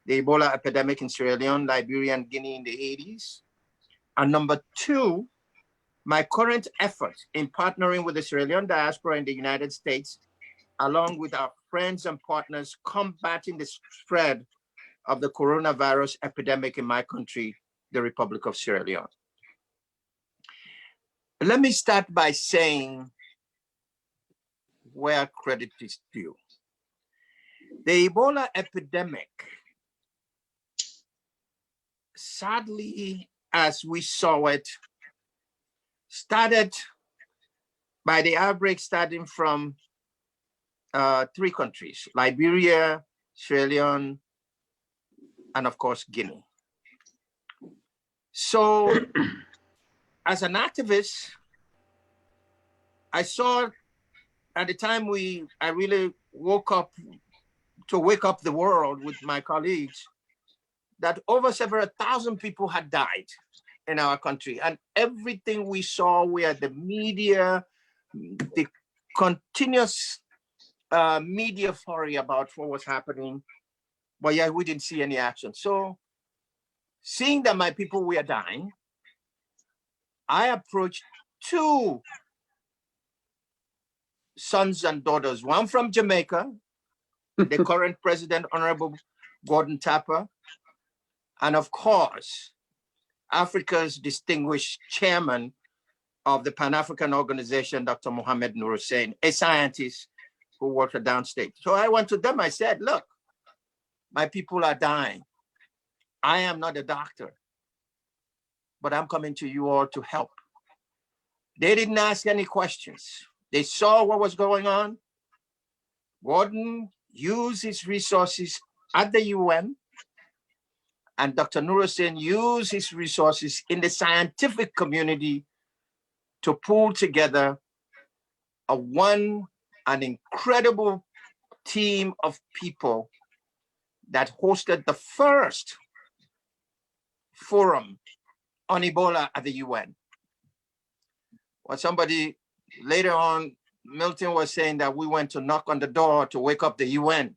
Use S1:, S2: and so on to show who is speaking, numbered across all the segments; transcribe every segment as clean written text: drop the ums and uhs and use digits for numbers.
S1: the Ebola epidemic in Sierra Leone, Liberia, and Guinea in the 80s. And number two, my current efforts in partnering with the Sierra Leone diaspora in the United States, along with our friends and partners combating the spread of the coronavirus epidemic in my country, the Republic of Sierra Leone. Let me start by saying where credit is due. The Ebola epidemic, sadly, as we saw it, started by the outbreak starting from 3 countries, Liberia, Sierra Leone, and of course, Guinea. So as an activist, I saw at the time I really woke up to wake up the world with my colleagues that over several thousand people had died in our country. And everything we saw were the media, the continuous media fury about what was happening, but yet we didn't see any action. So seeing that my people were dying, I approached 2 sons and daughters, one from Jamaica, the current president, Honorable Gordon Tapper, and of course, Africa's distinguished chairman of the Pan-African Organization, Dr. Mohamed Nur Hussein, a scientist who worked at downstate. So I went to them, I said, look, my people are dying. I am not a doctor, but I'm coming to you all to help. They didn't ask any questions. They saw what was going on. Gordon used his resources at the UN, and Dr. Nur Hussein used his resources in the scientific community to pull together an incredible team of people that hosted the first forum on Ebola at the UN. Well, somebody later on, Milton was saying that we went to knock on the door to wake up the UN.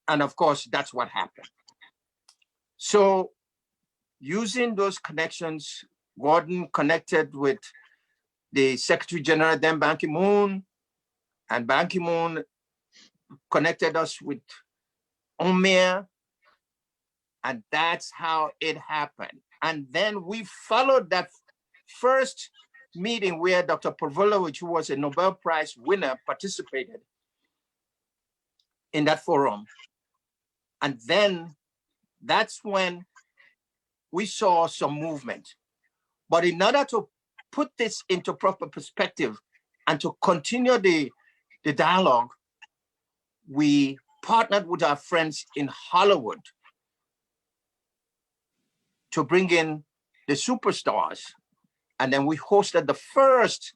S1: And of course, that's what happened. So using those connections, Gordon connected with the Secretary General, then Ban Ki-moon, and Ban Ki-moon connected us with UNMIR, and that's how it happened. And then we followed that first meeting where Dr. Pavlovich, who was a Nobel Prize winner, participated in that forum. And then that's when we saw some movement. But in order to put this into proper perspective and to continue the dialogue, we partnered with our friends in Hollywood to bring in the superstars. And then we hosted the first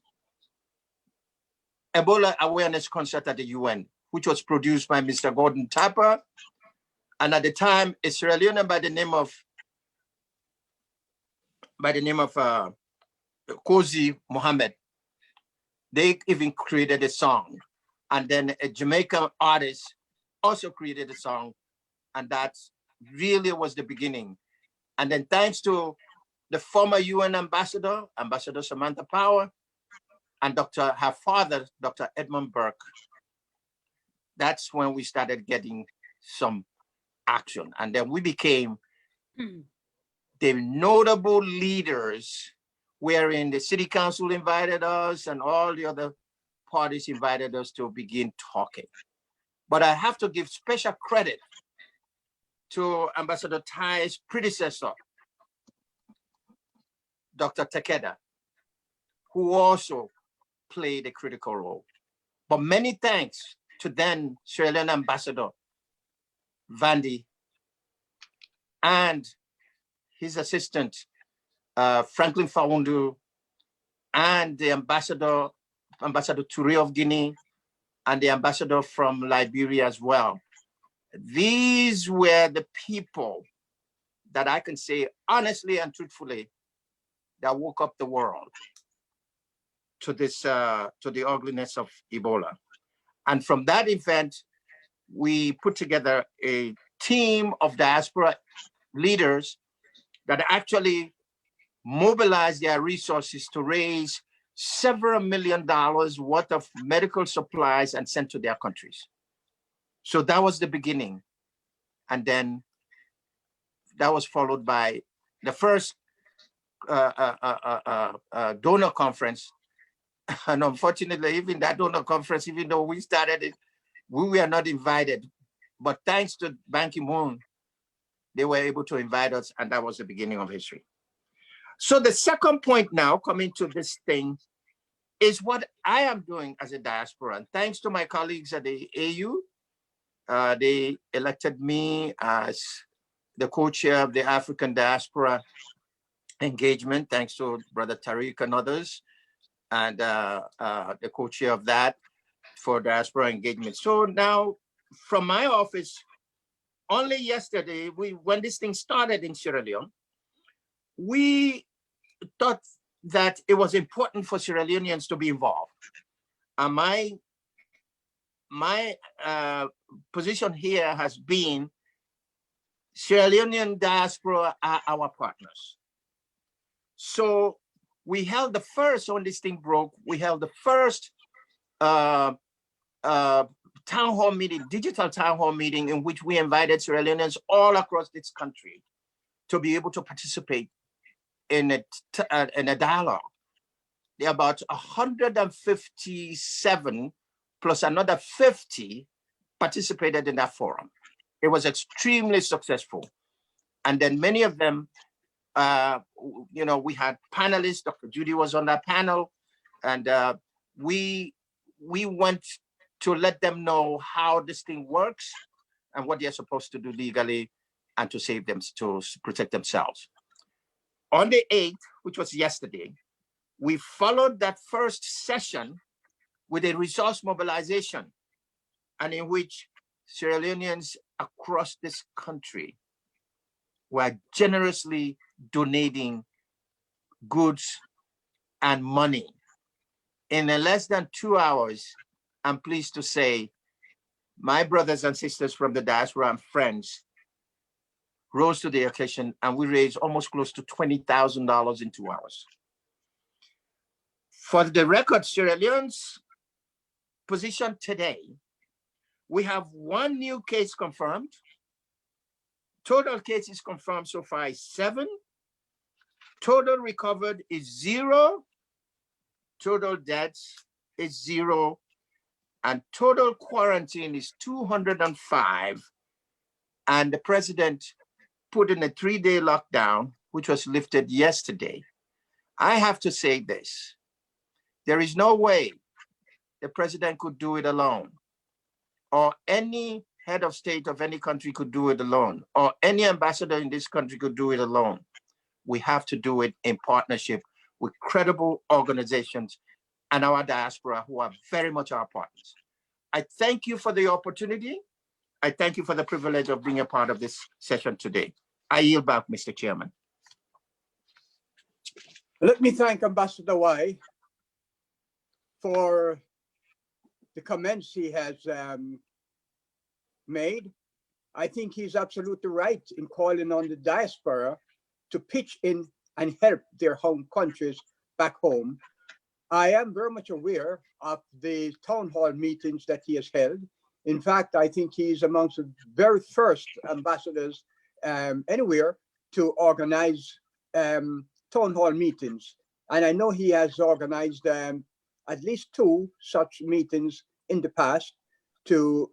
S1: Ebola awareness concert at the UN, which was produced by Mr. Gordon Tapper. And at the time, a Sierra Leonean by the name of Kozi Mohammed. They even created a song. And then a Jamaican artist also created a song. And that really was the beginning. And then thanks to the former UN ambassador, Ambassador Samantha Power, and her father, Dr. Edmund Burke, that's when we started getting some action. And then we became the notable leaders, wherein the city council invited us and all the other parties invited us to begin talking. But I have to give special credit to Ambassador Tai's predecessor, Dr. Takeda, who also played a critical role. But many thanks to then Sierra Leone Ambassador Vandy and his assistant, Franklin Faundu, and the Ambassador Touré of Guinea, and the ambassador from Liberia as well. These were the people that I can say honestly and truthfully that woke up the world to this, to the ugliness of Ebola. And from that event, we put together a team of diaspora leaders that actually mobilized their resources to raise several $1 million worth of medical supplies and sent to their countries. So that was the beginning. And then that was followed by the first donor conference. And unfortunately, even that donor conference, even though we started it, we were not invited. But thanks to Ban Ki-moon, they were able to invite us, and that was the beginning of history. So the second point now, coming to this thing, is what I am doing as a diaspora. And thanks to my colleagues at the AU, they elected me as the co-chair of the African Diaspora Engagement, thanks to Brother Tariq and others, and the co-chair of that for diaspora engagement. So now from my office, only yesterday, when this thing started in Sierra Leone, we thought that it was important for Sierra Leoneans to be involved. And my position here has been Sierra Leonean diaspora are our partners. So we held the first, when this thing broke, we held the first town hall meeting, digital town hall meeting, in which we invited Sierra Leoneans all across this country to be able to participate in a dialogue. There are about 157 plus another 50 participated in that forum. It was extremely successful. And then many of them, you know, we had panelists. Dr. Judy was on that panel, and we went to let them know how this thing works and what they're supposed to do legally and to save them, to protect themselves. On the 8th, which was yesterday, we followed that first session with a resource mobilization, and in which Sierra Leoneans across this country were generously donating goods and money. In less than 2 hours, I'm pleased to say, my brothers and sisters from the diaspora and friends rose to the occasion, and we raised almost close to $20,000 in 2 hours. For the record, Sierra Leone's position today, we have 1 new case confirmed. Total cases confirmed so far is 7. Total recovered is 0. Total deaths is 0. And total quarantine is 205. And the president put in a 3-day lockdown, which was lifted yesterday. I have to say this. There is no way the president could do it alone, or any head of state of any country could do it alone, or any ambassador in this country could do it alone. We have to do it in partnership with credible organizations and our diaspora, who are very much our partners. I thank you for the opportunity. I thank you for the privilege of being a part of this session today. I yield back, Mr. Chairman.
S2: Let me thank Ambassador Y for the comments he has made. I think he's absolutely right in calling on the diaspora to pitch in and help their home countries back home. I am very much aware of the town hall meetings that he has held. In fact, I think he's amongst the very first ambassadors anywhere to organize town hall meetings. And I know he has organized at least 2 such meetings in the past to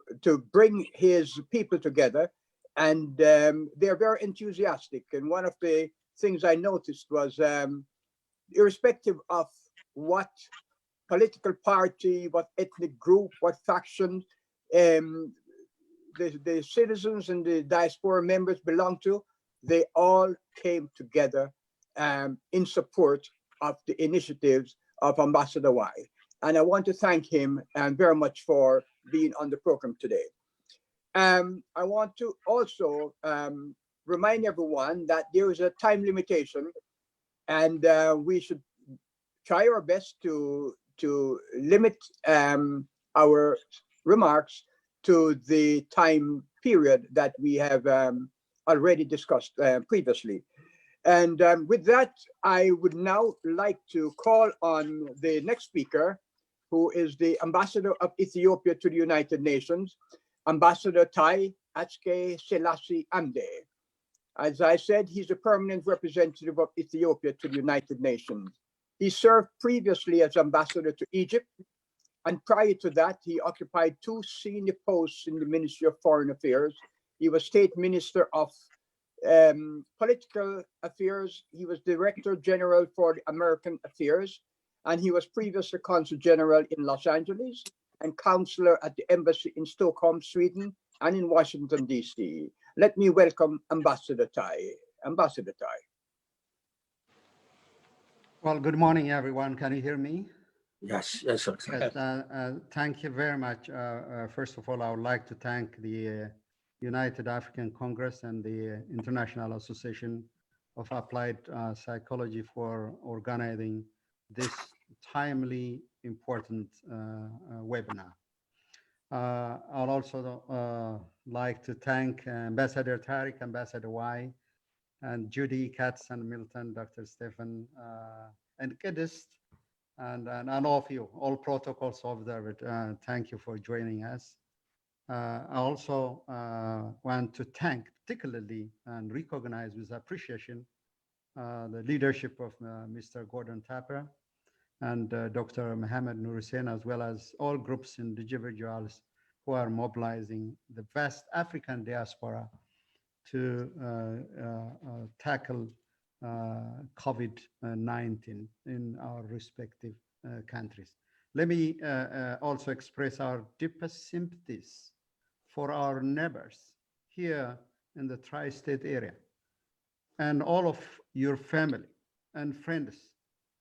S2: bring his people together. And they're very enthusiastic. And one of the things I noticed was, irrespective of what political party, what ethnic group, what faction the citizens and the diaspora members belong to, they all came together in support of the initiatives of Ambassador Y. And I want to thank him very much for being on the program today. I want to also remind everyone that there is a time limitation, and we should try our best to limit our remarks to the time period that we have already discussed previously. And with that, I would now like to call on the next speaker, who is the Ambassador of Ethiopia to the United Nations, Ambassador Tai Atske Selassie Amde. As I said, he's a permanent representative of Ethiopia to the United Nations. He served previously as ambassador to Egypt, and prior to that, he occupied 2 senior posts in the Ministry of Foreign Affairs. He was State Minister of Political Affairs. He was Director General for the American Affairs, and he was previously Consul General in Los Angeles and Counselor at the Embassy in Stockholm, Sweden, and in Washington, D.C. Let me welcome Ambassador Tai. Ambassador Tai.
S3: Well, good morning, everyone. Can you hear me?
S1: Yes, yes, sir.
S3: Yes, thank you very much. First of all, I would like to thank the United African Congress and the International Association of Applied Psychology for organizing this timely, important webinar. I'll also like to thank Ambassador Tariq, Ambassador Y, and Judy, Katz, and Milton, Dr. Stephen, and Kedist, and all of you, all protocols observed. Thank you for joining us. I also want to thank particularly and recognize with appreciation the leadership of Mr. Gordon Tapper and Dr. Mohammed Nur Hussein, as well as all groups and individuals who are mobilizing the vast African diaspora to tackle COVID-19 in our respective countries. Let me also express our deepest sympathies for our neighbors here in the tri-state area and all of your family and friends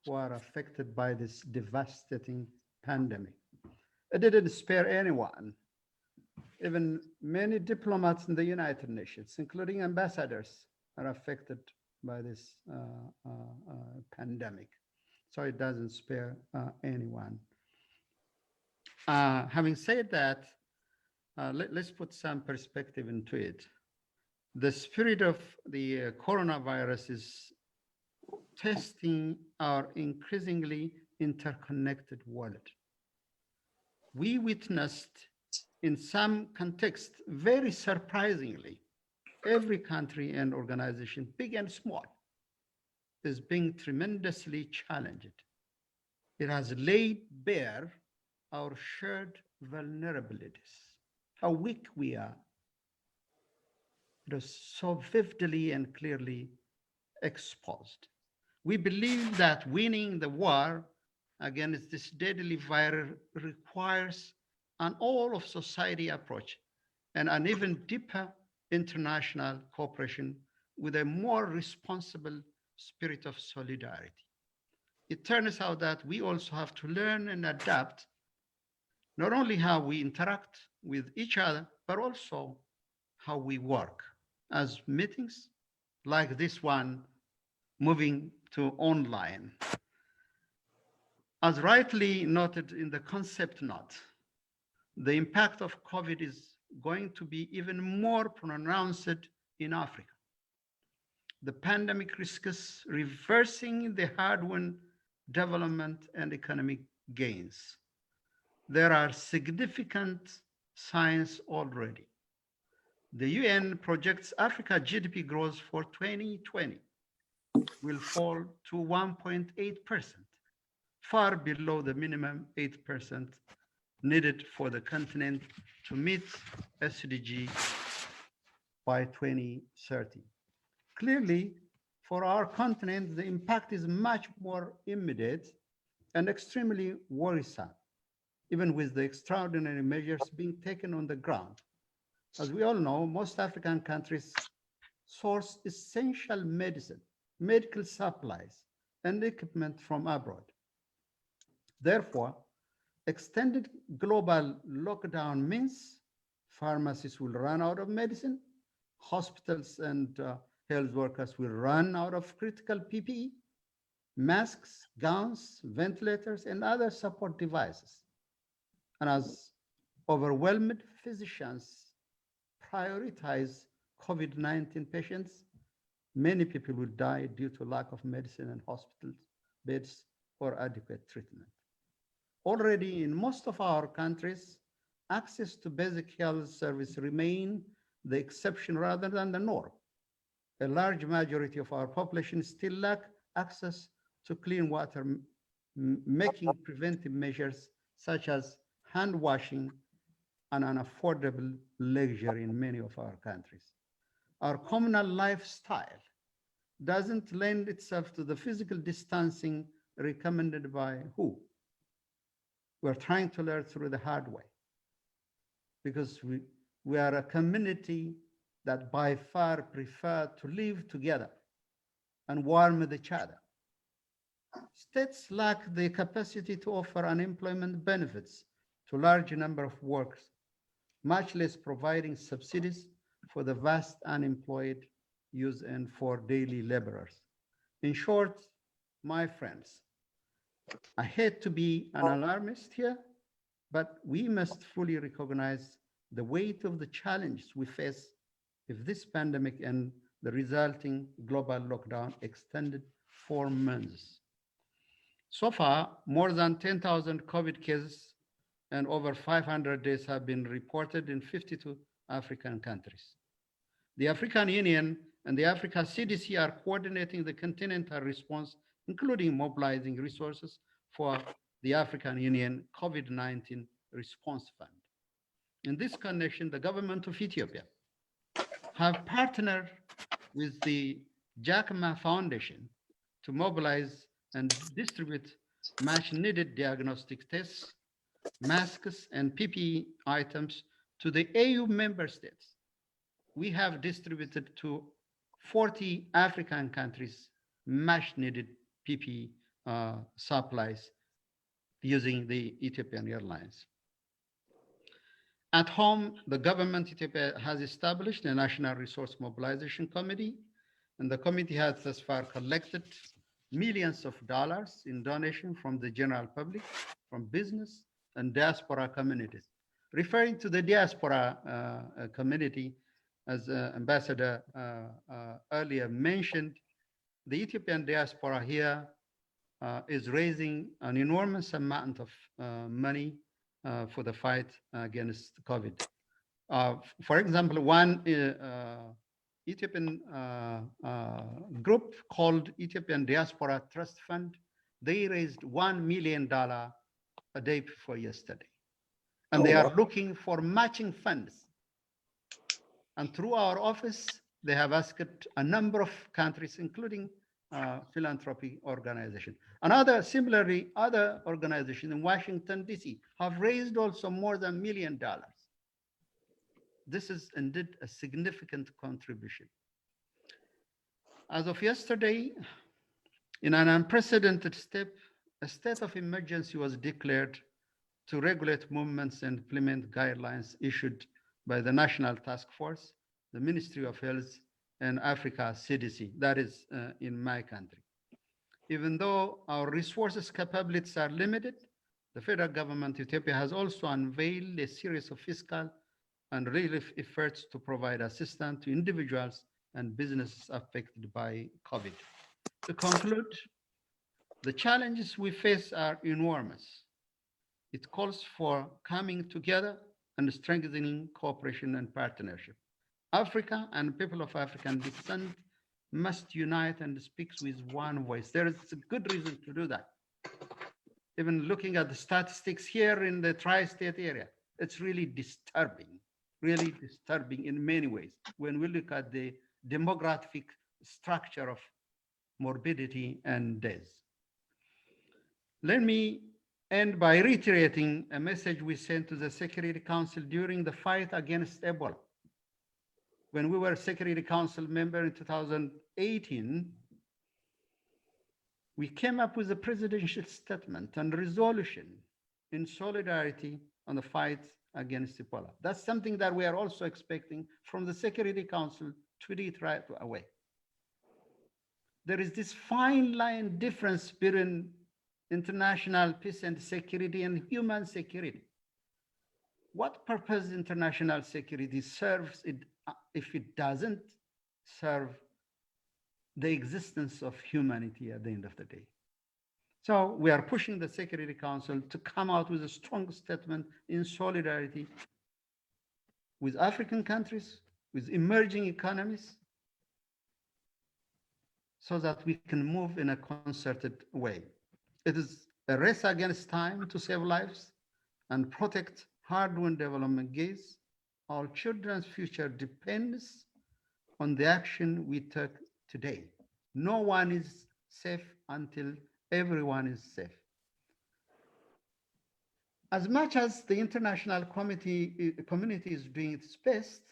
S3: who are affected by this devastating pandemic. It didn't spare anyone. Even many diplomats in the United Nations, including ambassadors, are affected by this pandemic. So it doesn't spare anyone. Having said that, let's put some perspective into it. The spirit of the coronavirus is testing our increasingly interconnected world. We witnessed in some context, very surprisingly, every country and organization, big and small, is being tremendously challenged. It has laid bare our shared vulnerabilities, how weak we are. It is so vividly and clearly exposed. We believe that winning the war against this deadly virus requires an all of society approach and an even deeper international cooperation with a more responsible spirit of solidarity. It turns out that we also have to learn and adapt not only how we interact with each other, but also how we work, as meetings like this one moving to online. As rightly noted in the concept note, the impact of COVID is going to be even more pronounced in Africa. The pandemic risks reversing the hard-won development and economic gains. There are significant signs already. The UN projects Africa GDP growth for 2020 will fall to 1.8%, far below the minimum 8% needed for the continent to meet SDG by 2030. Clearly, for our continent, the impact is much more immediate and extremely worrisome, even with the extraordinary measures being taken on the ground. As we all know, most African countries source essential medicine, medical supplies, and equipment from abroad. Therefore, extended global lockdown means pharmacies will run out of medicine, hospitals and health workers will run out of critical PPE, masks, gowns, ventilators, and other support devices. And as overwhelmed physicians prioritize COVID-19 patients, many people will die due to lack of medicine and hospital beds or adequate treatment. Already in most of our countries, access to basic health service remain the exception rather than the norm. A large majority of our population still lack access to clean water, making preventive measures such as hand washing an unaffordable luxury in many of our countries. Our communal lifestyle doesn't lend itself to the physical distancing recommended by WHO. We're trying to learn through the hard way because we are a community that by far prefer to live together and warm with each other. States lack the capacity to offer unemployment benefits to a large number of workers, much less providing subsidies for the vast unemployed youth and for daily laborers. In short, my friends, I hate to be an alarmist here, but we must fully recognize the weight of the challenges we face if this pandemic and the resulting global lockdown extended 4 months. So far, more than 10,000 COVID cases and over 500 deaths have been reported in 52 African countries. The African Union and the Africa CDC are coordinating the continental response, including mobilizing resources for the African Union COVID-19 Response Fund. In this connection, the government of Ethiopia have partnered with the Jack Ma Foundation to mobilize and distribute much needed diagnostic tests, masks, and PPE items to the AU member states. We have distributed to 40 African countries much needed PPE supplies using the Ethiopian Airlines. At home, the government Ethiopia has established a National Resource Mobilization Committee, and the committee has thus far collected millions of dollars in donation from the general public, from business and diaspora communities. Referring to the diaspora community, as Ambassador earlier mentioned, the Ethiopian diaspora here is raising an enormous amount of money for the fight against COVID. For example, one Ethiopian group called Ethiopian Diaspora Trust Fund, they raised $1 million a day before yesterday. And they are looking for matching funds. And through our office, they have asked a number of countries, including philanthropy organizations. And similarly, other organizations in Washington, D.C. have raised also more than $1 million. This is indeed a significant contribution. As of yesterday, in an unprecedented step, a state of emergency was declared to regulate movements and implement guidelines issued by the National Task Force, the Ministry of Health, and Africa CDC, that is in my country. Even though our resources capabilities are limited, the federal government Ethiopia has also unveiled a series of fiscal and relief efforts to provide assistance to individuals and businesses affected by COVID. To conclude, the challenges we face are enormous. It calls for coming together and strengthening cooperation and partnership. Africa and people of African descent must unite and speak with one voice. There is a good reason to do that. Even looking at the statistics here in the tri-state area, it's really disturbing in many ways when we look at the demographic structure of morbidity and death. Let me end by reiterating a message we sent to the Security Council during the fight against Ebola. When we were Security Council member in 2018, we came up with a presidential statement and resolution in solidarity on the fight against Ebola. That's something that we are also expecting from the Security Council to do it right away. There is this fine line difference between international peace and security and human security. What purpose international security serves if it doesn't serve the existence of humanity at the end of the day? So we are pushing the Security Council to come out with a strong statement in solidarity with African countries, with emerging economies, so that we can move in a concerted way. It is a race against time to save lives and protect hard-won development gains. Our children's future depends on the action we take today. No one is safe until everyone is safe. As much as the international community is doing its best,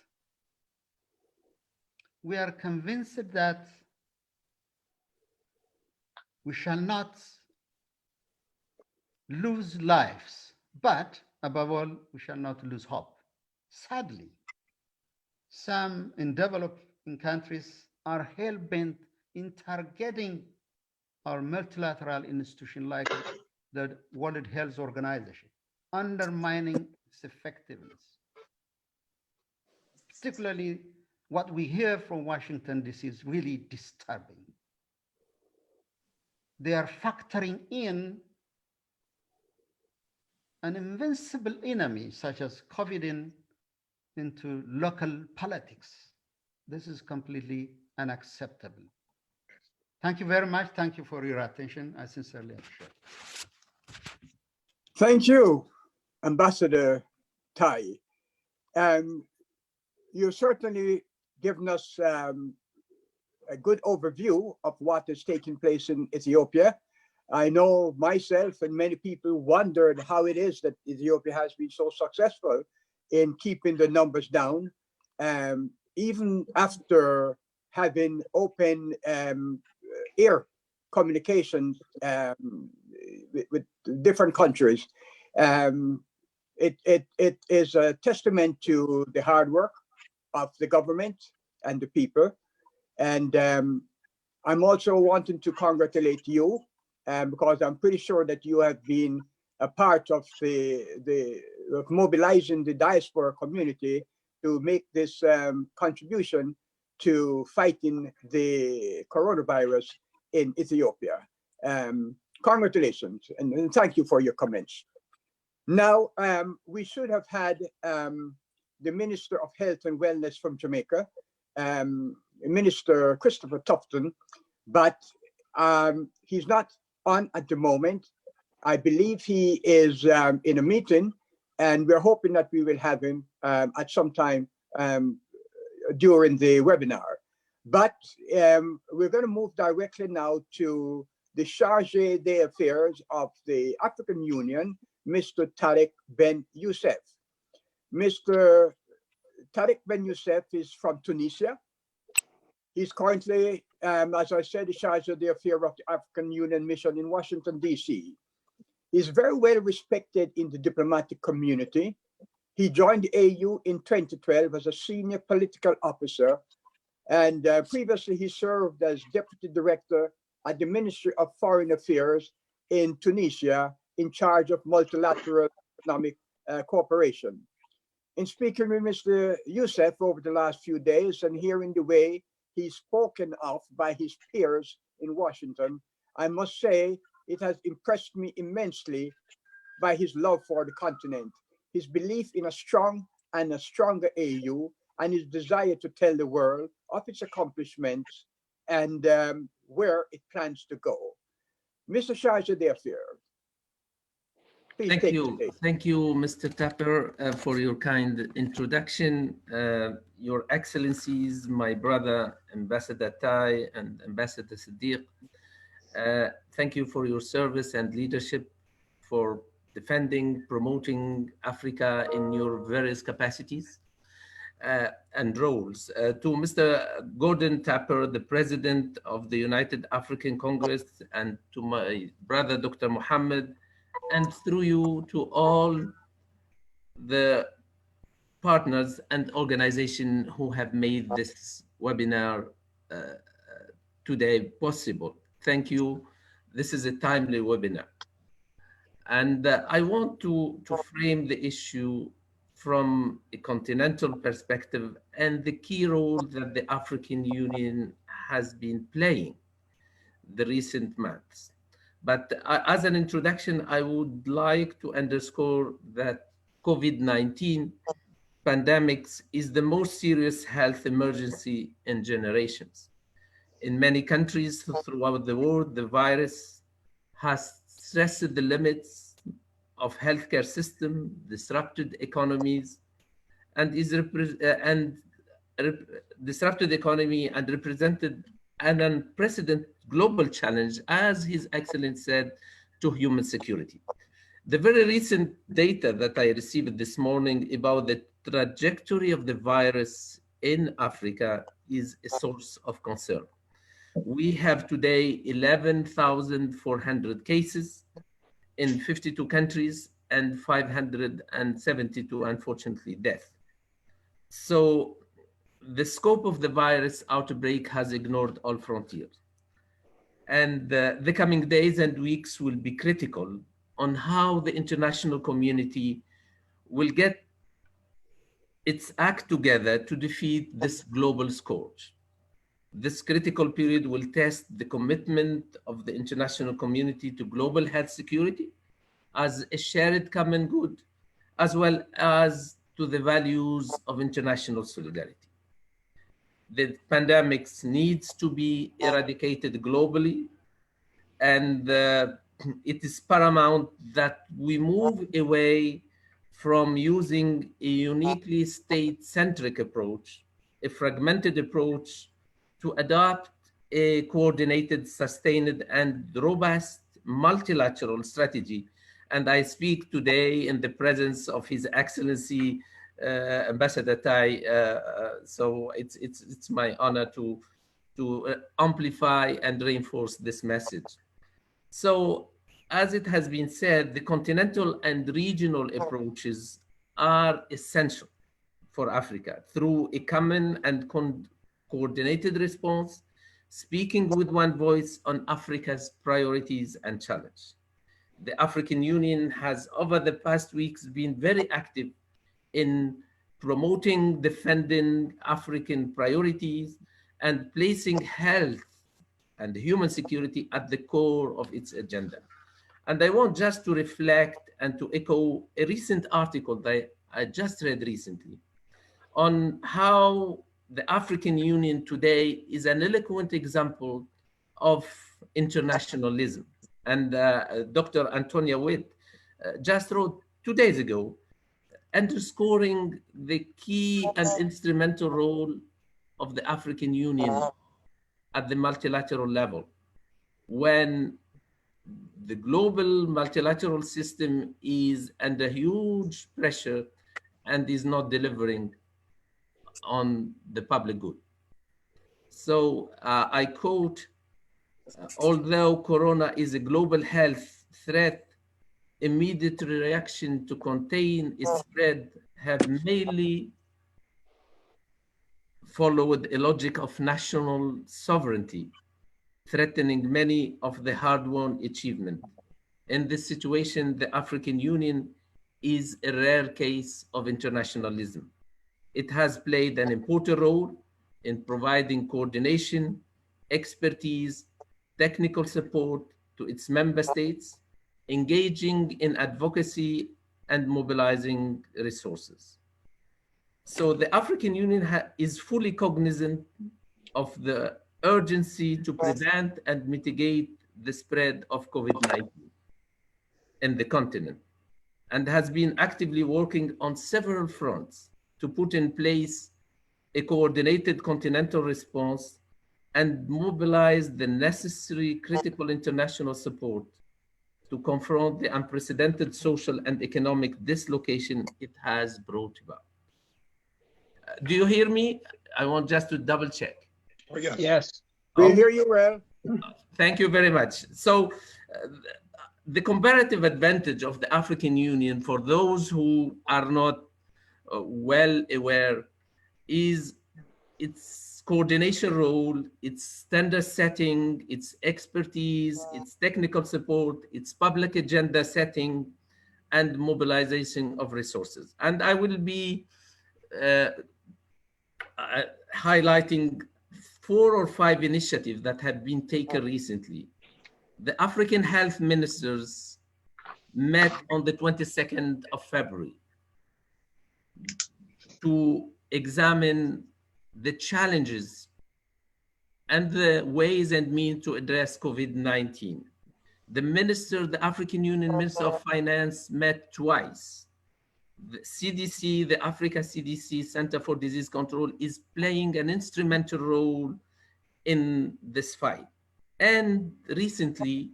S3: we are convinced that we shall not lose lives, but above all, we shall not lose hope. Sadly, some in developing countries are hell-bent in targeting our multilateral institution like the World Health Organization, undermining its effectiveness. Particularly, what we hear from Washington, D.C. is really disturbing. They are factoring in an invincible enemy such as COVID into local politics. This is completely unacceptable. Thank you very much. Thank you for your attention. I sincerely appreciate it.
S2: Thank you, Ambassador Tai. You certainly given us a good overview of what is taking place in Ethiopia. I know myself and many people wondered how it is that Ethiopia has been so successful in keeping the numbers down, even after having open air communications with different countries. It is a testament to the hard work of the government and the people. And I'm also wanting to congratulate you because I'm pretty sure that you have been a part of of mobilizing the diaspora community to make this contribution to fighting the coronavirus in Ethiopia. Congratulations and thank you for your comments. Now, we should have had the Minister of Health and Wellness from Jamaica, Minister Christopher Tufton, but he's not on at the moment. I believe he is in a meeting, and we're hoping that we will have him at some time during the webinar. But we're going to move directly now to the Chargé d'Affaires of the African Union, Mr. Tariq Ben Youssef. Mr. Tariq Ben Youssef is from Tunisia. He's currently, as I said, the Chargé d'Affaires of the African Union Mission in Washington, D.C. He's very well respected in the diplomatic community. He joined the AU in 2012 as a senior political officer, and previously he served as deputy director at the Ministry of Foreign Affairs in Tunisia, in charge of multilateral economic cooperation. In speaking with Mr. Youssef over the last few days and hearing the way he's spoken of by his peers in Washington, I must say it has impressed me immensely by his love for the continent, his belief in a strong and a stronger AU, and his desire to tell the world of its accomplishments and where it plans to go. Mr. Chargé d'Affaires, please
S4: Thank
S2: take
S4: you.
S2: it.
S4: Thank you, Mr. Tapper, for your kind introduction. Your Excellencies, my brother, Ambassador Tai and Ambassador Siddiq, thank you for your service and leadership for defending, promoting Africa in your various capacities and roles. To Mr. Gordon Tapper, the President of the United African Congress, and to my brother, Dr. Mohammed, and through you to all the partners and organizations who have made this webinar today possible. Thank you. This is a timely webinar. And I want to frame the issue from a continental perspective and the key role that the African Union has been playing the recent months. But as an introduction, I would like to underscore that COVID-19 pandemics is the most serious health emergency in generations. In many countries throughout the world, the virus has stressed the limits of healthcare system, disrupted economies, and disrupted economy and represented an unprecedented global challenge, as His Excellency said, to human security. The very recent data that I received this morning about the trajectory of the virus in Africa is a source of concern. We have today 11,400 cases in 52 countries and 572, unfortunately, deaths. So the scope of the virus outbreak has ignored all frontiers. And the coming days and weeks will be critical on how the international community will get its act together to defeat this global scourge. This critical period will test the commitment of the international community to global health security as a shared common good, as well as to the values of international solidarity. The pandemic needs to be eradicated globally, and it is paramount that we move away from using a uniquely state-centric approach, a fragmented approach, to adopt a coordinated, sustained, and robust multilateral strategy. And I speak today in the presence of His Excellency Ambassador Tai. So it's my honor to amplify and reinforce this message. So, as it has been said, the continental and regional approaches are essential for Africa through a common and coordinated response, speaking with one voice on Africa's priorities and challenges. The African Union has, over the past weeks, been very active in promoting, defending African priorities and placing health and human security at the core of its agenda. And I want just to reflect and to echo a recent article that I just read recently on how the African Union today is an eloquent example of internationalism. And Dr. Antonia Witt just wrote 2 days ago, underscoring the key and instrumental role of the African Union at the multilateral level, when the global multilateral system is under huge pressure and is not delivering on the public good. So I quote, although Corona is a global health threat, immediate reaction to contain its spread have mainly followed a logic of national sovereignty, threatening many of the hard-won achievements. In this situation, the African Union is a rare case of internationalism. It has played an important role in providing coordination, expertise, technical support to its member states, engaging in advocacy and mobilizing resources. So the African Union is fully cognizant of the urgency to prevent and mitigate the spread of COVID-19 in the continent, and has been actively working on several fronts to put in place a coordinated continental response and mobilize the necessary critical international support to confront the unprecedented social and economic dislocation it has brought about. Do you hear me? I want just to double check.
S5: Oh, yes.
S2: Yes, we hear you well.
S4: Thank you very much. So the comparative advantage of the African Union, for those who are not well aware, is its coordination role, its standard setting, its expertise, its technical support, its public agenda setting, and mobilization of resources. And I will be uh, highlighting 4 or 5 initiatives that have been taken recently. The African health ministers met on the 22nd of February to examine the challenges and the ways and means to address COVID-19. The African Union Minister of Finance met twice. The CDC, the Africa CDC, Center for Disease Control, is playing an instrumental role in this fight. And recently,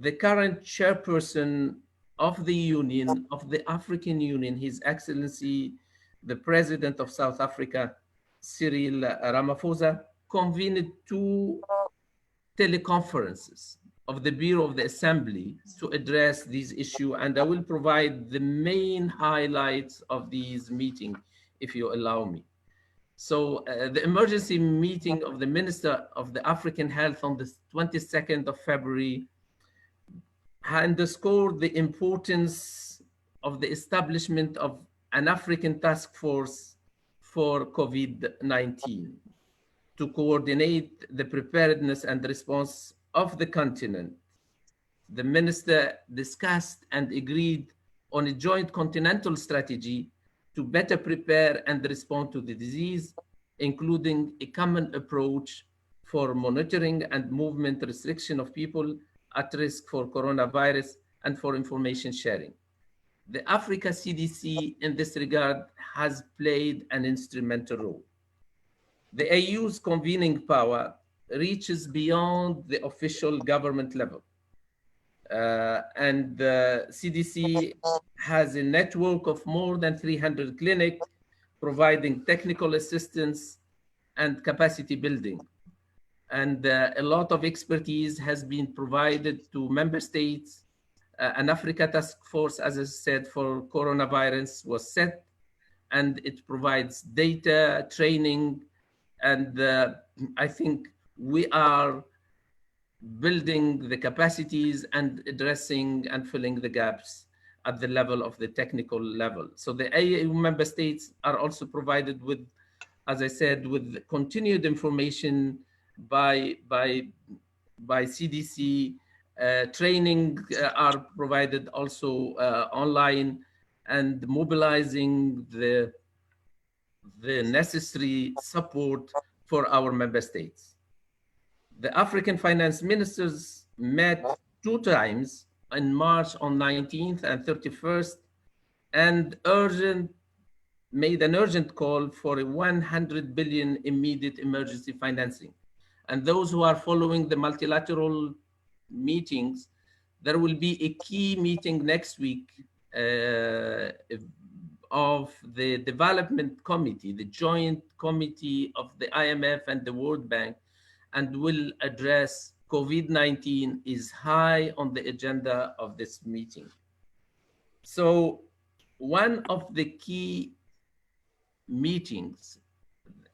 S4: the current chairperson of the Union, of the African Union, His Excellency, the President of South Africa, Cyril Ramaphosa, convened 2 teleconferences of the Bureau of the Assembly to address these issues. And I will provide the main highlights of these meetings, if you allow me. So the emergency meeting of the Minister of the African Health on the 22nd of February underscored the importance of the establishment of an African task force for COVID-19 to coordinate the preparedness and response of the continent. The minister discussed and agreed on a joint continental strategy to better prepare and respond to the disease, including a common approach for monitoring and movement restriction of people at risk for coronavirus and for information sharing. The Africa CDC in this regard has played an instrumental role. The AU's convening power reaches beyond the official government level. And the CDC has a network of more than 300 clinics providing technical assistance and capacity building. And a lot of expertise has been provided to member states. An Africa task force, as I said, for coronavirus was set, and it provides data, training, and I think we are building the capacities and addressing and filling the gaps at the level of the technical level. So the AU member states are also provided with, as I said, with continued information by CDC. Training are provided also online, and mobilizing the necessary support for our member states. The African finance ministers met 2 times in March on 19th and 31st, and made an urgent call for a 100 billion immediate emergency financing. And those who are following the multilateral meetings, there will be a key meeting next week of the Development Committee, the joint committee of the IMF and the World Bank, and will address COVID-19 is high on the agenda of this meeting. So one of the key meetings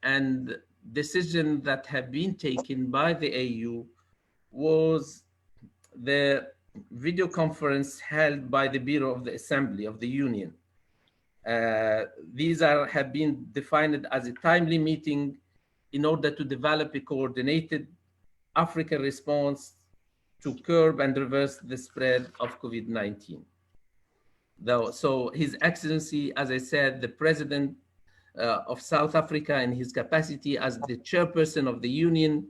S4: and decisions that have been taken by the AU was the video conference held by the Bureau of the Assembly of the Union. These have been defined as a timely meeting in order to develop a coordinated African response to curb and reverse the spread of COVID-19. So His Excellency, as I said, the President of South Africa in his capacity as the chairperson of the Union,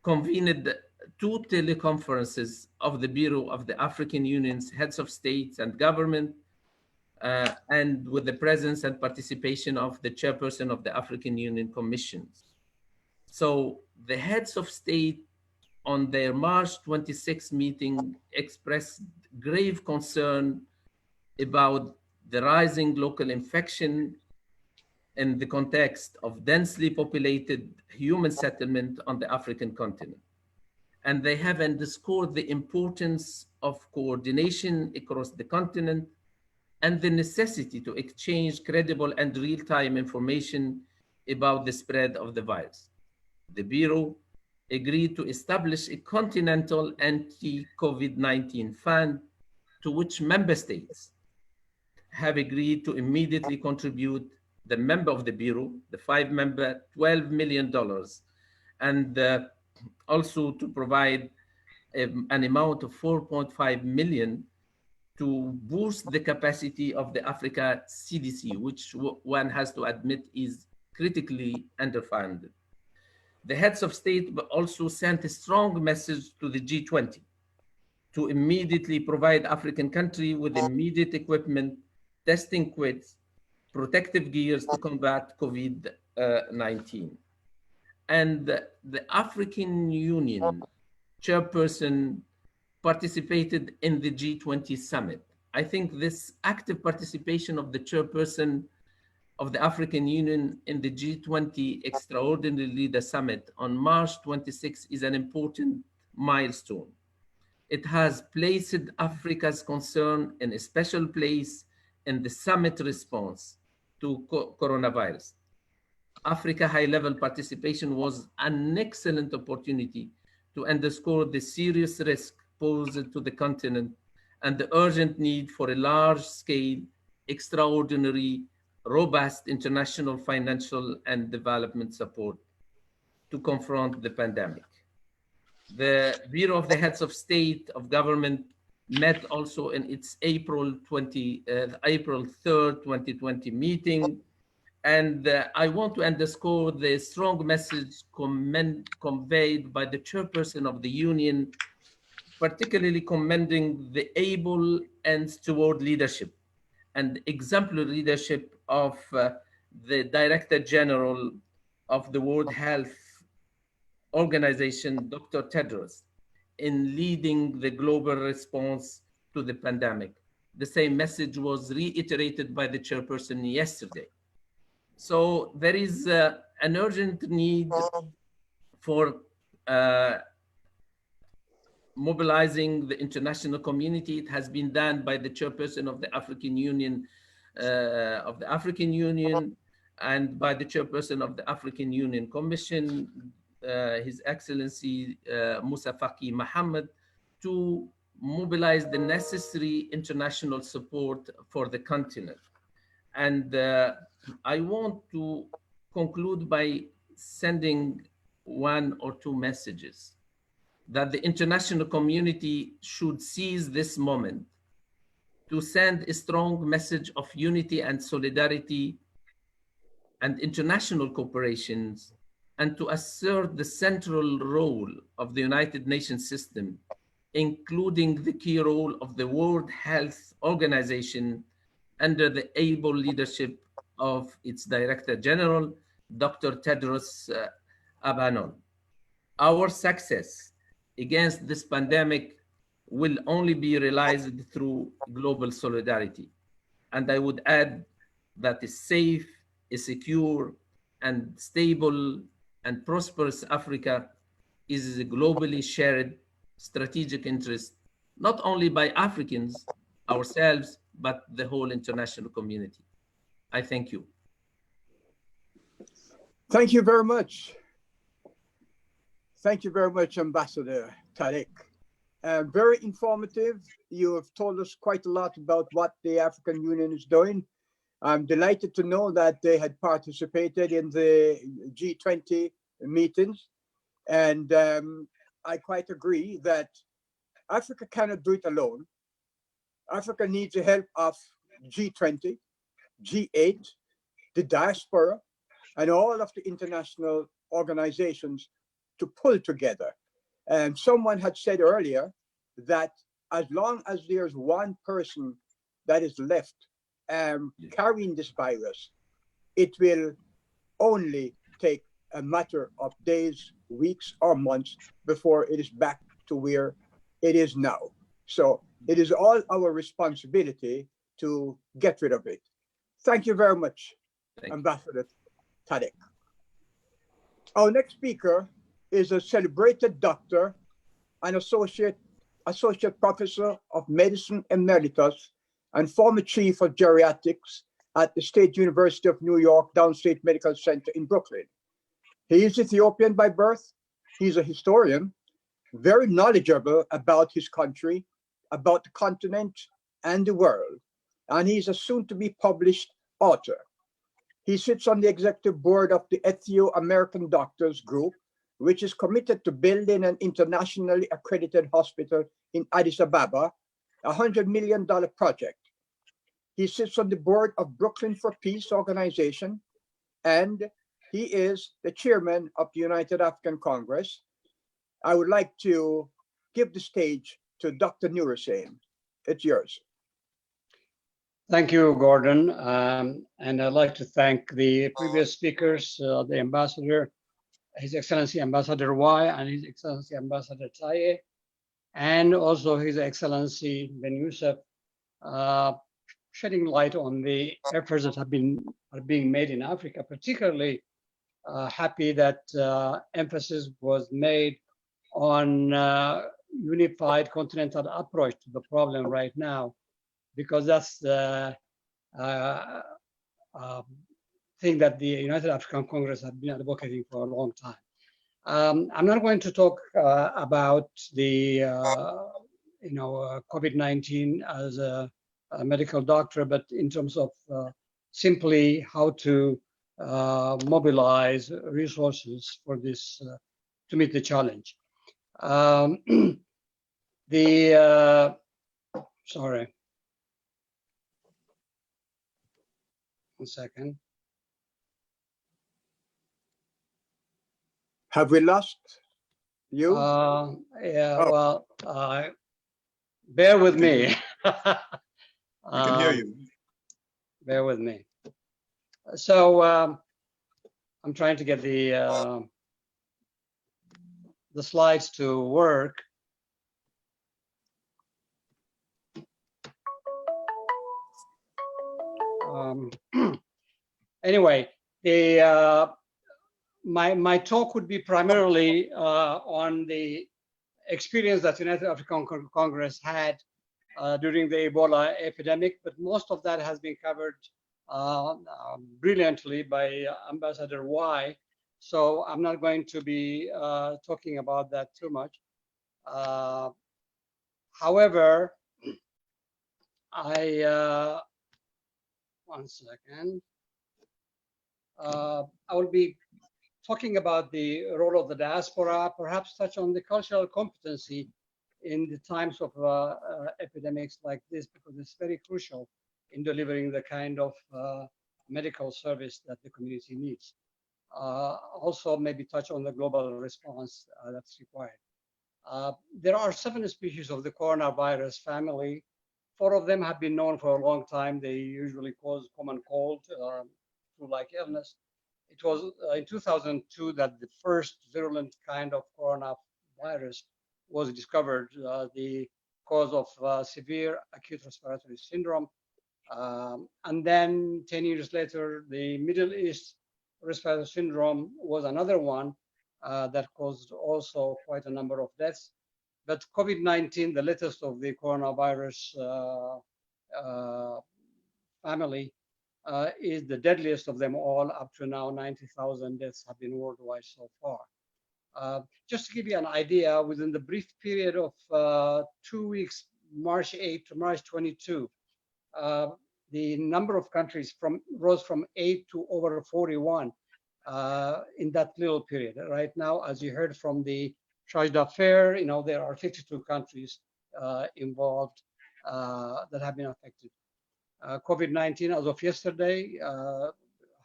S4: convened 2 teleconferences of the Bureau of the African Union's heads of states and government, and with the presence and participation of the chairperson of the African Union Commissions. So the heads of state on their March 26 meeting expressed grave concern about the rising local infection in the context of densely populated human settlement on the African continent. And they have underscored the importance of coordination across the continent and the necessity to exchange credible and real-time information about the spread of the virus. The Bureau agreed to establish a continental anti-COVID-19 fund to which member states have agreed to immediately contribute the member of the Bureau, the 5-member, $12 million, and also to provide an amount of 4.5 million to boost the capacity of the Africa CDC, which one has to admit is critically underfunded. The heads of state also sent a strong message to the G20 to immediately provide African countries with immediate equipment, testing kits, protective gears to combat COVID-19. And the African Union chairperson participated in the G20 summit. I think this active participation of the chairperson of the African Union in the G20 Extraordinary Leader Summit on March 26 is an important milestone. It has placed Africa's concern in a special place in the summit response to coronavirus. Africa high-level participation was an excellent opportunity to underscore the serious risk posed to the continent and the urgent need for a large-scale, extraordinary, robust international financial and development support to confront the pandemic. The Bureau of the Heads of State of Government met also in its April 3rd, 2020 meeting. And I want to underscore the strong message conveyed by the chairperson of the union, particularly commending the able and steward leadership and exemplary leadership of the Director General of the World Health Organization, Dr. Tedros, in leading the global response to the pandemic. The same message was reiterated by the chairperson yesterday. So there is an urgent need for mobilizing the international community. It has been done by the chairperson of the African Union, and by the chairperson of the African Union Commission, His Excellency Musa Faki Mohammed, to mobilize the necessary international support for the continent. And I want to conclude by sending one or two messages that the international community should seize this moment to send a strong message of unity and solidarity and international cooperations, and to assert the central role of the United Nations system, including the key role of the World Health Organization under the able leadership of its Director General, Dr. Tedros Adhanom. Our success against this pandemic will only be realized through global solidarity. And I would add that a safe, a secure, and stable and prosperous Africa is a globally shared strategic interest, not only by Africans ourselves, but the whole international community. I thank you.
S2: Thank you very much. Thank you very much, Ambassador Tarek. Very informative. You have told us quite a lot about what the African Union is doing. I'm delighted to know that they had participated in the G20 meetings. And I quite agree that Africa cannot do it alone. Africa needs the help of G20, G8, the diaspora, and all of the international organizations to pull together. And someone had said earlier that as long as there's one person that is left carrying this virus, it will only take a matter of days, weeks, or months before it is back to where it is now. So it is all our responsibility to get rid of it. Thank you very much, Ambassador Tarek. Our next speaker is a celebrated doctor and associate professor of medicine emeritus and former chief of geriatrics at the State University of New York Downstate Medical Center in Brooklyn. He is Ethiopian by birth. He's a historian, very knowledgeable about his country, about the continent, and the world, and he's a soon-to-be published author. He sits on the executive board of the Ethio-American Doctors Group, which is committed to building an internationally accredited hospital in Addis Ababa, a $100 million project. He sits on the board of Brooklyn for Peace organization, and he is the chairman of the United African Congress. I would like to give the stage to Dr. Nurhussein. It's yours.
S5: Thank you, Gordon. And I'd like to thank the previous speakers, the ambassador, His Excellency Ambassador Y and His Excellency Ambassador Taye, and also His Excellency Ben Youssef, shedding light on the efforts that are being made in Africa. Particularly happy that emphasis was made on unified continental approach to the problem right now, because that's the thing that the United African Congress has been advocating for a long time. I'm not going to talk about the COVID-19 as a medical doctor, but in terms of simply how to mobilize resources for this to meet the challenge. Sorry. 1 second.
S2: Have we lost you?
S5: Yeah,
S2: Oh.
S5: well, bear with me.
S6: We can hear you.
S5: Bear with me. So I'm trying to get the slides to work. Anyway, my talk would be primarily on the experience that United African Congress had during the Ebola epidemic, but most of that has been covered brilliantly by Ambassador Y. So I'm not going to be talking about that too much. However, one second. I will be talking about the role of the diaspora, perhaps touch on the cultural competency in the times of epidemics like this, because it's very crucial in delivering the kind of medical service that the community needs. Also, maybe touch on the global response that's required. There are 7 species of the coronavirus family. 4 of them have been known for a long time. They usually cause common cold, flu-like illness. It was in 2002 that the first virulent kind of coronavirus was discovered, the cause of severe acute respiratory syndrome. And then 10 years later, the Middle East respiratory syndrome was another one that caused also quite a number of deaths. But COVID-19, the latest of the coronavirus family, is the deadliest of them all. Up to now, 90,000 deaths have been worldwide so far. Just to give you an idea, within the brief period of 2 weeks, March 8 to March 22, the number of countries rose from 8 to over 41 in that little period. Right now, as you heard from the charge d'affaires, there are 52 countries involved that have been affected. COVID-19, as of yesterday,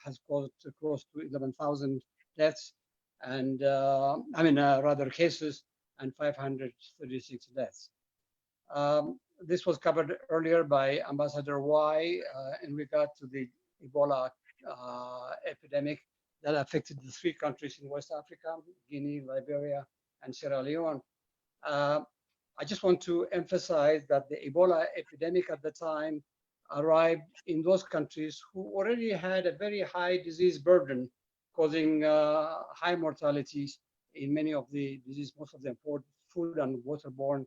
S5: has caused close to 11,000 deaths, and rather cases, and 536 deaths. This was covered earlier by Ambassador Y in regard to the Ebola epidemic that affected the 3 countries in West Africa, Guinea, Liberia, and Sierra Leone. I just want to emphasize that the Ebola epidemic at the time arrived in those countries who already had a very high disease burden, causing high mortalities in many of the diseases, most of them food and waterborne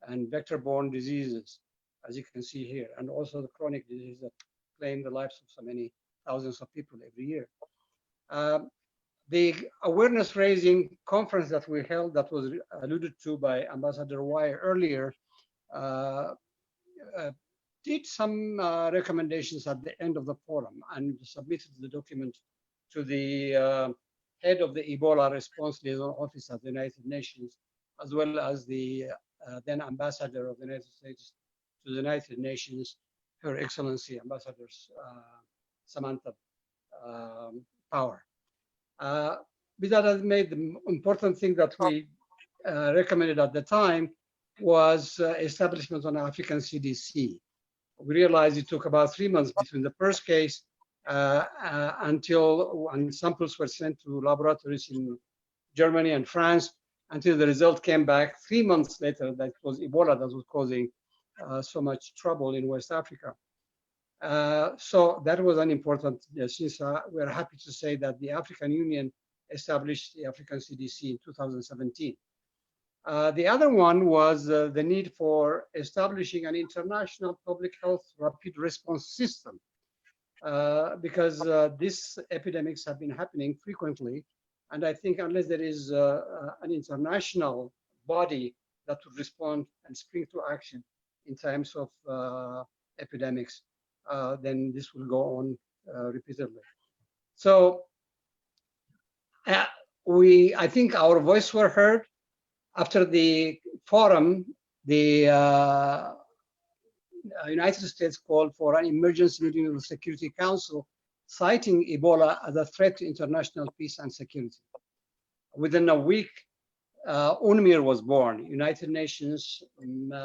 S5: and vector-borne diseases, as you can see here, and also the chronic diseases that claim the lives of so many thousands of people every year. The awareness-raising conference that we held, that was alluded to by Ambassador Y earlier, did some recommendations at the end of the forum and submitted the document to the head of the Ebola Response Liaison Office at the United Nations, as well as the then ambassador of the United States to the United Nations, Her Excellency Ambassador Samantha Power. With that, I made the important thing that we recommended at the time was establishment on African CDC. We realized it took about 3 months between the first case until when samples were sent to laboratories in Germany and France, until the result came back 3 months later that it was Ebola that was causing so much trouble in West Africa. So that was an important, since we're happy to say that the African Union established the African CDC in 2017. The other one was the need for establishing an international public health rapid response system, because these epidemics have been happening frequently. And I think unless there is an international body that would respond and spring to action in times of epidemics, then this will go on repeatedly. So I think our voice were heard. After the forum, the United States called for an emergency meeting of the Security Council, citing Ebola as a threat to international peace and security. Within a week, UNMIR was born, United Nations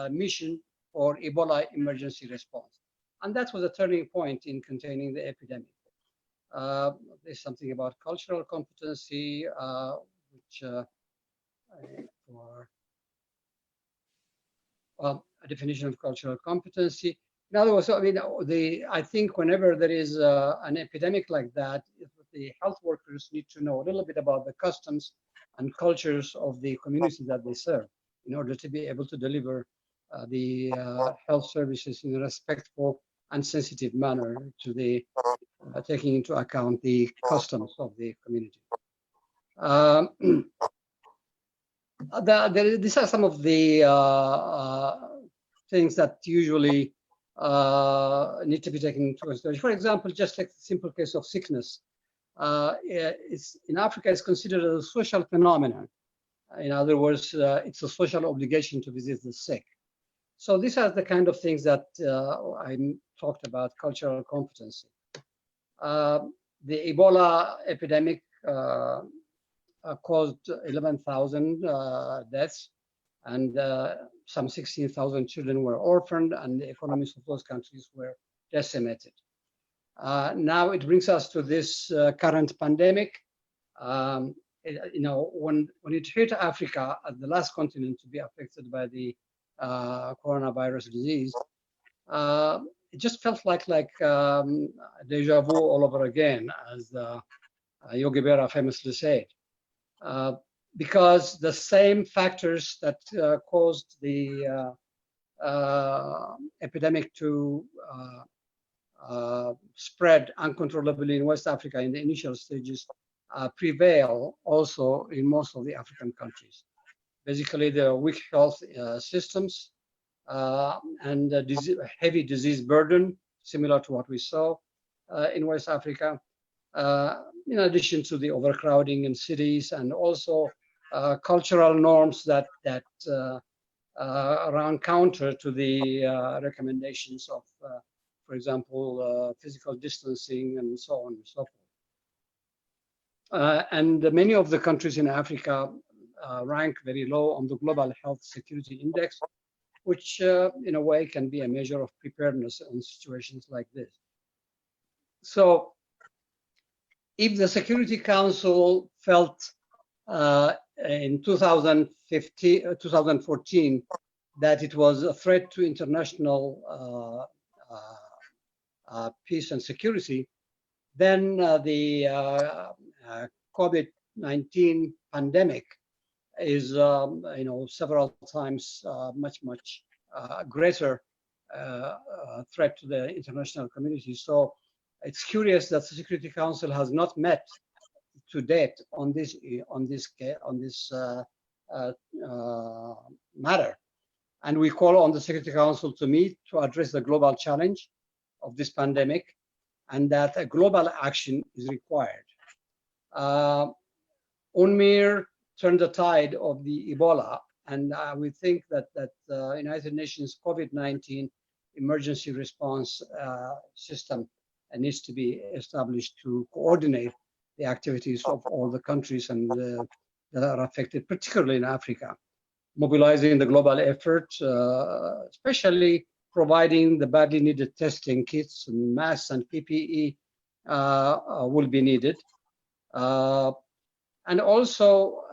S5: Mission for Ebola Emergency Response. And that was a turning point in containing the epidemic. There's something about cultural competency, which a definition of cultural competency. In other words, I mean, I think whenever there is an epidemic like that, the health workers need to know a little bit about the customs and cultures of the community that they serve in order to be able to deliver the health services in a respectful and sensitive manner to the taking into account the customs of the community. These are some of the things that usually need to be taken into consideration. For example, just like the simple case of sickness. In Africa, it's considered a social phenomenon. In other words, it's a social obligation to visit the sick. So these are the kind of things that I talked about, cultural competency. The Ebola epidemic caused 11,000 deaths, and some 16,000 children were orphaned, and the economies of those countries were decimated. Now it brings us to this current pandemic. When it hit Africa, as the last continent to be affected by the coronavirus disease, it just felt like deja vu all over again, as Yogi Berra famously said. Because the same factors that caused the epidemic to spread uncontrollably in West Africa in the initial stages prevail also in most of the African countries. Basically, the weak health systems and heavy disease burden, similar to what we saw in West Africa, in addition to the overcrowding in cities, and also cultural norms that run counter to the recommendations of, for example, physical distancing and so on and so forth. And many of the countries in Africa rank very low on the Global Health Security Index, which in a way can be a measure of preparedness in situations like this. So if the Security Council felt in 2014 that it was a threat to international peace and security, then the COVID-19 pandemic is, several times much greater threat to the international community. So it's curious that the Security Council has not met to date on this matter. And we call on the Security Council to meet to address the global challenge of this pandemic, and that a global action is required. UNMIR turned the tide of the Ebola, and we think that United Nations COVID-19 emergency response system needs to be established to coordinate the activities of all the countries and that are affected, particularly in Africa, mobilizing the global effort, especially providing the badly needed testing kits and masks and PPE will be needed. And also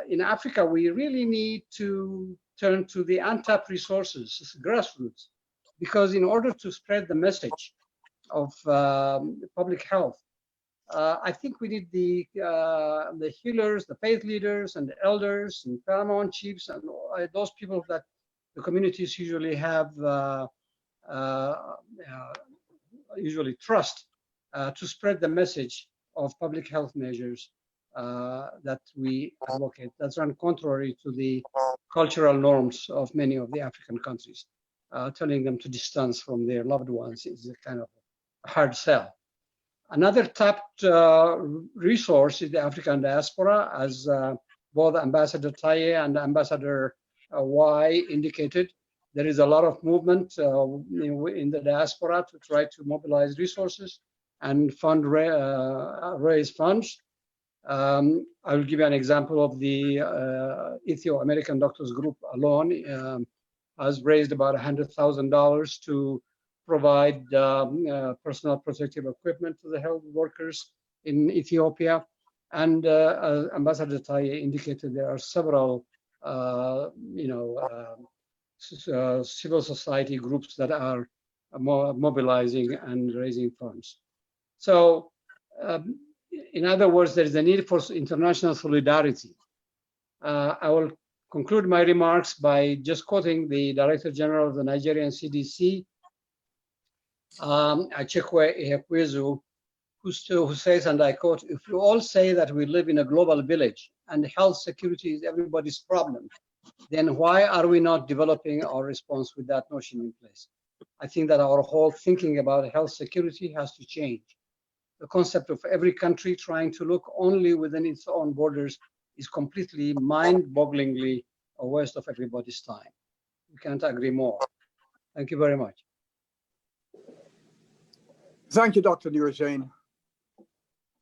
S5: in Africa, we really need to turn to the untapped resources, grassroots, because in order to spread the message of public health, I think we need the healers, the faith leaders, and the elders, and paramount chiefs, and those people that the communities usually have usually trust to spread the message of public health measures that we advocate. That's run contrary to the cultural norms of many of the African countries. Telling them to distance from their loved ones is a kind of a hard sell. Another tapped resource is the African diaspora, as both Ambassador Taye and Ambassador Y indicated. There is a lot of movement in the diaspora to try to mobilize resources and raise funds. I will give you an example of the Ethio-American Doctors Group alone has raised about $100,000 to provide personal protective equipment to the health workers in Ethiopia. And Ambassador Taye indicated there are several, civil society groups that are mobilizing and raising funds. So, in other words, there is a need for international solidarity. I will conclude my remarks by just quoting the Director General of the Nigerian CDC, Achekwe Ihekwezu, who says, and I quote, "If you all say that we live in a global village and health security is everybody's problem, then why are we not developing our response with that notion in place?" I think that our whole thinking about health security has to change. The concept of every country trying to look only within its own borders is completely mind-bogglingly a waste of everybody's time. We can't agree more. Thank you very much.
S2: Thank you, Dr. Nurzain.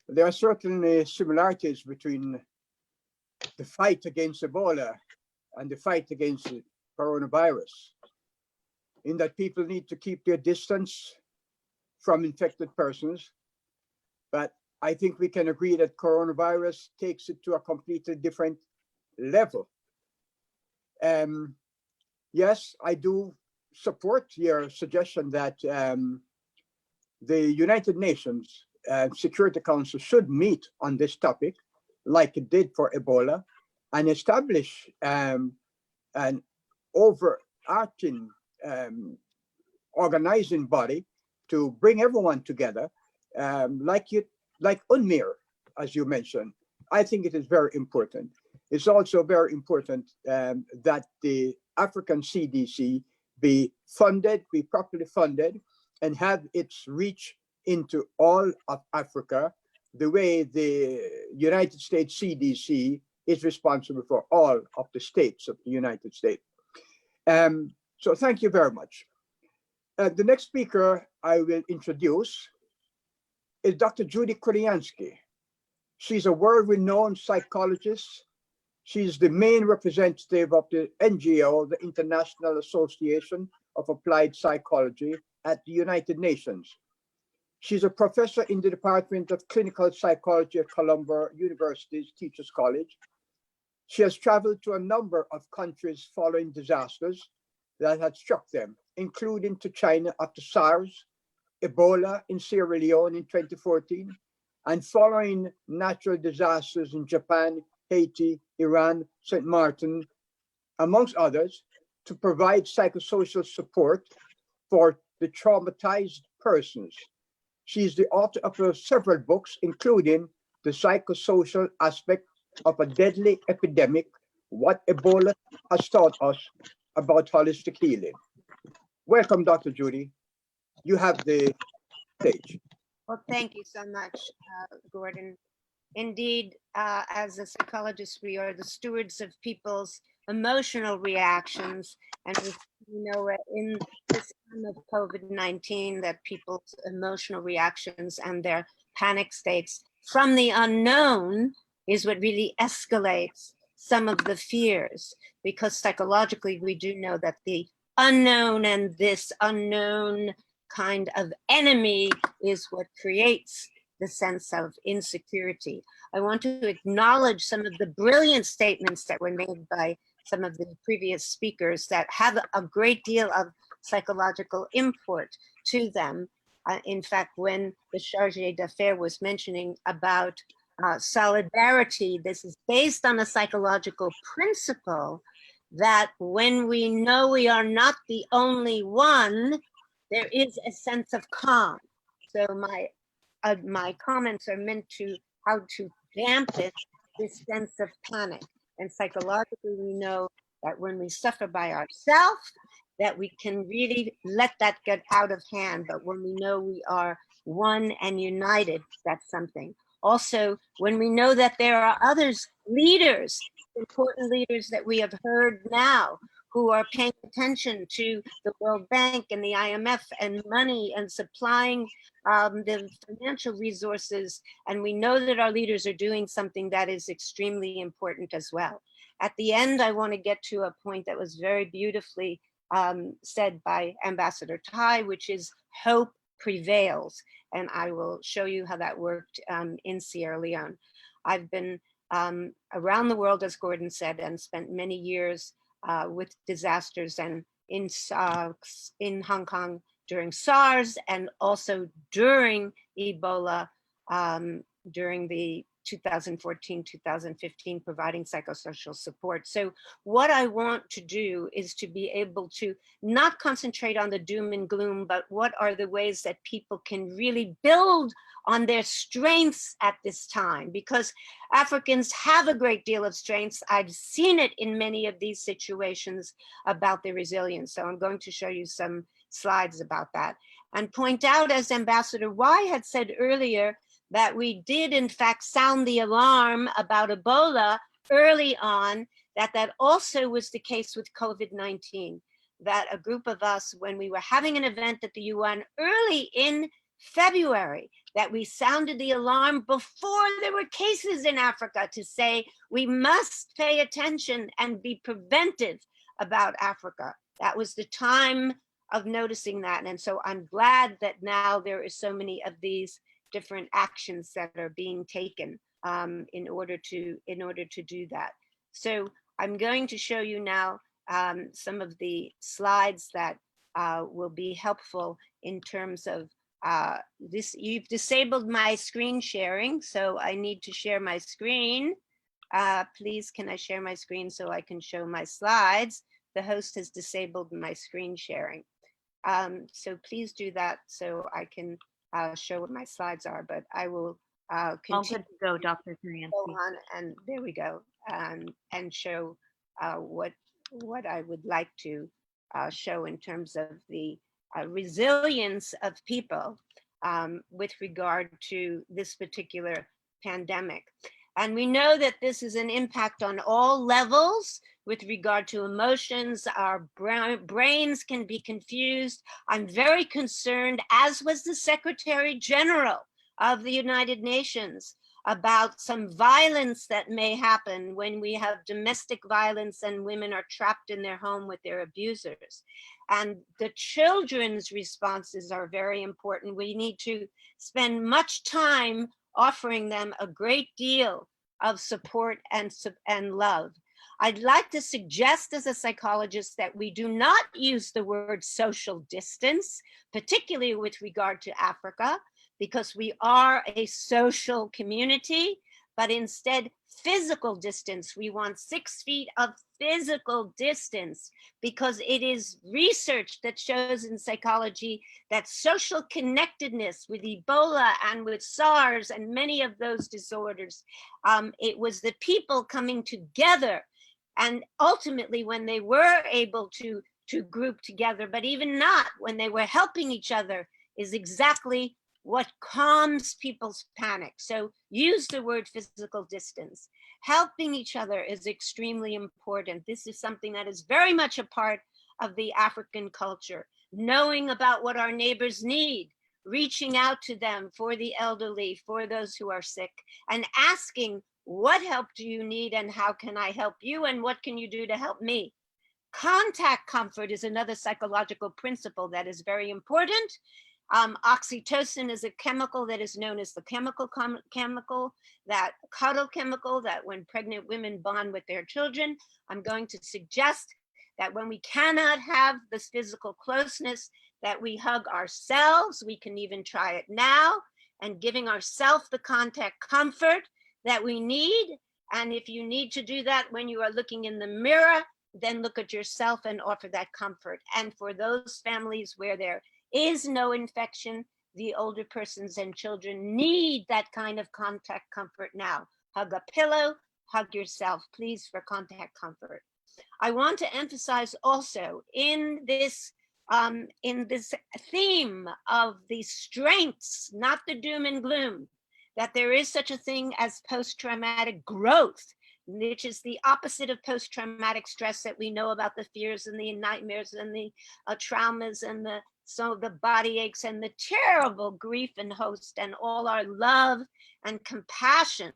S2: There are certainly similarities between the fight against Ebola and the fight against the coronavirus, in that people need to keep their distance from infected persons. But I think we can agree that coronavirus takes it to a completely different level. Yes, I do support your suggestion that the United Nations Security Council should meet on this topic, like it did for Ebola, and establish an overarching organizing body to bring everyone together, like UNMIR, as you mentioned. I think it is very important. It's also very important that the African CDC be properly funded, and have its reach into all of Africa, the way the United States CDC is responsible for all of the states of the United States. So thank you very much. The next speaker I will introduce is Dr. Judy Kuryansky. She's a world-renowned psychologist. She's the main representative of the NGO, the International Association of Applied Psychology at the United Nations. She's a professor in the Department of Clinical Psychology at Columbia University's Teachers College. She has traveled to a number of countries following disasters that had struck them, including to China after SARS, Ebola in Sierra Leone in 2014, and following natural disasters in Japan, Haiti, Iran, St. Martin, amongst others, to provide psychosocial support for the traumatized persons. She is the author of several books, including The Psychosocial Aspect of a Deadly Epidemic, What Ebola Has Taught Us, about holistic healing. Welcome, Dr. Judy. You have the stage.
S7: Well, thank you so much, Gordon. Indeed, as a psychologist, we are the stewards of people's emotional reactions. And we know in this time of COVID-19 that people's emotional reactions and their panic states from the unknown is what really escalates some of the fears, because psychologically we do know that the unknown and this unknown kind of enemy is what creates the sense of insecurity. I want to acknowledge some of the brilliant statements that were made by some of the previous speakers that have a great deal of psychological import to them. In fact, when the charge d'affaires was mentioning about solidarity, this is based on a psychological principle that when we know we are not the only one, there is a sense of calm. So my comments are meant to how to dampen this sense of panic. And psychologically, we know that when we suffer by ourselves, that we can really let that get out of hand. But when we know we are one and united, that's something. Also, when we know that there are others, leaders, important leaders that we have heard now, who are paying attention to the World Bank and the IMF and money and supplying the financial resources. And we know that our leaders are doing something that is extremely important as well. At the end, I want to get to a point that was very beautifully said by Ambassador Tai, which is hope prevails. And I will show you how that worked in Sierra Leone. I've been around the world, as Gordon said, and spent many years with disasters, and in Hong Kong during SARS, and also during Ebola, during the 2014-2015, providing psychosocial support. So what I want to do is to be able to not concentrate on the doom and gloom, but what are the ways that people can really build on their strengths at this time, because Africans have a great deal of strengths. I've seen it in many of these situations about their resilience. So I'm going to show you some slides about that and point out, as Ambassador Y had said earlier, that we did in fact sound the alarm about Ebola early on, that also was the case with COVID-19, that a group of us, when we were having an event at the UN early in February, that we sounded the alarm before there were cases in Africa to say we must pay attention and be preventive about Africa. That was the time of noticing that. And so I'm glad that now there is so many of these different actions that are being taken in order to do that. So I'm going to show you now some of the slides that will be helpful in terms of this. You've disabled my screen sharing, so I need to share my screen. Please, can I share my screen so I can show my slides? The host has disabled my screen sharing. So please do that so I can show what my slides are, but I will continue
S8: to go, Dr.
S7: go on, and there we go, and show what I would like to show in terms of the resilience of people with regard to this particular pandemic. And we know that this is an impact on all levels with regard to emotions. Our brains can be confused. I'm very concerned, as was the Secretary General of the United Nations, about some violence that may happen when we have domestic violence and women are trapped in their home with their abusers. And the children's responses are very important. We need to spend much time offering them a great deal of support and love. I'd like to suggest as a psychologist that we do not use the word social distance, particularly with regard to Africa, because we are a social community, but instead physical distance. We want 6 feet of physical distance, because it is research that shows in psychology that social connectedness with Ebola and with SARS and many of those disorders, it was the people coming together And ultimately, when they were able to group together, but even not, when they were helping each other, is exactly what calms people's panic. So use the word physical distance. Helping each other is extremely important. This is something that is very much a part of the African culture. Knowing about what our neighbors need, reaching out to them for the elderly, for those who are sick, and asking, what help do you need and how can I help you and what can you do to help me? Contact comfort is another psychological principle that is very important. Oxytocin is a chemical that is known as the chemical, that cuddle chemical, that when pregnant women bond with their children. I'm going to suggest that when we cannot have this physical closeness, that we hug ourselves. We can even try it now, and giving ourselves the contact comfort that we need. And if you need to do that when you are looking in the mirror, then look at yourself and offer that comfort. And for those families where there is no infection, the older persons and children need that kind of contact comfort now. Hug a pillow, hug yourself, please, for contact comfort. I want to emphasize also in this theme of the strengths, not the doom and gloom, that there is such a thing as post-traumatic growth, which is the opposite of post-traumatic stress that we know about, the fears and the nightmares and the traumas and the body aches and the terrible grief and host, and all our love and compassion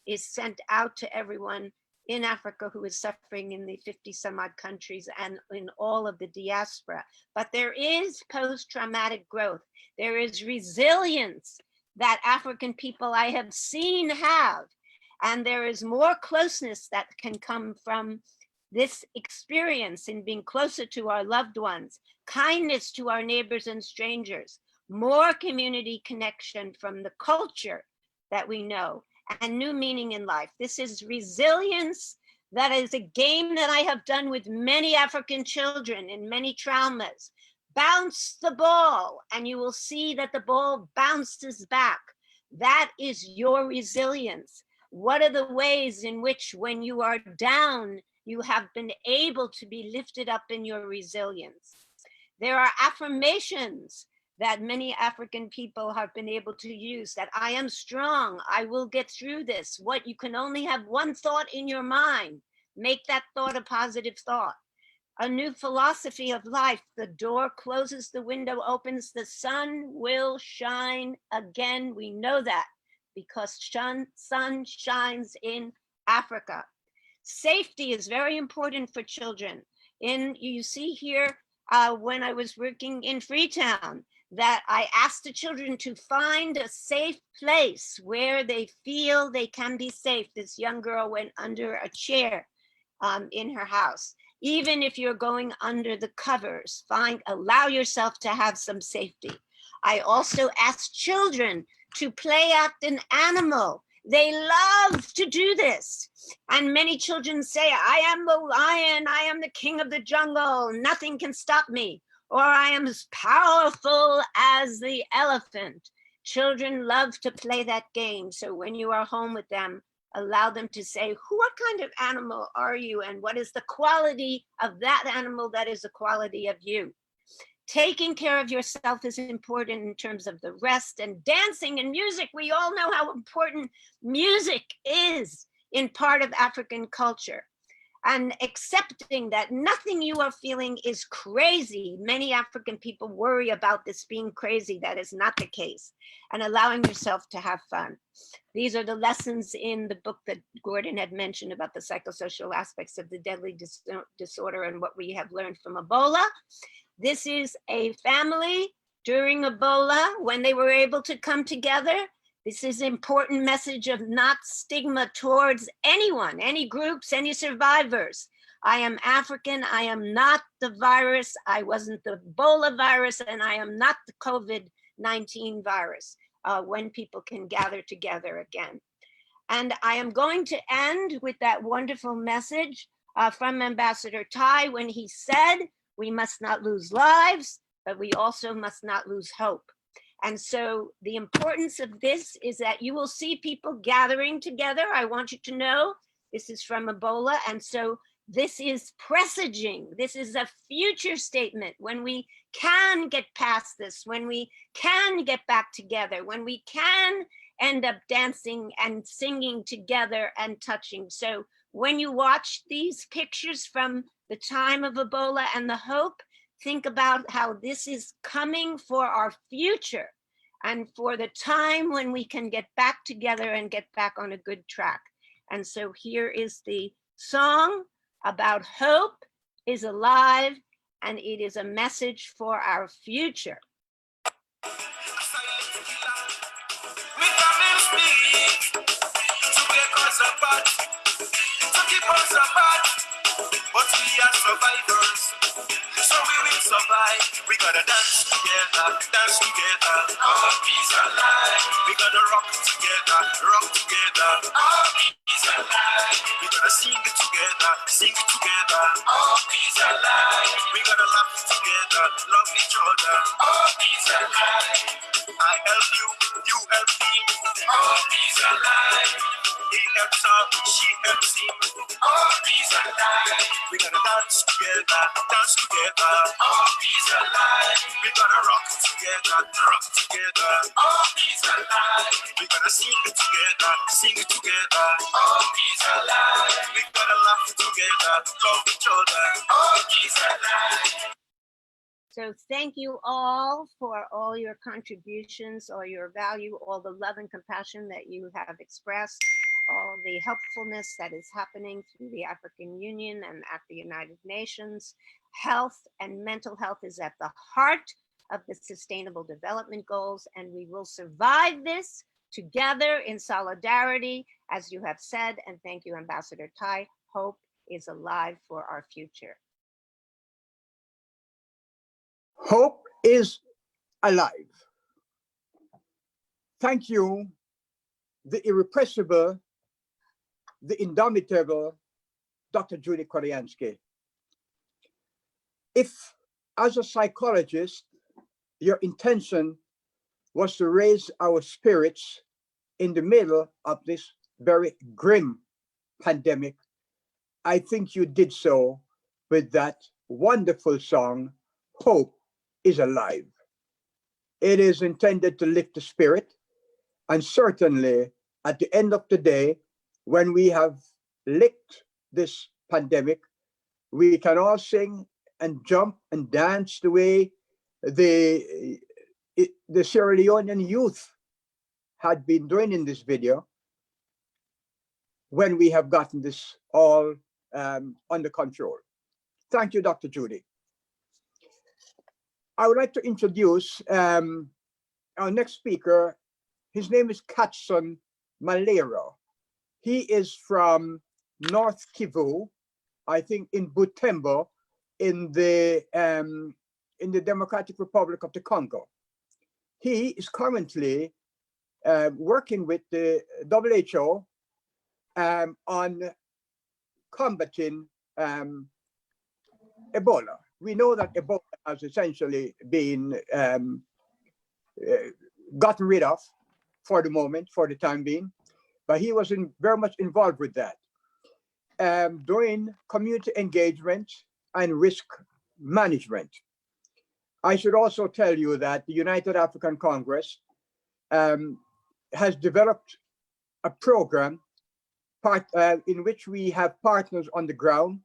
S7: is sent out to everyone in Africa who is suffering in the 50 some odd countries and in all of the diaspora. But there is post-traumatic growth. There is resilience that African people I have seen have. And there is more closeness that can come from this experience in being closer to our loved ones, kindness to our neighbors and strangers, more community connection from the culture that we know, and new meaning in life. This is resilience. That is a game that I have done with many African children in many traumas. Bounce the ball and you will see that the ball bounces back. That is your resilience. What are the ways in which when you are down, you have been able to be lifted up in your resilience? There are affirmations that many African people have been able to use, that I am strong, I will get through this. What, you can only have one thought in your mind. Make that thought a positive thought. A new philosophy of life. The door closes, the window opens, the sun will shine again. We know that because sun shines in Africa. Safety is very important for children. You see here, when I was working in Freetown, that I asked the children to find a safe place where they feel they can be safe. This young girl went under a chair in her house. Even if you're going under the covers, allow yourself to have some safety. I also asked children to play act an animal. They love to do this. And many children say, I am the lion, I am the king of the jungle, nothing can stop me. Or I am as powerful as the elephant. Children love to play that game. So when you are home with them, allow them to say, what kind of animal are you? And what is the quality of that animal that is the quality of you? Taking care of yourself is important in terms of the rest, and dancing and music. We all know how important music is in part of African culture. And accepting that nothing you are feeling is crazy. Many African people worry about this being crazy. That is not the case. And allowing yourself to have fun. These are the lessons in the book that Gordon had mentioned about the psychosocial aspects of the deadly disorder and what we have learned from Ebola. This is a family during Ebola when they were able to come together. This is an important message of not stigma towards anyone, any groups, any survivors. I am African, I am not the virus, I wasn't the Ebola virus, and I am not the COVID-19 virus, when people can gather together again. And I am going to end with that wonderful message from Ambassador Tai when he said, we must not lose lives, but we also must not lose hope. And so the importance of this is that you will see people gathering together. I want you to know this is from Ebola. And so This is presaging. This is a future statement. When we can get past this, when we can get back together, when we can end up dancing and singing together and touching. So when you watch these pictures from the time of Ebola and the hope, think about how this is coming for our future and for the time when we can get back together and get back on a good track. And so here is the song about hope is alive, and it is a message for our future.
S8: But we are survivors, so we will survive. We gotta dance together, dance together. Our peace alive. We gotta rock together, rock together. Our peace alive. We gotta sing it together, sing it together. Our peace alive. We gotta laugh together, love each other. Our peace alive. I help you, you help me. Our peace alive. He helps her, she helps him. All peace alive. We gotta dance together, dance together. All peace alive. We gotta rock together, rock together. All peace alive. We gotta sing it together, sing it together. All peace alive. We gotta laugh together, love each other. All peace alive.
S7: So thank you all for all your contributions, all your value, all the love and compassion that you have expressed, all the helpfulness that is happening through the African Union and at the United Nations. Health and mental health is at the heart of the Sustainable Development Goals, and we will survive this together in solidarity, as you have said, and thank you, Ambassador Tai. Hope is alive for our future.
S2: Hope is alive. Thank you, the irrepressible, the indomitable Dr. Judy Koryansky. If, as a psychologist, your intention was to raise our spirits in the middle of this very grim pandemic, I think you did so with that wonderful song, Hope is Alive. It is intended to lift the spirit, and certainly at the end of the day, when we have licked this pandemic, we can all sing and jump and dance the way the Sierra Leonean youth had been doing in this video, when we have gotten this all under control. Thank you, Dr. Judy. I would like to introduce our next speaker. His name is Katson Malero. He is from North Kivu, I think in Butembo, in the Democratic Republic of the Congo. He is currently working with the WHO on combating Ebola. We know that Ebola has essentially been gotten rid of for the moment, for the time being, but he was very much involved with that, doing community engagement and risk management. I should also tell you that the United African Congress has developed a program in which we have partners on the ground,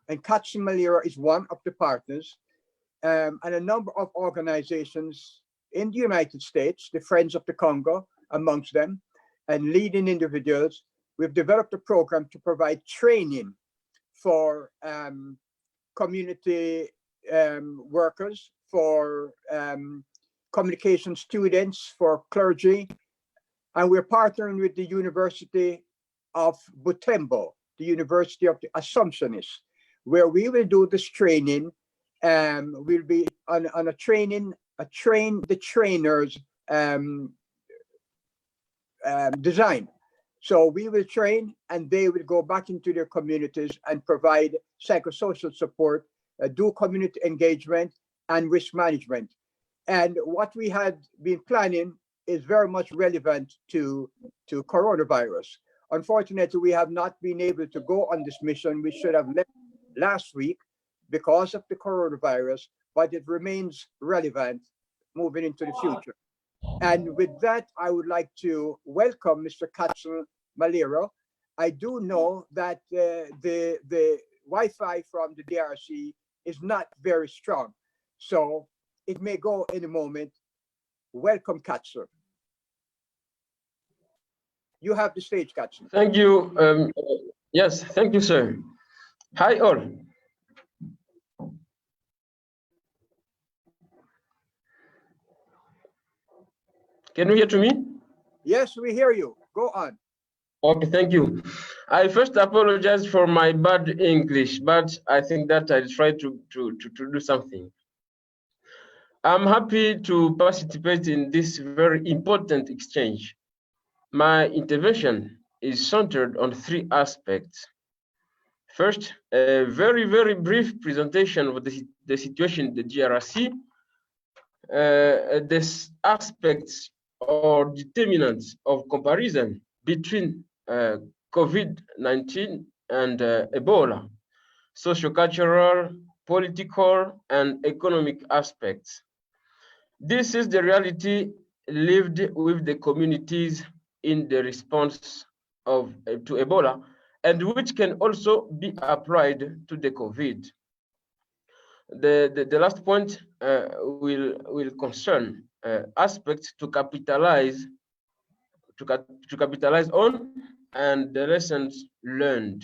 S2: and Katson Malero is one of the partners, and a number of organizations in the United States, the Friends of the Congo amongst them, and leading individuals. We've developed a program to provide training for community workers, for communication students, for clergy, and we're partnering with the University of Butembo, the University of the Assumptionists, where we will do this training. We'll be on a train the trainers design. So we will train, and they will go back into their communities and provide psychosocial support, do community engagement and risk management. And what we had been planning is very much relevant to coronavirus. Unfortunately, we have not been able to go on this mission. We should have left last week because of the coronavirus, but it remains relevant moving into the future. And with that, I would like to welcome Mr. Katzel Malero. I do know that the Wi-Fi from the DRC is not very strong, so it may go in a moment. Welcome, Katzel. You have the stage, Katzel.
S9: Thank you. Yes, thank you, sir. Hi, all. Can you hear to me?
S2: Yes, we hear you. Go on.
S9: Okay, thank you. I first apologize for my bad English, but I think that I'll try to do something. I'm happy to participate in this very important exchange. My intervention is centered on three aspects. First, a very, very brief presentation of the situation in the DRC, the aspects or determinants of comparison between COVID-19 and Ebola, socio-cultural, political, and economic aspects. This is the reality lived with the communities in the response to Ebola, and which can also be applied to the COVID. The last point will concern aspects to capitalize on and the lessons learned.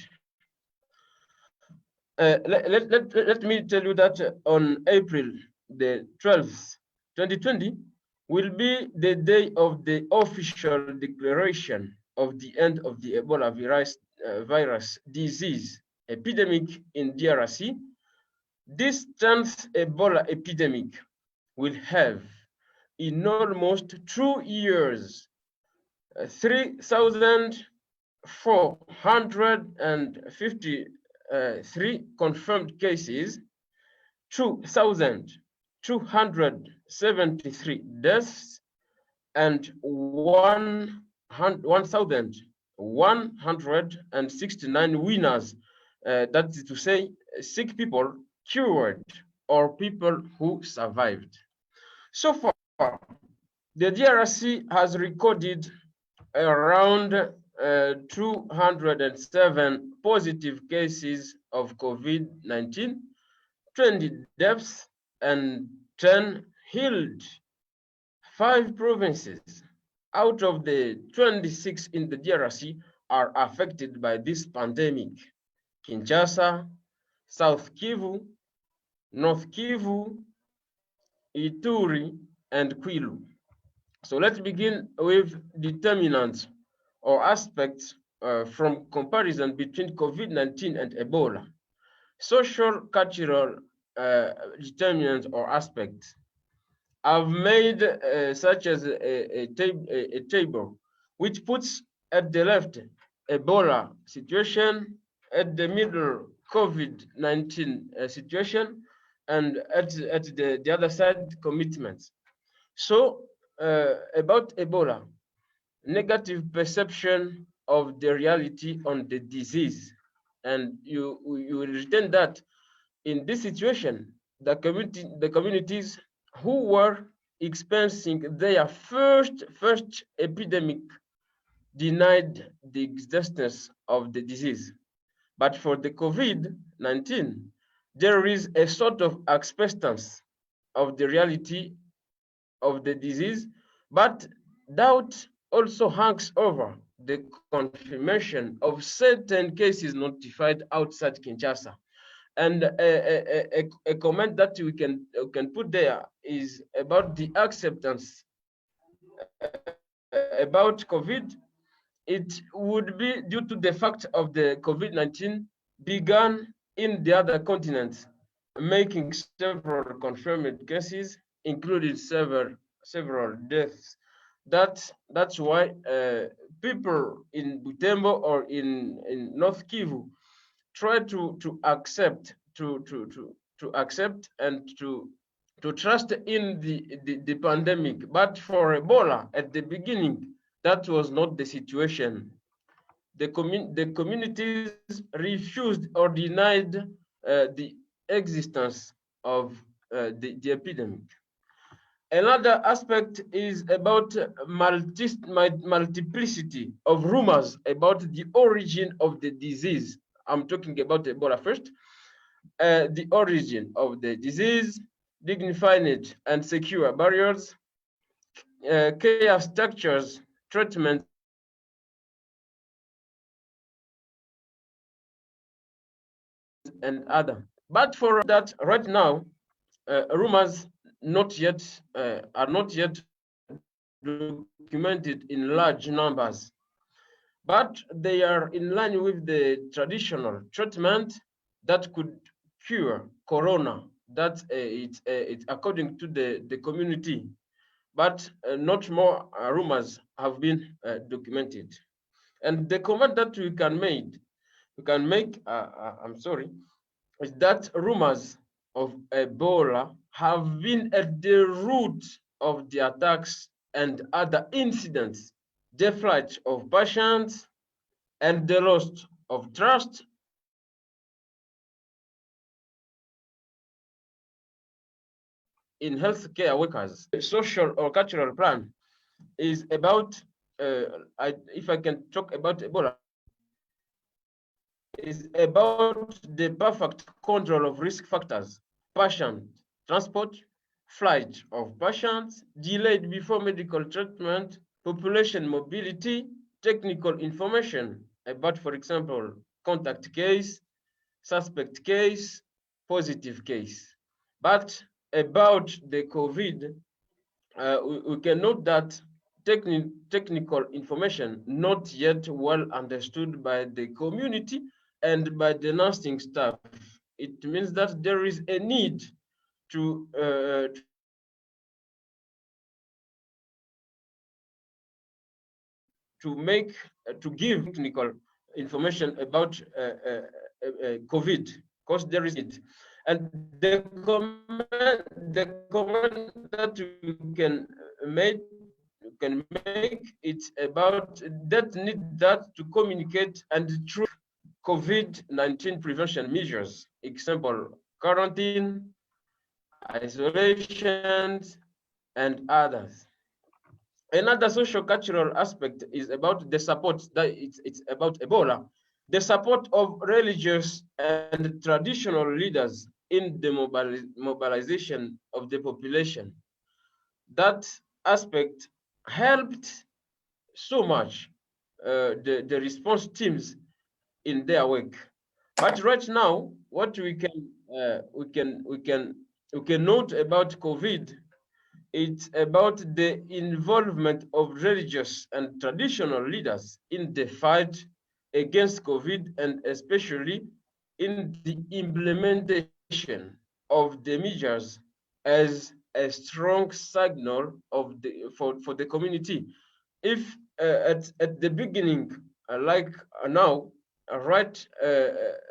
S9: Let me tell you that on April the 12th, 2020, will be the day of the official declaration of the end of the Ebola virus disease epidemic in DRC. This 10th Ebola epidemic will have, in almost 2 years, 3,453 confirmed cases, 2,273 deaths, and 1,169 winners. That is to say, sick people cured or people who survived. So far, the DRC has recorded around 207 positive cases of COVID-19, 20 deaths, and 10 healed. 5 provinces out of the 26 in the DRC are affected by this pandemic: Kinshasa, South Kivu, North Kivu, Ituri, and Kwilu. So let's begin with determinants or aspects from comparison between COVID-19 and Ebola. Social cultural determinants or aspects. I've made such as a table which puts at the left Ebola situation, at the middle COVID-19 situation, and at the other side commitments. So about Ebola, negative perception of the reality on the disease, and you will retain that in this situation, the communities who were experiencing their first epidemic denied the existence of the disease. But for the COVID-19, there is a sort of acceptance of the reality of the disease, but doubt also hangs over the confirmation of certain cases notified outside Kinshasa. And a comment that we can put there is about the acceptance about COVID. It would be due to the fact of the COVID-19 began in the other continents, making several confirmed cases, including several deaths. That's why people in Butembo or in North Kivu try to accept and to trust in the pandemic. But for Ebola at the beginning, that was not the situation. the communities refused or denied the existence of the epidemic. Another aspect is about multiplicity of rumors about the origin of the disease. I'm talking about Ebola first. The origin of the disease, dignified and secure barriers, care structures, treatments, and other. But for that, right now, rumors are not yet documented in large numbers, but they are in line with the traditional treatment that could cure corona. That it's according to the community, but not more rumors have been documented. And the comment that we can make, I'm sorry, is that rumors of Ebola have been at the root of the attacks and other incidents, the flight of patients, and the loss of trust in healthcare workers. Social or cultural plan is about, if I can talk about Ebola, is about the perfect control of risk factors, patient transport, flight of patients, delayed before medical treatment, population mobility, technical information about, for example, contact case, suspect case, positive case. But about the COVID, we can note that technical information not yet well understood by the community and by the nursing staff. It means that there is a need to give technical information about COVID, because there is it. And the comment that we can make it's about that need that to communicate and through COVID-19 prevention measures, example, quarantine, isolation, and others. Another social cultural aspect is about the support that it's about Ebola, the support of religious and traditional leaders in the mobilization of the population. That aspect helped so much the response teams in their work. But right now, what we can note about COVID, it's about the involvement of religious and traditional leaders in the fight against COVID, and especially in the implementation of the measures as a strong signal of for the community. If at the beginning, like now,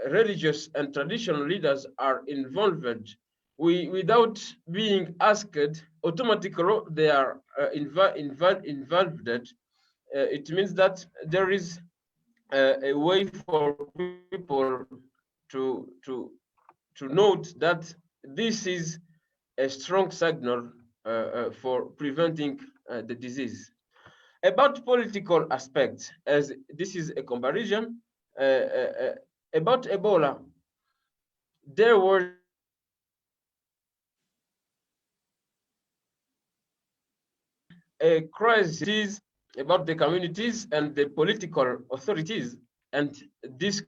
S9: religious and traditional leaders are involved, without being asked, automatically they are involved. It means that there is a way for people to note that this is a strong signal for preventing the disease. About political aspects, as this is a comparison, about Ebola, there was a crisis about the communities and the political authorities, and this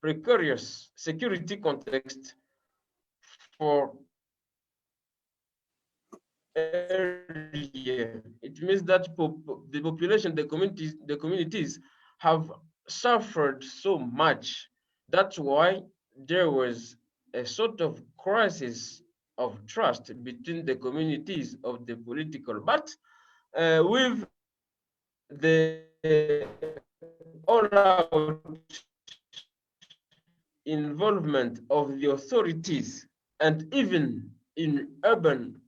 S9: precarious security context for area. It means that the population, the communities have suffered so much. That's why there was a sort of crisis of trust between the communities of the political. But with the all-out involvement of the authorities, and even in urban,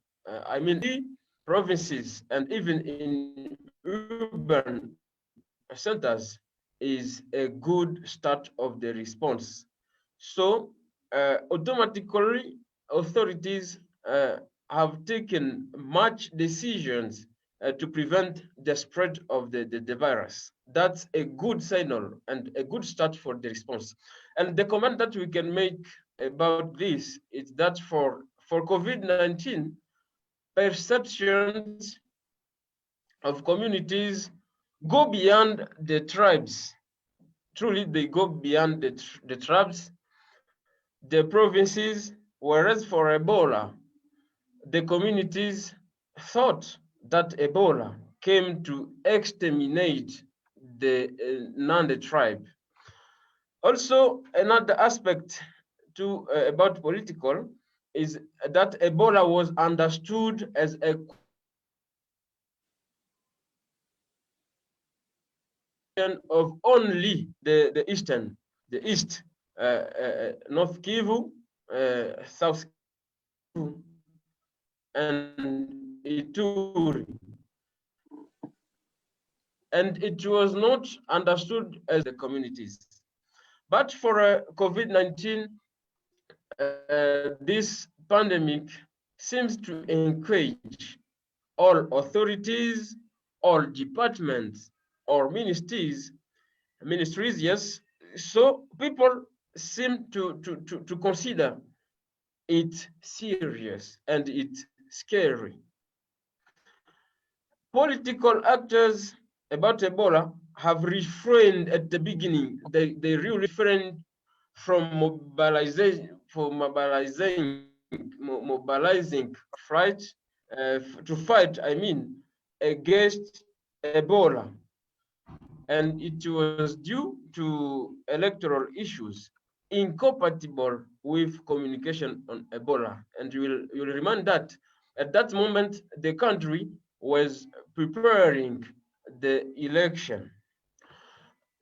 S9: provinces and even in urban centers is a good start of the response. So automatically authorities have taken much decisions to prevent the spread of the virus. That's a good signal and a good start for the response. And the comment that we can make about this is that for COVID-19, perceptions of communities go beyond the tribes. Truly, they go beyond the tribes, the provinces, whereas for Ebola, the communities thought that Ebola came to exterminate the Nande tribe. Also, another aspect to about political is that Ebola was understood as a of only the east, North Kivu, South Kivu, and Ituri. And it was not understood as the communities. But for COVID-19, this pandemic seems to encourage all authorities, all departments, or ministries, yes. So people seem to consider it serious and it's scary. Political actors about Ebola have refrained at the beginning. They really refrained from mobilizing fight to fight. I mean, against Ebola, and it was due to electoral issues incompatible with communication on Ebola. And you'll remind that at that moment, the country was preparing the election.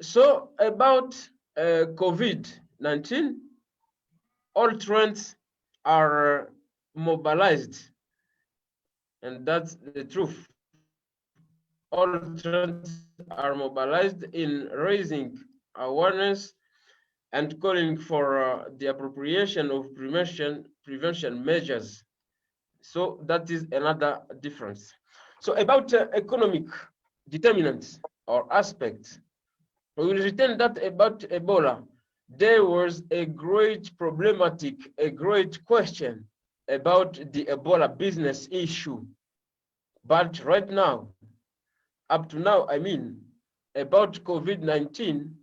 S9: So about COVID-19, all trends are mobilized, and that's the truth. All trends are mobilized in raising awareness and calling for the appropriation of prevention measures. So that is another difference. So about economic determinants or aspects, we will return that about Ebola. There was a great problematic, a great question about the Ebola business issue. But right now, up to now, I mean, about COVID-19,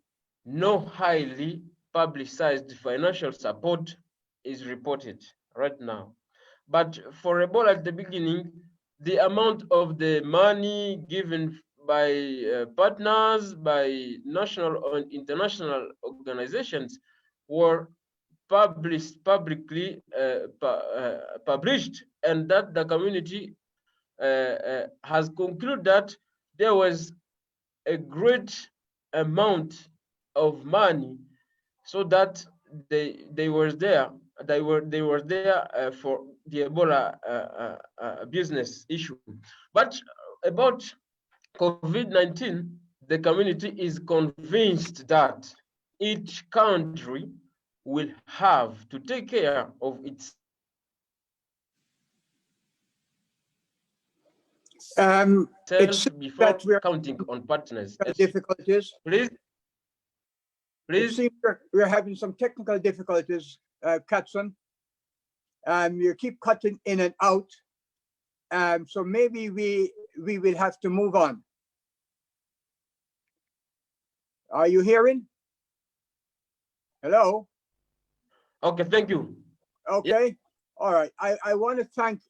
S9: no highly publicized financial support is reported right now. But for Ebola at the beginning, the amount of the money given by partners, by national and international organizations were publicly published, and that the community has concluded that there was a great amount of money, so that they were there for the Ebola business issue. But about COVID-19, the community is convinced that each country will have to take care of its
S2: It's
S9: before
S2: that we're
S9: counting on partners.
S2: difficulties.
S9: Please.
S2: It seems we're having some technical difficulties, Katsun. You keep cutting in and out. So maybe we will have to move on. Are you hearing? Hello?
S9: Okay, thank you.
S2: Okay. Yeah. All right. I want to thank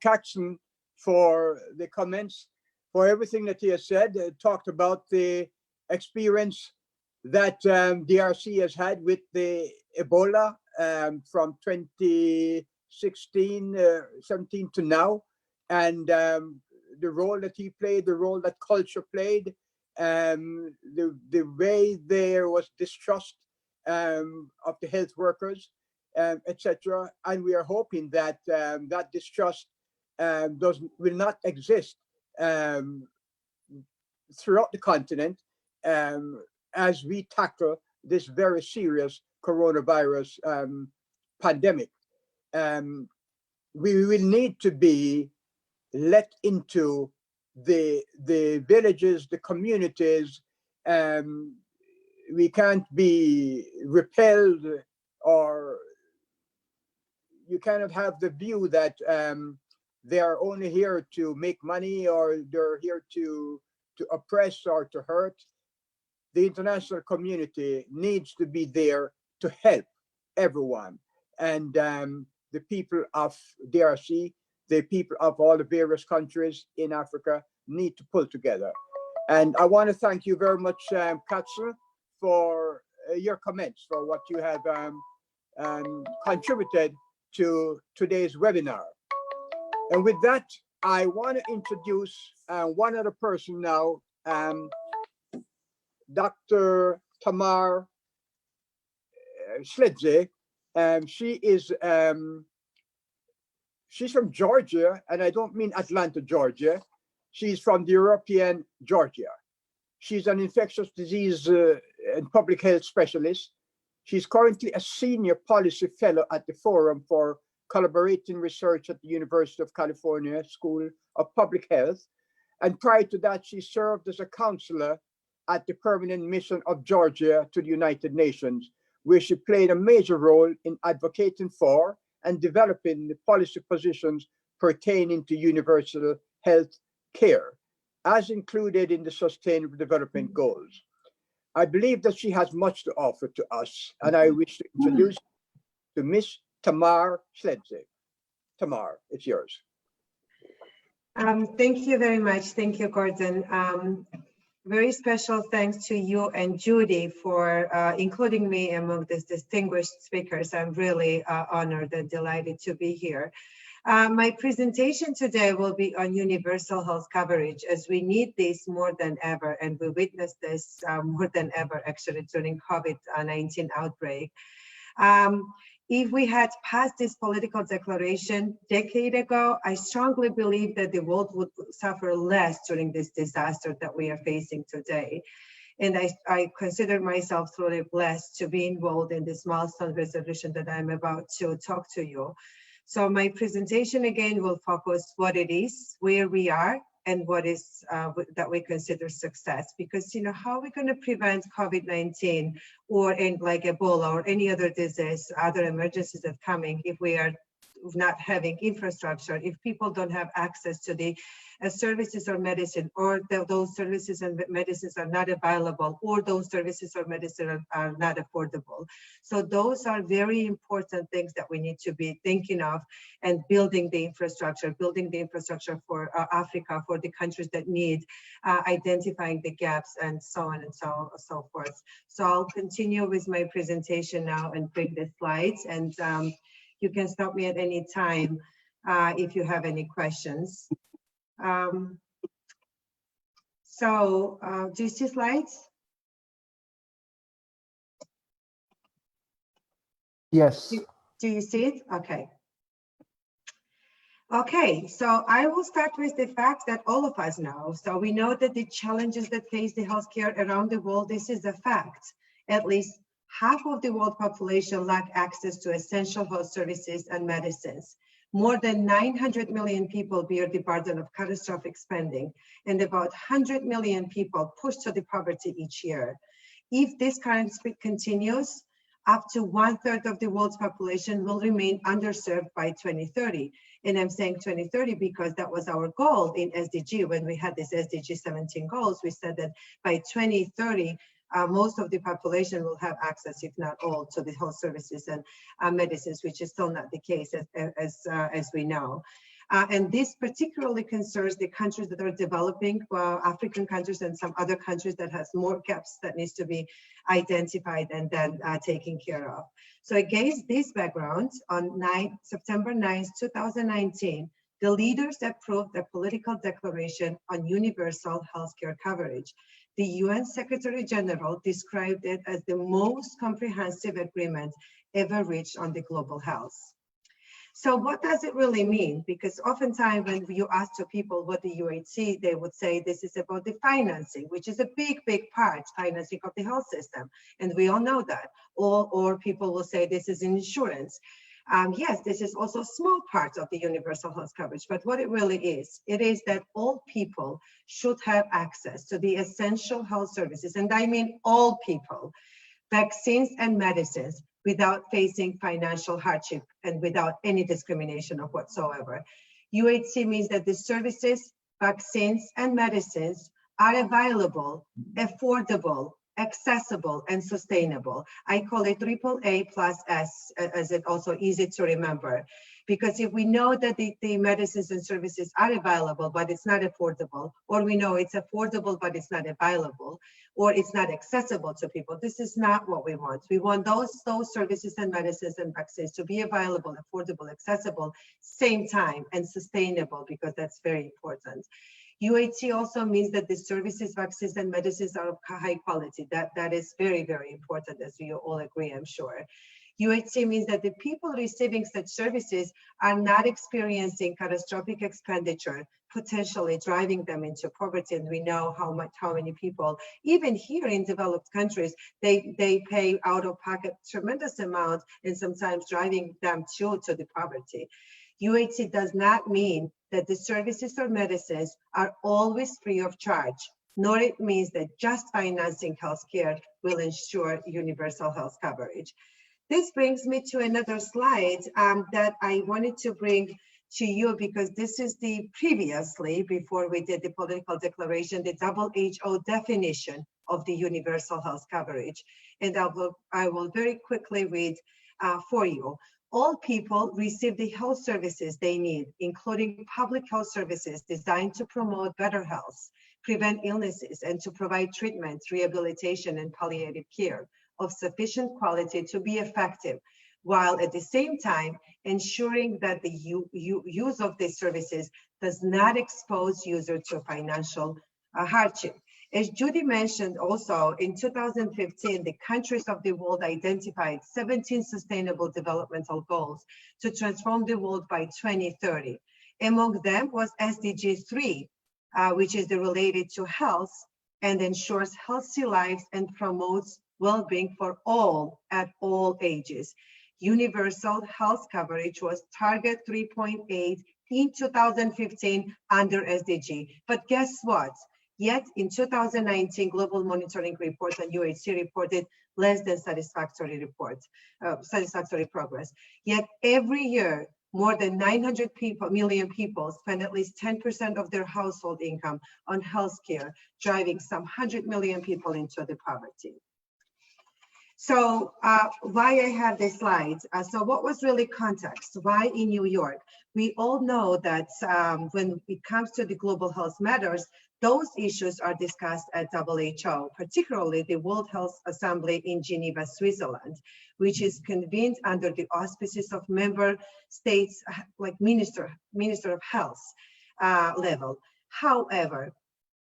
S2: Katsun for the comments, for everything that he has said, talked about the experience that DRC has had with the Ebola from 2016, 17 to now, and the role that he played, the role that culture played, the way there was distrust of the health workers, etc. And we are hoping that that distrust will not exist throughout the continent as we tackle this very serious coronavirus pandemic. We will need to be let into the villages, the communities. We can't be repelled, or you cannot have the view that they are only here to make money, or they're here to oppress or to hurt. The international community needs to be there to help everyone. And the people of DRC, the people of all the various countries in Africa need to pull together. And I want to thank you very much, Katsu, for your comments, for what you have contributed to today's webinar. And with that, I want to introduce one other person now, Dr. Tamar Sledze. She's from Georgia, and I don't mean Atlanta, Georgia. She's from the European Georgia. She's an infectious disease and public health specialist. She's currently a senior policy fellow at the Forum for Collaborating Research at the University of California School of Public Health. And prior to that, she served as a counselor at the Permanent Mission of Georgia to the United Nations, where she played a major role in advocating for and developing the policy positions pertaining to universal health care, as included in the Sustainable Development Goals. I believe that she has much to offer to us, and I wish to introduce to Miss Tamar Sledze. Tamar, it's yours.
S10: Thank you very much. Thank you, Gordon. Very special thanks to you and Judy for including me among these distinguished speakers. I'm really honored and delighted to be here. My presentation today will be on universal health coverage, as we need this more than ever, and we witnessed this more than ever actually during COVID-19 outbreak. If we had passed this political declaration a decade ago, I strongly believe that the world would suffer less during this disaster that we are facing today. And I consider myself truly blessed to be involved in this milestone resolution that I'm about to talk to you. So my presentation again will focus what it is, where we are, and what is that we consider success. Because how are we going to prevent COVID-19 or like Ebola or any other disease, other emergencies that are coming, if we are not having infrastructure, if people don't have access to the services or medicine, or those services and medicines are not available, or those services or medicine are not affordable. So those are very important things that we need to be thinking of, and building the infrastructure for Africa, for the countries that need, identifying the gaps, and so on and so forth. So I'll continue with my presentation now and bring the slides, and you can stop me at any time if you have any questions. Do you see slides?
S2: Yes.
S10: Do you see it? Okay. Okay, so I will start with the facts that all of us know. So we know that the challenges that face the healthcare around the world, this is a fact. At least half of the world population lack access to essential health services and medicines. More than 900 million people bear the burden of catastrophic spending, and about 100 million people pushed to the poverty each year. If this current speed continues, up to 1/3 of the world's population will remain underserved by 2030. And I'm saying 2030 because that was our goal in SDG. When we had this SDG 17 goals, we said that by 2030, most of the population will have access, if not all, to the health services and medicines, which is still not the case as we know. And this particularly concerns the countries that are developing, African countries and some other countries that has more gaps that needs to be identified and then taken care of. So against this background, on September 9th, 2019, the leaders approved a political declaration on universal healthcare coverage. The UN Secretary General described it as the most comprehensive agreement ever reached on the global health. So what does it really mean? Because oftentimes when you ask to people what the UHC, they would say this is about the financing, which is a big, big part, financing of the health system. And we all know that. Or people will say this is insurance. Yes, this is also a small part of the universal health coverage, but what it really is, it is that all people should have access to the essential health services, and I mean all people, vaccines and medicines, without facing financial hardship and without any discrimination of whatsoever. UHC means that the services, vaccines, and medicines are available, affordable, accessible, and sustainable. I call it AAA plus S, as it also easy to remember. Because if we know that the medicines and services are available, but it's not affordable, or we know it's affordable, but it's not available, or it's not accessible to people, this is not what we want. We want those services and medicines and vaccines to be available, affordable, accessible, same time, and sustainable, because that's very important. UHC also means that the services, vaccines, and medicines are of high quality. That is very, very important, as you all agree, I'm sure. UHC means that the people receiving such services are not experiencing catastrophic expenditure, potentially driving them into poverty. And we know how many people, even here in developed countries, they pay out of pocket tremendous amount, and sometimes driving them to the poverty. UHC does not mean that the services or medicines are always free of charge, nor it means that just financing healthcare will ensure universal health coverage. This brings me to another slide that I wanted to bring to you, because this is the previously, before we did the political declaration, the WHO definition of the universal health coverage. And I will very quickly read for you. All people receive the health services they need, including public health services designed to promote better health, prevent illnesses, and to provide treatment, rehabilitation, and palliative care of sufficient quality to be effective, while at the same time ensuring that the use of these services does not expose users to financial hardship. As Judy mentioned also, in 2015, the countries of the world identified 17 sustainable developmental goals to transform the world by 2030. Among them was SDG 3, which is related to health and ensures healthy lives and promotes well-being for all at all ages. Universal health coverage was target 3.8 in 2015 under SDG. But guess what? Yet in 2019, Global Monitoring Report on UHC reported less than satisfactory progress. Yet every year, more than 900 million people spend at least 10% of their household income on healthcare, driving some 100 million people into the poverty. So why I have this slide? So what was really context? Why in New York? We all know that when it comes to the global health matters, those issues are discussed at WHO, particularly the World Health Assembly in Geneva, Switzerland, which is convened under the auspices of member states like Minister of Health level. However,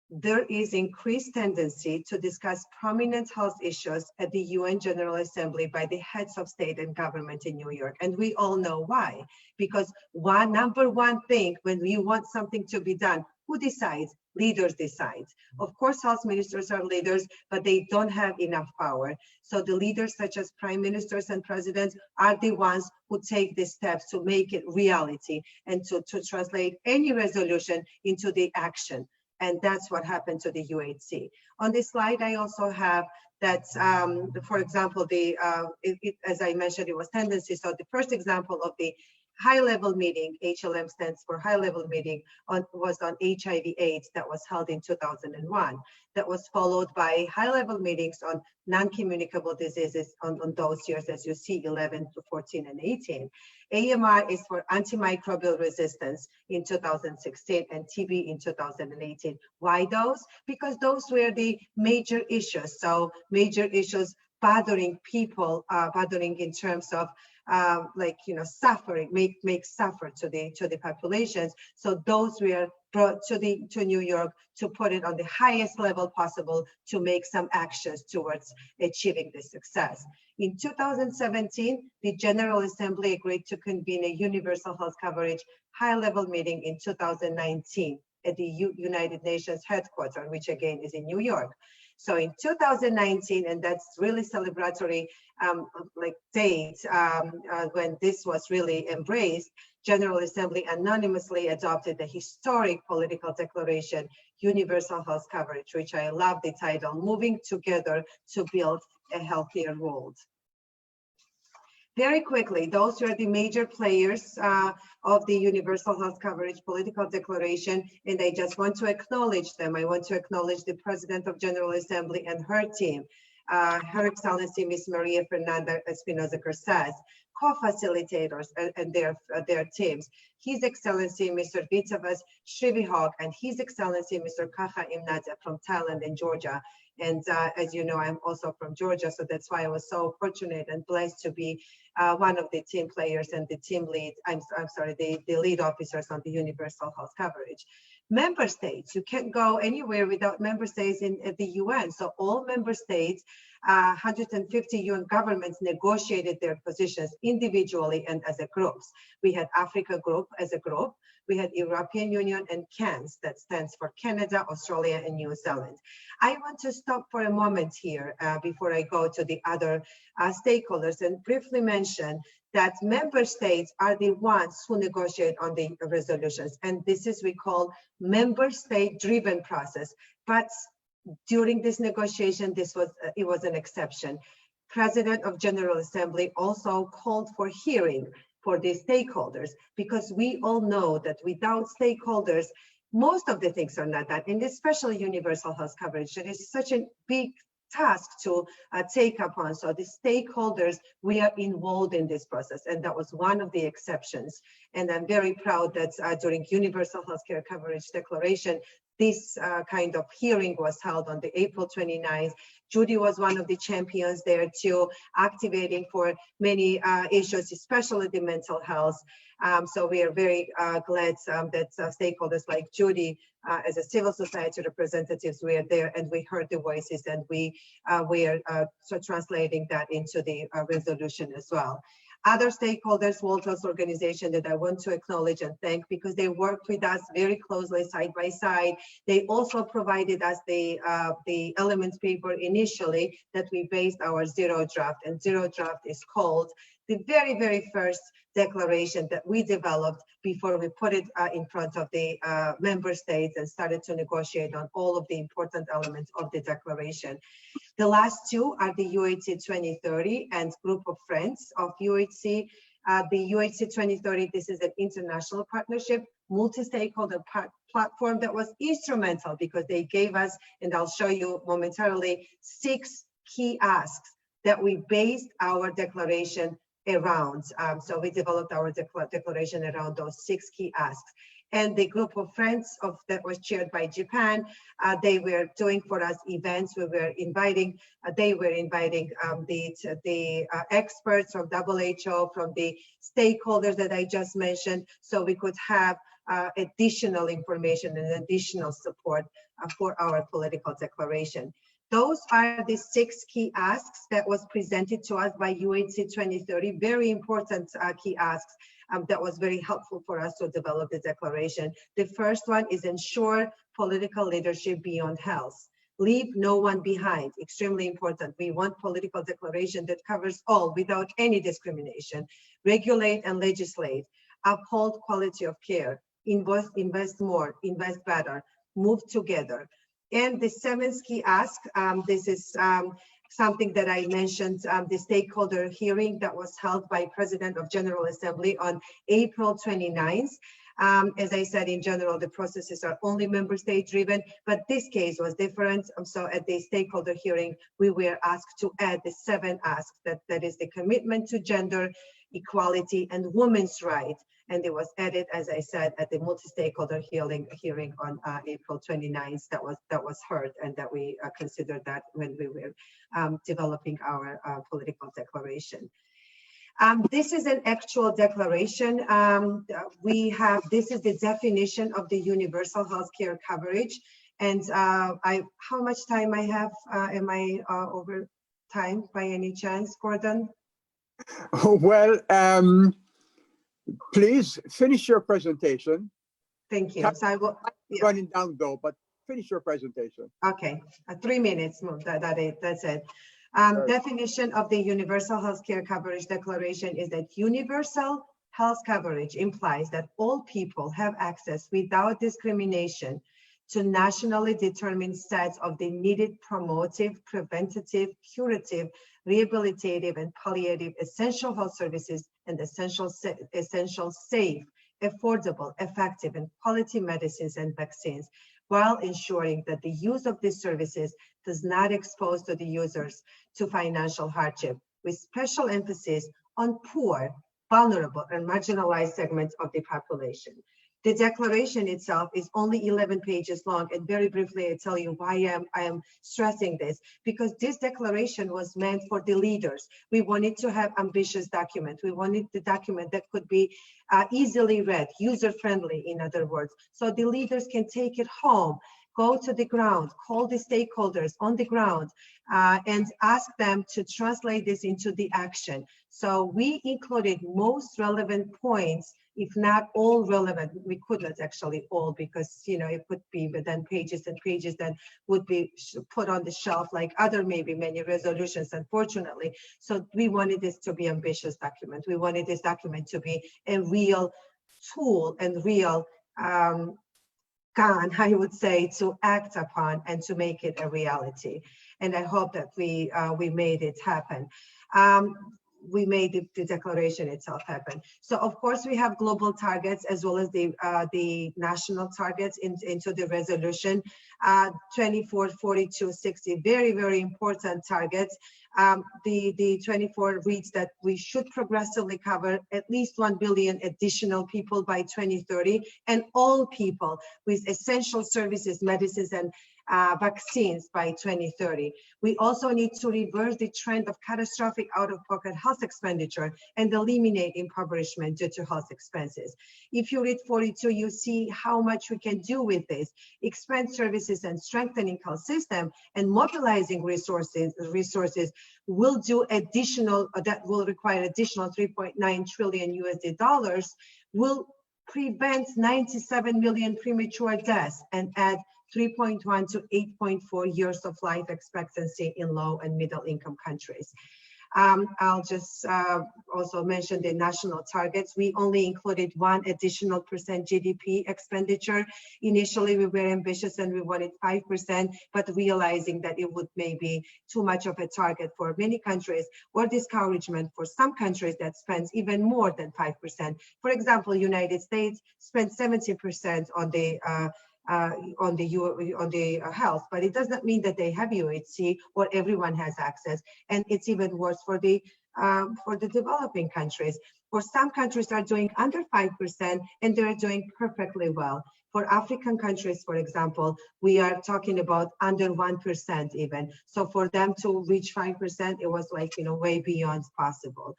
S10: there is increased tendency to discuss prominent health issues at the UN General Assembly by the heads of state and government in New York. And we all know why. Because number one thing, when we want something to be done, who decides? Leaders decide. Of course, health ministers are leaders, but they don't have enough power. So the leaders such as prime ministers and presidents are the ones who take the steps to make it reality and to translate any resolution into the action. And that's what happened to the UHC. On this slide, I also have that, for example, as I mentioned, it was tendency. So the first example of the high-level meeting, HLM stands for high-level meeting, was on HIV/AIDS that was held in 2001. That was followed by high-level meetings on non-communicable diseases on those years, as you see, 11 to 14 and 18. AMR is for antimicrobial resistance in 2016 and TB in 2018. Why those? Because those were the major issues. So major issues bothering people, bothering in terms of suffering, make suffer to the populations. So those were brought to New York to put it on the highest level possible to make some actions towards achieving this success. In 2017, the General Assembly agreed to convene a universal health coverage high-level meeting in 2019 at the United Nations headquarters, which again is in New York. So in 2019, and that's really celebratory date when this was really embraced, General Assembly anonymously adopted the historic political declaration, Universal Health Coverage, which I love the title, Moving Together to Build a Healthier World. Very quickly, those were the major players of the Universal Health Coverage political declaration, and I just want to acknowledge them. I want to acknowledge the President of General Assembly and her team, Her Excellency Ms. Maria Fernanda Espinosa-Garces, co-facilitators and their teams, His Excellency Mr. Vitabas Shrivihog, and His Excellency Mr. Kaha Imnadze from Thailand and Georgia. And as you know, I'm also from Georgia, so that's why I was so fortunate and blessed to be one of the team players and the team lead, the lead officers on the Universal Health Coverage. Member states, you can't go anywhere without member states at the UN. So all member states, 150 UN governments negotiated their positions individually and as a groups. We had Africa group as a group. We had European Union and CANS, that stands for Canada, Australia, and New Zealand. I want to stop for a moment here before I go to the other stakeholders and briefly mention that member states are the ones who negotiate on the resolutions. And this is we call member state driven process. But during this negotiation, it was an exception. President of General Assembly also called for hearing for the stakeholders, because we all know that without stakeholders, most of the things are not that, and especially universal health coverage, it is such a big task to take upon. So the stakeholders, we are involved in this process, and that was one of the exceptions. And I'm very proud that during Universal Healthcare Coverage Declaration, this kind of hearing was held on the April 29th. Judy was one of the champions there too, activating for many issues, especially the mental health. So we are very glad that stakeholders like Judy, as a civil society representatives, we are there and we heard the voices, and we are translating that into the resolution as well. Other stakeholders, World Health Organization, that I want to acknowledge and thank, because they worked with us very closely side by side. They also provided us the elements paper initially that we based our zero draft, and zero draft is called the very, very first declaration that we developed before we put it in front of the member states and started to negotiate on all of the important elements of the declaration. The last two are the UHC 2030 and Group of Friends of UHC. The UHC 2030, this is an international partnership, multi-stakeholder platform that was instrumental because they gave us, and I'll show you momentarily, 6 key asks that we based our declaration around. So we developed our declaration around those 6 key asks. And the Group of Friends that was chaired by Japan, they were doing for us events. We were inviting, they were inviting the experts from WHO, from the stakeholders that I just mentioned, so we could have additional information and additional support for our political declaration. Those are the 6 key asks that was presented to us by UHC 2030, very important key asks that was very helpful for us to develop the declaration. The first one is ensure political leadership beyond health. Leave no one behind, extremely important. We want political declaration that covers all without any discrimination. Regulate and legislate, uphold quality of care, invest more, invest better, move together. And the 7th key ask, this is something that I mentioned, the stakeholder hearing that was held by President of General Assembly on April 29th. As I said, in general, the processes are only member state driven, but this case was different. So at the stakeholder hearing, we were asked to add the 7 asks, that is the commitment to gender equality and women's rights. And it was added, as I said, at the multi-stakeholder hearing on April 29th. That was heard, and that we considered that when we were developing our political declaration. This is an actual declaration. This is the definition of the universal healthcare coverage. And how much time I have? Am I over time by any chance, Gordon?
S2: Well, please finish your presentation.
S10: Thank you. So I will. Yeah.
S2: Running down though, but finish your presentation.
S10: Okay, 3 minutes. That's it. Definition of the Universal Healthcare Coverage Declaration is that universal health coverage implies that all people have access without discrimination to nationally determined sets of the needed promotive, preventative, curative, rehabilitative, and palliative essential health services and essential, safe, affordable, effective, and quality medicines and vaccines, while ensuring that the use of these services does not expose the users to financial hardship, with special emphasis on poor, vulnerable, and marginalized segments of the population. The declaration itself is only 11 pages long, and very briefly, I tell you why I am stressing this, because this declaration was meant for the leaders. We wanted to have ambitious document. We wanted the document that could be easily read, user-friendly, in other words, so the leaders can take it home, go to the ground, call the stakeholders on the ground, and ask them to translate this into the action. So we included most relevant points, if not all relevant. We could not actually all, because it could be within pages and pages that would be put on the shelf like other maybe many resolutions, unfortunately. So we wanted this to be ambitious document. We wanted this document to be a real tool and real gun, I would say, to act upon and to make it a reality. And I hope that we made it happen. We made the declaration itself happen. So of course we have global targets as well as the national targets into the resolution. 24, 42, 60, very, very important targets. The 24 reads that we should progressively cover at least 1 billion additional people by 2030, and all people with essential services, medicines, and vaccines by 2030. We also need to reverse the trend of catastrophic out-of-pocket health expenditure and eliminate impoverishment due to health expenses. If you read 42, you see how much we can do with this. Expand services and strengthening health system and mobilizing resources will do additional, that will require additional 3.9 trillion USD dollars, will prevent 97 million premature deaths and add 3.1 to 8.4 years of life expectancy in low and middle income countries. I'll just also mention the national targets. We only included 1 additional percent GDP expenditure. Initially, we were ambitious and we wanted 5%, but realizing that it would maybe too much of a target for many countries, or discouragement for some countries that spends even more than 5%. For example, United States spent 70% on the health, but it does not mean that they have UHC or everyone has access. And it's even worse for the developing countries. For some countries are doing under 5% and they're doing perfectly well. For African countries, for example, we are talking about under 1% even. So for them to reach 5%, it was like, way beyond possible.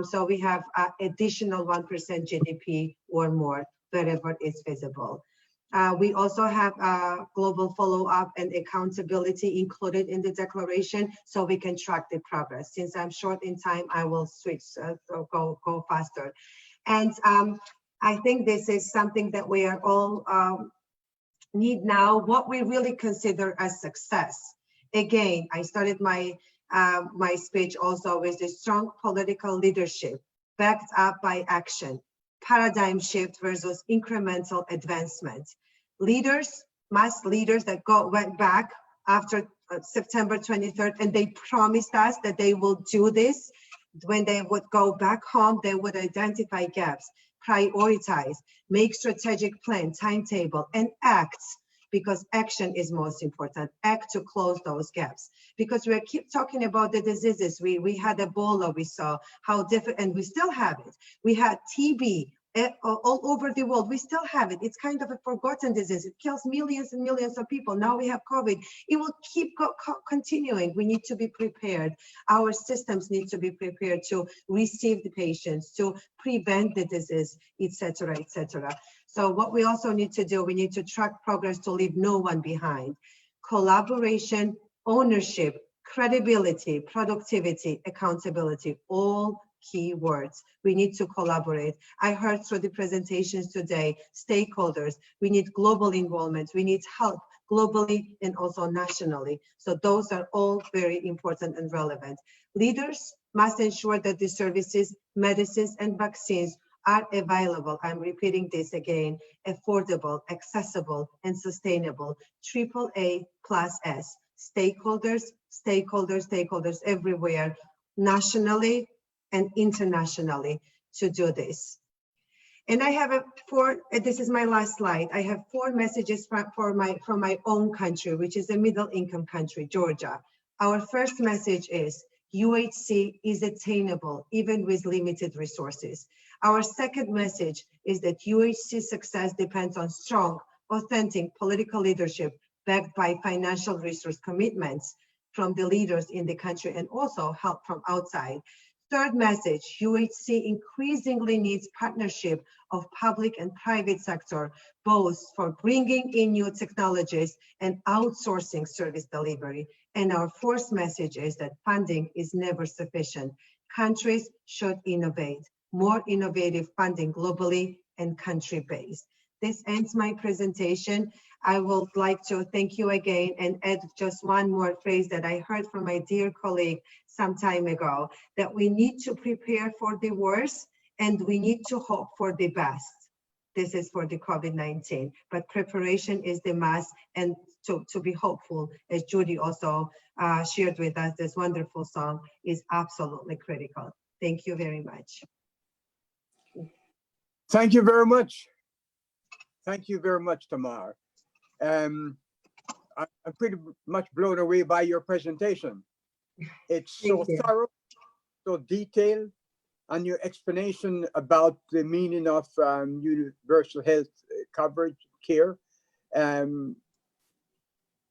S10: So we have additional 1% GDP or more wherever is visible. We also have global follow-up and accountability included in the declaration, so we can track the progress. Since I'm short in time, I will switch, go faster. And I think this is something that we are all need now, what we really consider as success. Again, I started my speech also with the strong political leadership backed up by action. Paradigm shift versus incremental advancement. Leaders that went back after September 23rd, and they promised us that they will do this. When they would go back home, they would identify gaps, prioritize, make strategic plan, timetable, and act, because action is most important. Act to close those gaps. Because we keep talking about the diseases. We had Ebola, we saw how different, and we still have it. We had TB all over the world. We still have it. It's kind of a forgotten disease. It kills millions and millions of people. Now we have COVID. It will keep continuing. We need to be prepared. Our systems need to be prepared to receive the patients, to prevent the disease, etc., etc. So what we also need to do, we need to track progress to leave no one behind. Collaboration, ownership, credibility, productivity, accountability, all key words. We need to collaborate. I heard through the presentations today, stakeholders, we need global involvement, we need help globally and also nationally. So those are all very important and relevant. Leaders must ensure that the services, medicines, and vaccines are available. I'm repeating this again, affordable, accessible, and sustainable. AAA+S. Stakeholders, stakeholders, stakeholders everywhere, nationally and internationally, to do this. And I have this is my last slide. I have 4 messages from my own country, which is a middle income country, Georgia. Our first message is UHC is attainable even with limited resources. Our second message is that UHC success depends on strong, authentic political leadership backed by financial resource commitments from the leaders in the country and also help from outside. Third message, UHC increasingly needs partnership of public and private sector, both for bringing in new technologies and outsourcing service delivery. And our fourth message is that funding is never sufficient. Countries should innovate, more innovative funding globally and country-based. This ends my presentation. I would like to thank you again and add just one more phrase that I heard from my dear colleague some time ago, that we need to prepare for the worst and we need to hope for the best. This is for the COVID-19, but preparation is the must, and to be hopeful, as Judy also shared with us, this wonderful song is absolutely critical. Thank you very much.
S2: Thank you very much. Thank you very much, Tamar. I'm pretty much blown away by your presentation. It's so thorough, so detailed, and your explanation about the meaning of universal health coverage care,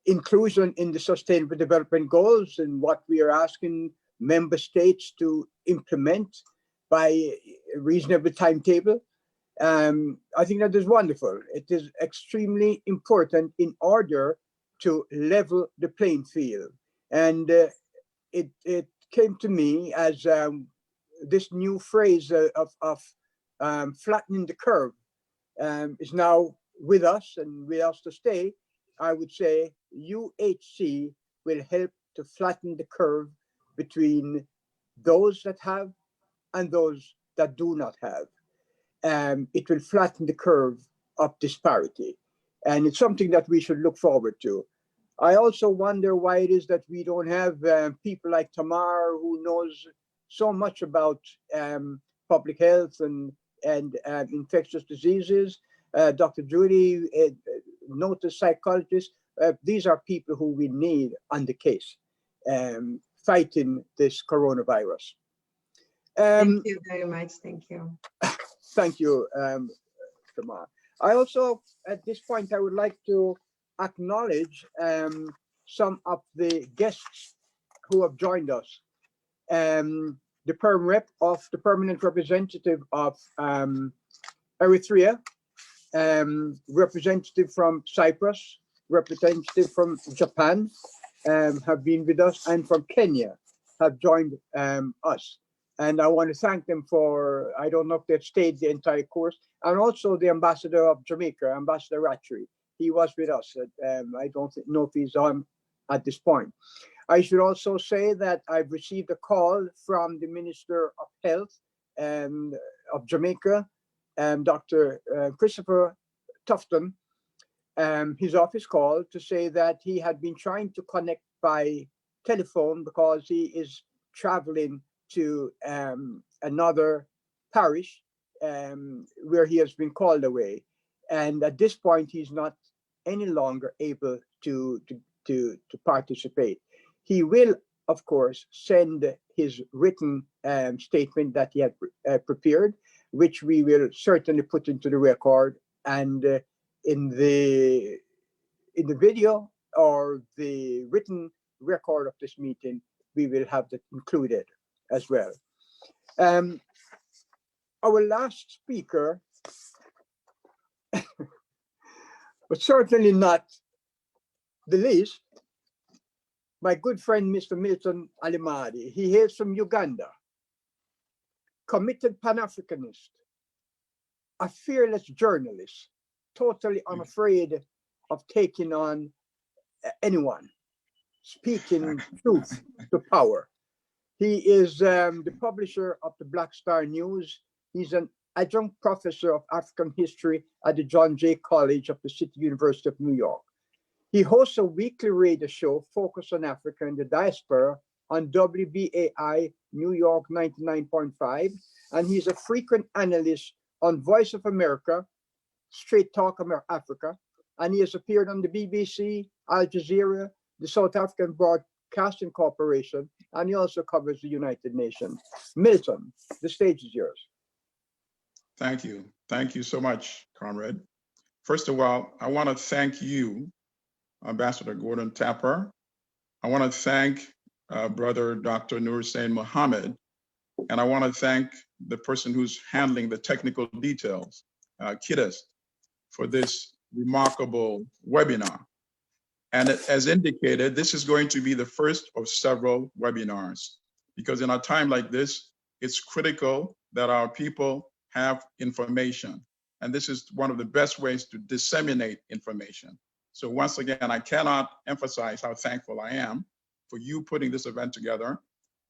S2: inclusion in the Sustainable Development Goals, and what we are asking member states to implement by a reasonable timetable. I think that is wonderful. It is extremely important in order to level the playing field. And it came to me as this new phrase of flattening the curve is now with us and with us to stay. I would say UHC will help to flatten the curve between those that have and those that do not have. It will flatten the curve of disparity. And it's something that we should look forward to. I also wonder why it is that we don't have people like Tamar, who knows so much about public health and infectious diseases. Dr. Judy, noted psychologist. These are people who we need on the case, fighting this coronavirus.
S10: Thank you very much. Thank you.
S2: Thank you, Tamar. I also, at this point, I would like to acknowledge some of the guests who have joined us. The permanent representative of Eritrea, representative from Cyprus, representative from Japan have been with us, and from Kenya have joined us. And I want to thank them for, I don't know if they've stayed the entire course, and also the ambassador of Jamaica, Ambassador Rattray. He was with us. I don't know if he's on at this point. I should also say that I've received a call from the Minister of Health of Jamaica, Dr. Christopher Tufton. His office called to say that he had been trying to connect by telephone because he is traveling to another parish where he has been called away. And at this point, he's not any longer able to participate. He will, of course, send his written statement that he had prepared. which we will certainly put into the record, and in the video or the written record of this meeting, we will have that included as well. Our last speaker, but certainly not the least, my good friend, Mr. Milton Alimadi. He hails from Uganda, committed Pan-Africanist, a fearless journalist, totally unafraid of taking on anyone, speaking truth to power. He is the publisher of the Black Star News. He's an adjunct professor of African history at the John Jay College of the City University of New York. He hosts a weekly radio show focused on Africa and the diaspora on WBAI New York 99.5, and he's a frequent analyst on Voice of America, Straight Talk Africa, and he has appeared on the BBC, Al Jazeera, the South African Broadcasting Corporation, and he also covers the United Nations. Milton, the stage is yours.
S6: Thank you. Thank you so much, Conrad. First of all, I want to thank you, Ambassador Gordon Tapper. I want to thank Brother Dr. Nur Hussein Mohammed, and I want to thank the person who's handling the technical details, Kiddes, for this remarkable webinar. And as indicated, this is going to be the first of several webinars, because in a time like this, it's critical that our people have information. And this is one of the best ways to disseminate information. So once again, I cannot emphasize how thankful I am for you putting this event together.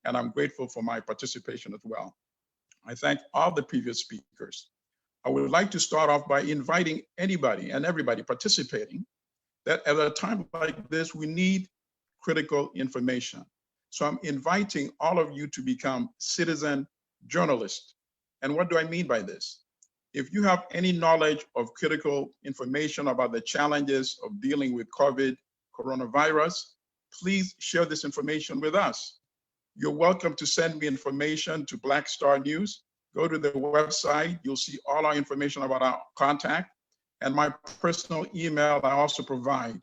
S6: And I'm grateful for my participation as well. I thank all the previous speakers. I would like to start off by inviting anybody and everybody participating that at a time like this, we need critical information. So I'm inviting all of you to become citizen journalists. And what do I mean by this? If you have any knowledge of critical information about the challenges of dealing with coronavirus, please share this information with us. You're welcome to send me information to Black Star News. Go to the website, you'll see all our information about our contact. And my personal email I also provide.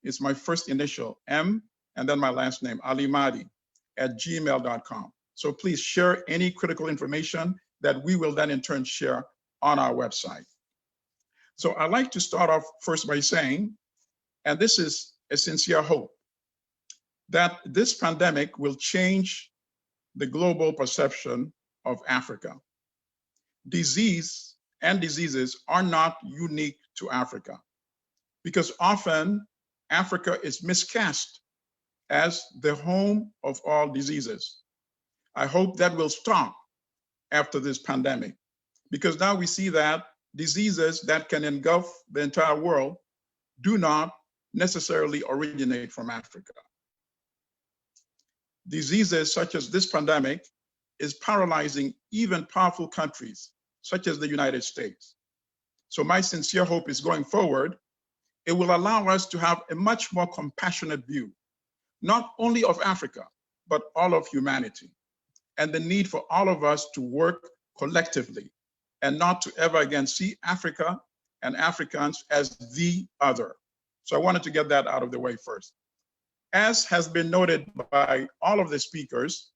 S6: It's my first initial, M, and then my last name, Alimadi, @gmail.com. So please share any critical information that we will then in turn share on our website. So I'd like to start off first by saying, and this is a sincere hope, that this pandemic will change the global perception of Africa. Disease and diseases are not unique to Africa, because often Africa is miscast as the home of all diseases. I hope that will stop after this pandemic, because now we see that diseases that can engulf the entire world do not necessarily originate from Africa. Diseases such as this pandemic is paralyzing even powerful countries such as the United States. So my sincere hope is going forward, it will allow us to have a much more compassionate view, not only of Africa, but all of humanity, and the need for all of us to work collectively and not to ever again see Africa and Africans as the other. So I wanted to get that out of the way first. As has been noted by all of the speakers,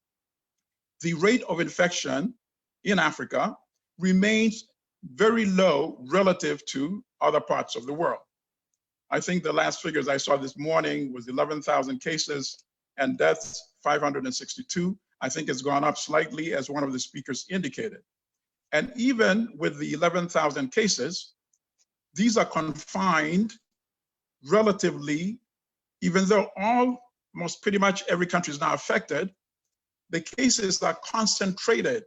S6: the rate of infection in Africa remains very low relative to other parts of the world. I think the last figures I saw this morning was 11,000 cases and deaths, 562. I think it's gone up slightly, as one of the speakers indicated. And even with the 11,000 cases, these are confined relatively, even though almost pretty much every country is now affected, the cases are concentrated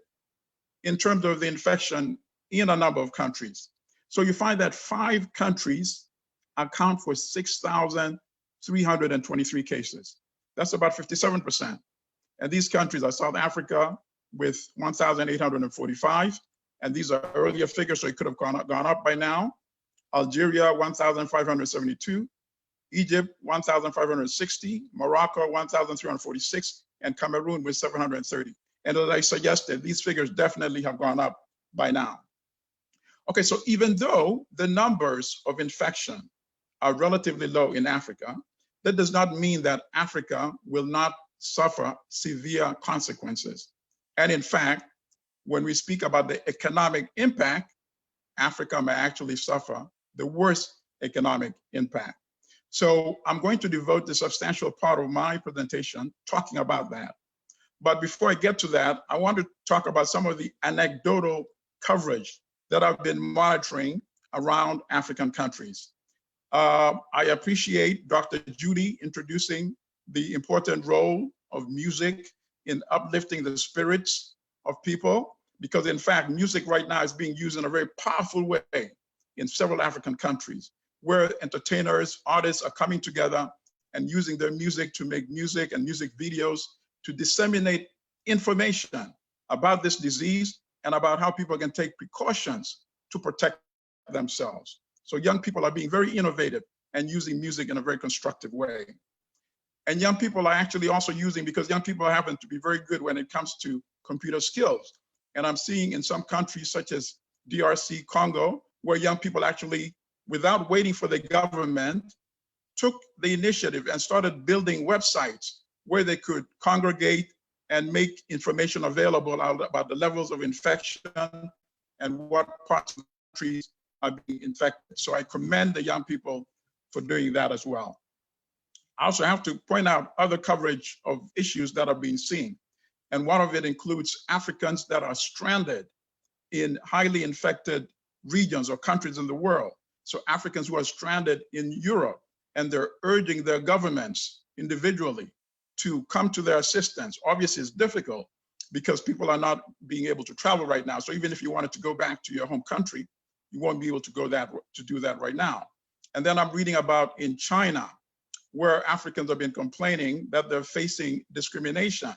S6: in terms of the infection in a number of countries. So you find that 5 countries account for 6,323 cases. That's about 57%. And these countries are South Africa with 1,845. And these are earlier figures, so it could have gone up by now. Algeria, 1,572. Egypt, 1,560. Morocco, 1,346. And Cameroon with 730. And as I suggested, these figures definitely have gone up by now. Okay, so even though the numbers of infection are relatively low in Africa, that does not mean that Africa will not suffer severe consequences. And in fact, when we speak about the economic impact, Africa may actually suffer the worst economic impact. So I'm going to devote the substantial part of my presentation talking about that. But before I get to that, I want to talk about some of the anecdotal coverage that I've been monitoring around African countries. I appreciate Dr. Judy introducing the important role of music in uplifting the spirits of people, because in fact, music right now is being used in a very powerful way in several African countries, where entertainers, artists are coming together and using their music to make music and music videos to disseminate information about this disease and about how people can take precautions to protect themselves. So young people are being very innovative and using music in a very constructive way. And young people are actually also using, because young people happen to be very good when it comes to computer skills. And I'm seeing in some countries such as DRC, Congo, where young people actually, without waiting for the government, took the initiative and started building websites where they could congregate and make information available about the levels of infection and what parts of the countries are being infected. So I commend the young people for doing that as well. I also have to point out other coverage of issues that are being seen. And one of it includes Africans that are stranded in highly infected regions or countries in the world. So Africans who are stranded in Europe, and they're urging their governments individually to come to their assistance. Obviously, it's difficult because people are not being able to travel right now. So even if you wanted to go back to your home country, you won't be able to do that right now. And then I'm reading about in China, where Africans have been complaining that they're facing discrimination.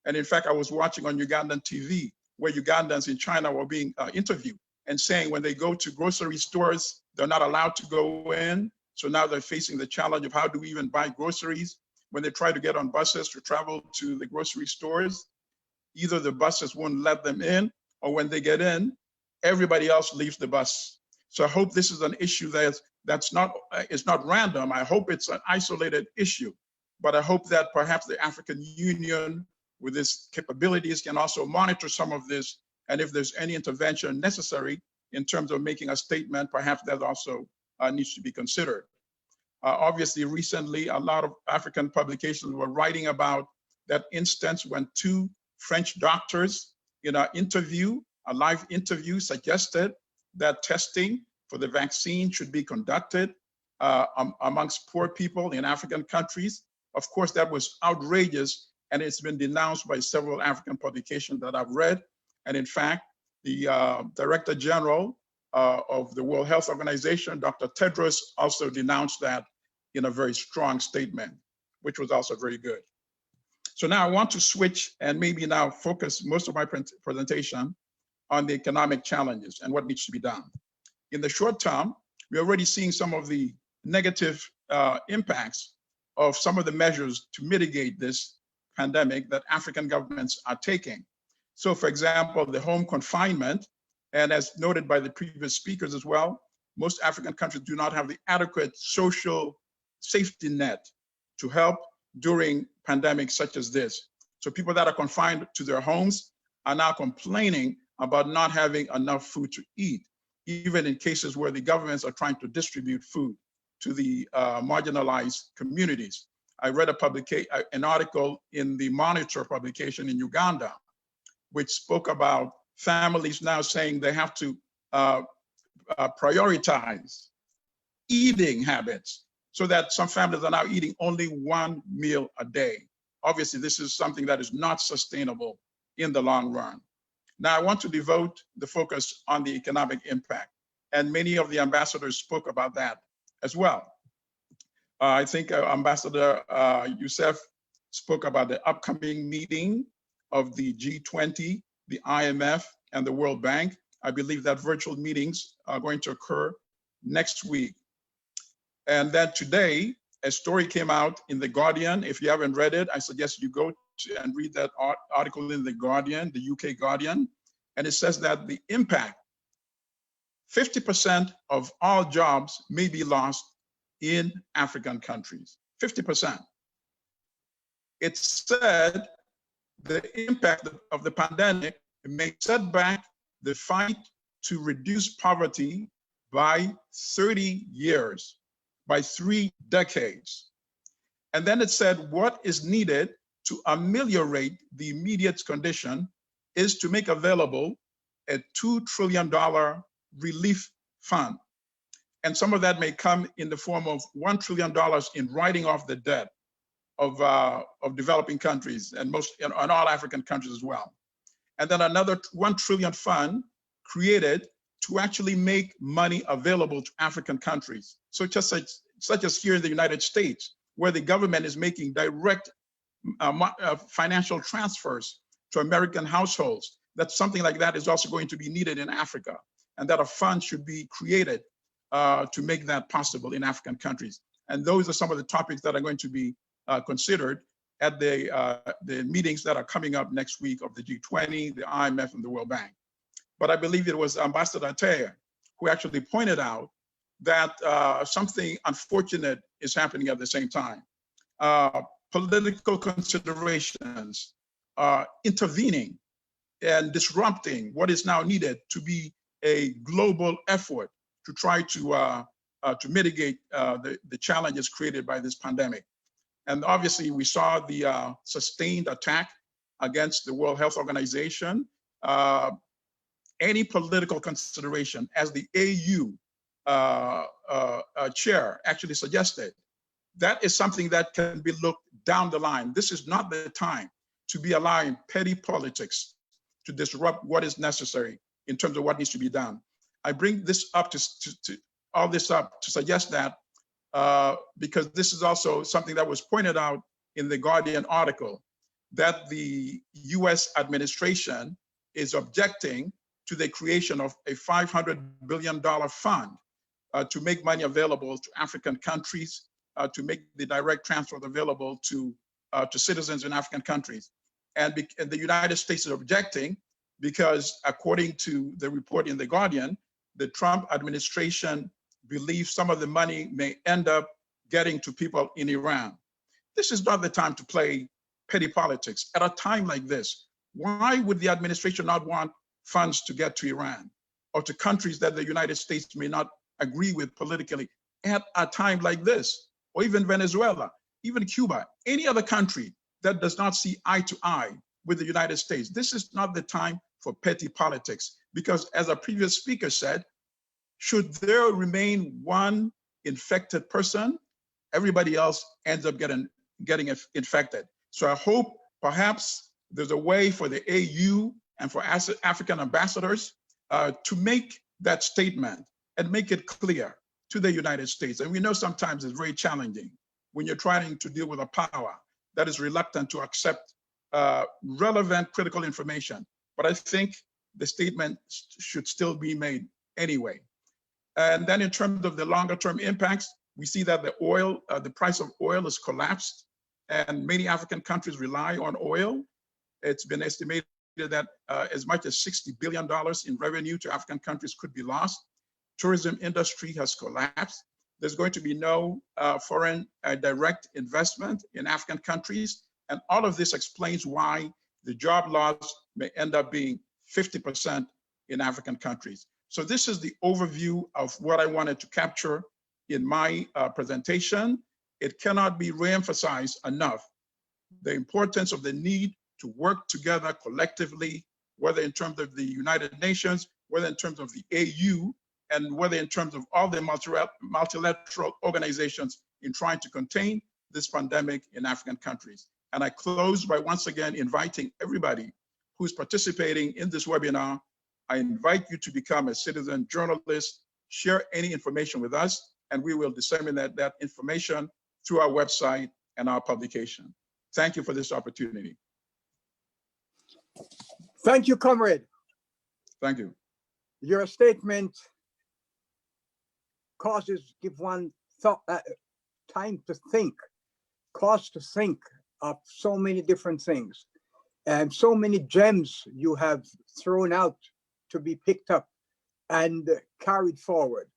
S6: And in fact, I was watching on Ugandan TV where Ugandans in China were being interviewed and saying when they go to grocery stores, they're not allowed to go in. So now they're facing the challenge of how do we even buy groceries? When they try to get on buses to travel to the grocery stores, either the buses won't let them in, or when they get in, everybody else leaves the bus. So I hope this is an issue that's not random. I hope it's an isolated issue, but I hope that perhaps the African Union with its capabilities can also monitor some of this. And if there's any intervention necessary in terms of making a statement, perhaps that also needs to be considered. Obviously, recently, a lot of African publications were writing about that instance when two French doctors in an interview, a live interview, suggested that testing for the vaccine should be conducted amongst poor people in African countries. Of course, that was outrageous, and it's been denounced by several African publications that I've read. And in fact, the Director General of the World Health Organization, Dr. Tedros, also denounced that in a very strong statement, which was also very good. So now I want to switch and maybe now focus most of my presentation on the economic challenges and what needs to be done. In the short term, we're already seeing some of the negative impacts of some of the measures to mitigate this pandemic that African governments are taking. So for example, the home confinement, and as noted by the previous speakers as well, most African countries do not have the adequate social safety net to help during pandemics such as this. So people that are confined to their homes are now complaining about not having enough food to eat, even in cases where the governments are trying to distribute food to the marginalized communities. I read an article in the Monitor publication in Uganda, which spoke about families now saying they have to prioritize eating habits, so that some families are now eating only one meal a day. Obviously, this is something that is not sustainable in the long run. Now, I want to devote the focus on the economic impact, and many of the ambassadors spoke about that as well. I think Ambassador Youssef spoke about the upcoming meeting of the G20, the IMF, and the World Bank. I believe that virtual meetings are going to occur next week. And then today, a story came out in The Guardian. If you haven't read it, I suggest you go and read that article in The Guardian, the UK Guardian. and it says that the impact, 50% of all jobs may be lost in African countries, 50%. It said the impact of the pandemic may set back the fight to reduce poverty by 30 years, by 3 decades. And then it said what is needed to ameliorate the immediate condition is to make available a $2 trillion relief fund. And some of that may come in the form of $1 trillion in writing off the debt of developing countries and all African countries as well. And then another 1 trillion fund created to actually make money available to African countries. So just such as here in the United States, where the government is making direct financial transfers to American households, that something like that is also going to be needed in Africa, and that a fund should be created to make that possible in African countries. And those are some of the topics that are going to be considered at the meetings that are coming up next week of the G20, the IMF, and the World Bank. But I believe it was Ambassador Ataya who actually pointed out that something unfortunate is happening at the same time. Political considerations intervening and disrupting what is now needed to be a global effort to try to mitigate the challenges created by this pandemic. And obviously we saw the sustained attack against the World Health Organization. Any political consideration, as the AU chair actually suggested, that is something that can be looked down the line. This is not the time to be allowing petty politics to disrupt what is necessary in terms of what needs to be done. I bring this up all this up to suggest that because this is also something that was pointed out in the Guardian article, that the US administration is objecting to the creation of a $500 billion fund to make money available to African countries, to make the direct transfer available to citizens in African countries. And the United States is objecting because, according to the report in The Guardian, the Trump administration believes some of the money may end up getting to people in Iran. This is not the time to play petty politics. At a time like this, why would the administration not want funds to get to Iran or to countries that the United States may not agree with politically at a time like this, or even Venezuela, even Cuba, any other country that does not see eye to eye with the United States? This is not the time for petty politics, because as a previous speaker said, should there remain one infected person, everybody else ends up getting infected. So I hope perhaps there's a way for the AU and for African ambassadors to make that statement and make it clear to the United States. And we know sometimes it's very challenging when you're trying to deal with a power that is reluctant to accept relevant critical information. But I think the statement should still be made anyway. And then in terms of the longer term impacts, we see that the price of oil has collapsed, and many African countries rely on oil. It's been estimated that as much as $60 billion in revenue to African countries could be lost. Tourism industry has collapsed. There's going to be no foreign direct investment in African countries. And all of this explains why the job loss may end up being 50% in African countries. So this is the overview of what I wanted to capture in my presentation. It cannot be reemphasized enough, the importance of the need to work together collectively, whether in terms of the United Nations, whether in terms of the AU, and whether in terms of all the multilateral organizations in trying to contain this pandemic in African countries. And I close by once again inviting everybody who's participating in this webinar. I invite you to become a citizen journalist, share any information with us, and we will disseminate that information through our website and our publication. Thank you for this opportunity.
S2: Thank you, comrade.
S6: Thank you.
S2: Your statement give one time to think, cause to think of so many different things. And so many gems you have thrown out to be picked up and carried forward.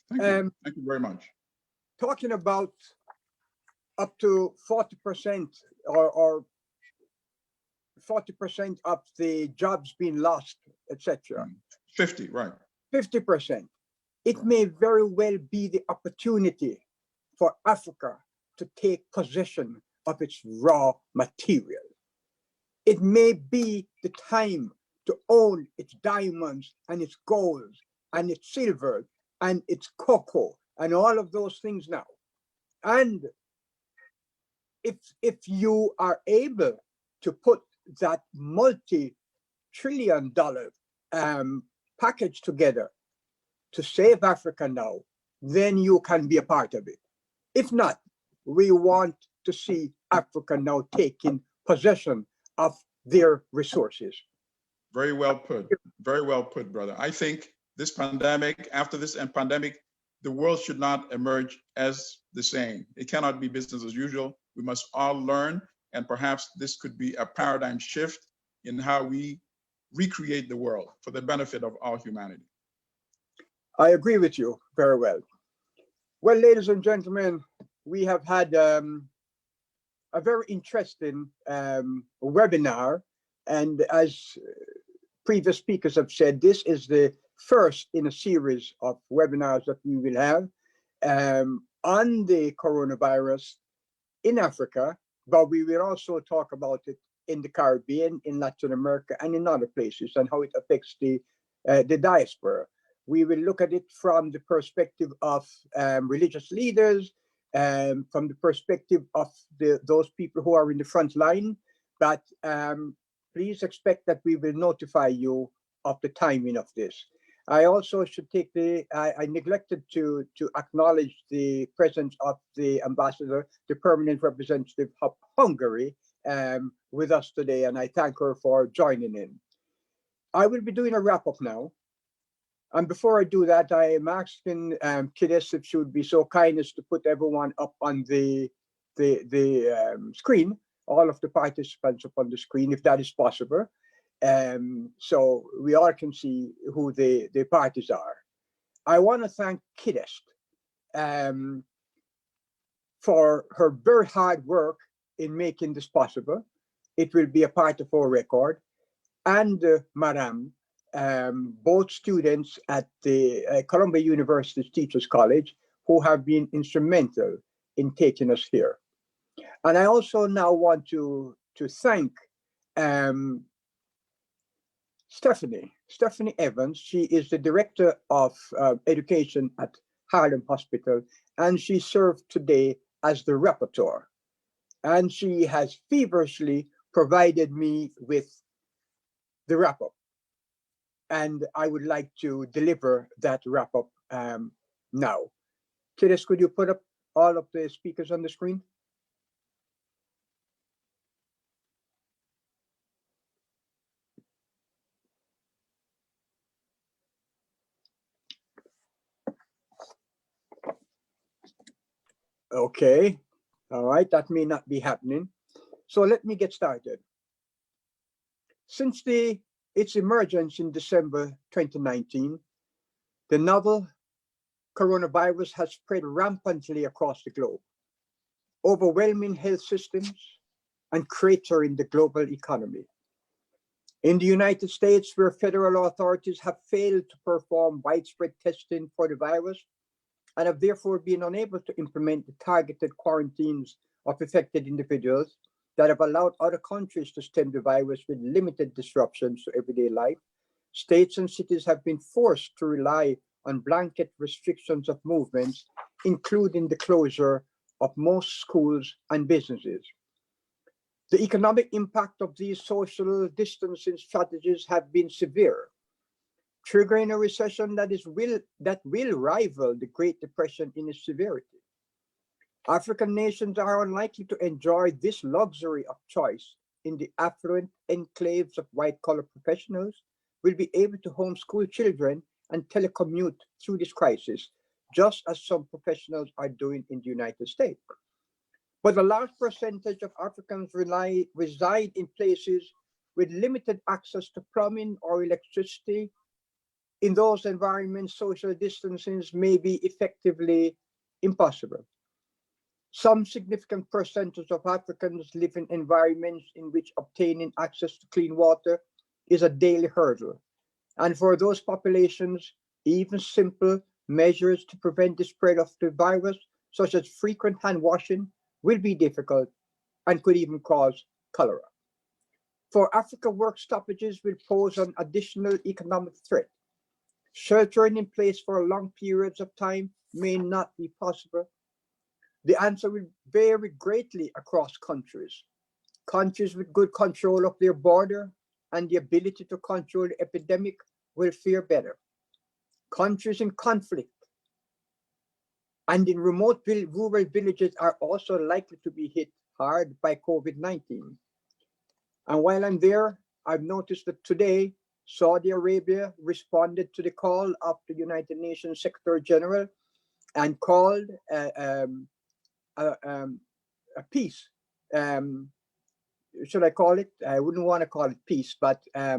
S6: Thank you. Thank you very much.
S2: Talking about up to 40% or 40% of the jobs being lost, etc.
S6: 50, right.
S2: 50%. It may very well be the opportunity for Africa to take possession of its raw material. It may be the time to own its diamonds and its gold and its silver and its cocoa and all of those things now. And if you are able to put that multi-trillion-dollar package together to save Africa now, then you can be a part of it. If not, we want to see Africa now taking possession of their resources.
S6: Very well put. Very well put, brother. I think this pandemic, after this pandemic, the world should not emerge as the same. It cannot be business as usual. We must all learn, and perhaps this could be a paradigm shift in how we recreate the world for the benefit of all humanity.
S2: I agree with you very well. Well, ladies and gentlemen, we have had a very interesting webinar. And as previous speakers have said, this is the first in a series of webinars that we will have on the coronavirus in Africa, but we will also talk about it in the Caribbean, in Latin America, and in other places, and how it affects the diaspora. We will look at it from the perspective of religious leaders, from the perspective of those people who are in the front line, but please expect that we will notify you of the timing of this. I also should take I neglected to acknowledge the presence of the ambassador, the permanent representative of Hungary, with us today, and I thank her for joining in. I will be doing a wrap up now. And before I do that, I am asking Kiddes if she would be so kind as to put everyone up on the screen, all of the participants up on the screen, if that is possible. So we all can see who the parties are. I want to thank Kiddes for her very hard work in making this possible. It will be a part of our record. And Madame, both students at the Columbia University Teachers College, who have been instrumental in taking us here. And I also now want to thank Stephanie Evans. She is the Director of Education at Harlem Hospital, and she served today as the rapporteur. And she has feverishly provided me with the wrap-up. And I would like to deliver that wrap-up now. Kiddes, could you put up all of the speakers on the screen? Okay, all right, that may not be happening. So let me get started. Since its emergence in December 2019, the novel coronavirus has spread rampantly across the globe, overwhelming health systems and cratering the global economy. In the United States, where federal authorities have failed to perform widespread testing for the virus and have therefore been unable to implement the targeted quarantines of affected individuals that have allowed other countries to stem the virus with limited disruptions to everyday life, states and cities have been forced to rely on blanket restrictions of movements, including the closure of most schools and businesses. The economic impact of these social distancing strategies have been severe, triggering a recession that will rival the Great Depression in its severity. African nations are unlikely to enjoy this luxury of choice. In the affluent enclaves of white-collar professionals will be able to homeschool children and telecommute through this crisis, just as some professionals are doing in the United States. But a large percentage of Africans reside in places with limited access to plumbing or electricity. In those environments, social distancing may be effectively impossible. Some significant percentage of Africans live in environments in which obtaining access to clean water is a daily hurdle. And for those populations, even simple measures to prevent the spread of the virus, such as frequent hand washing, will be difficult and could even cause cholera. For Africa, work stoppages will pose an additional economic threat. Sheltering in place for long periods of time may not be possible. The answer will vary greatly across countries. Countries with good control of their border and the ability to control the epidemic will fare better. Countries in conflict and in remote rural villages are also likely to be hit hard by COVID-19. And while I'm there, I've noticed that today, Saudi Arabia responded to the call of the United Nations Secretary General and called a peace. Should I call it? I wouldn't want to call it peace, but a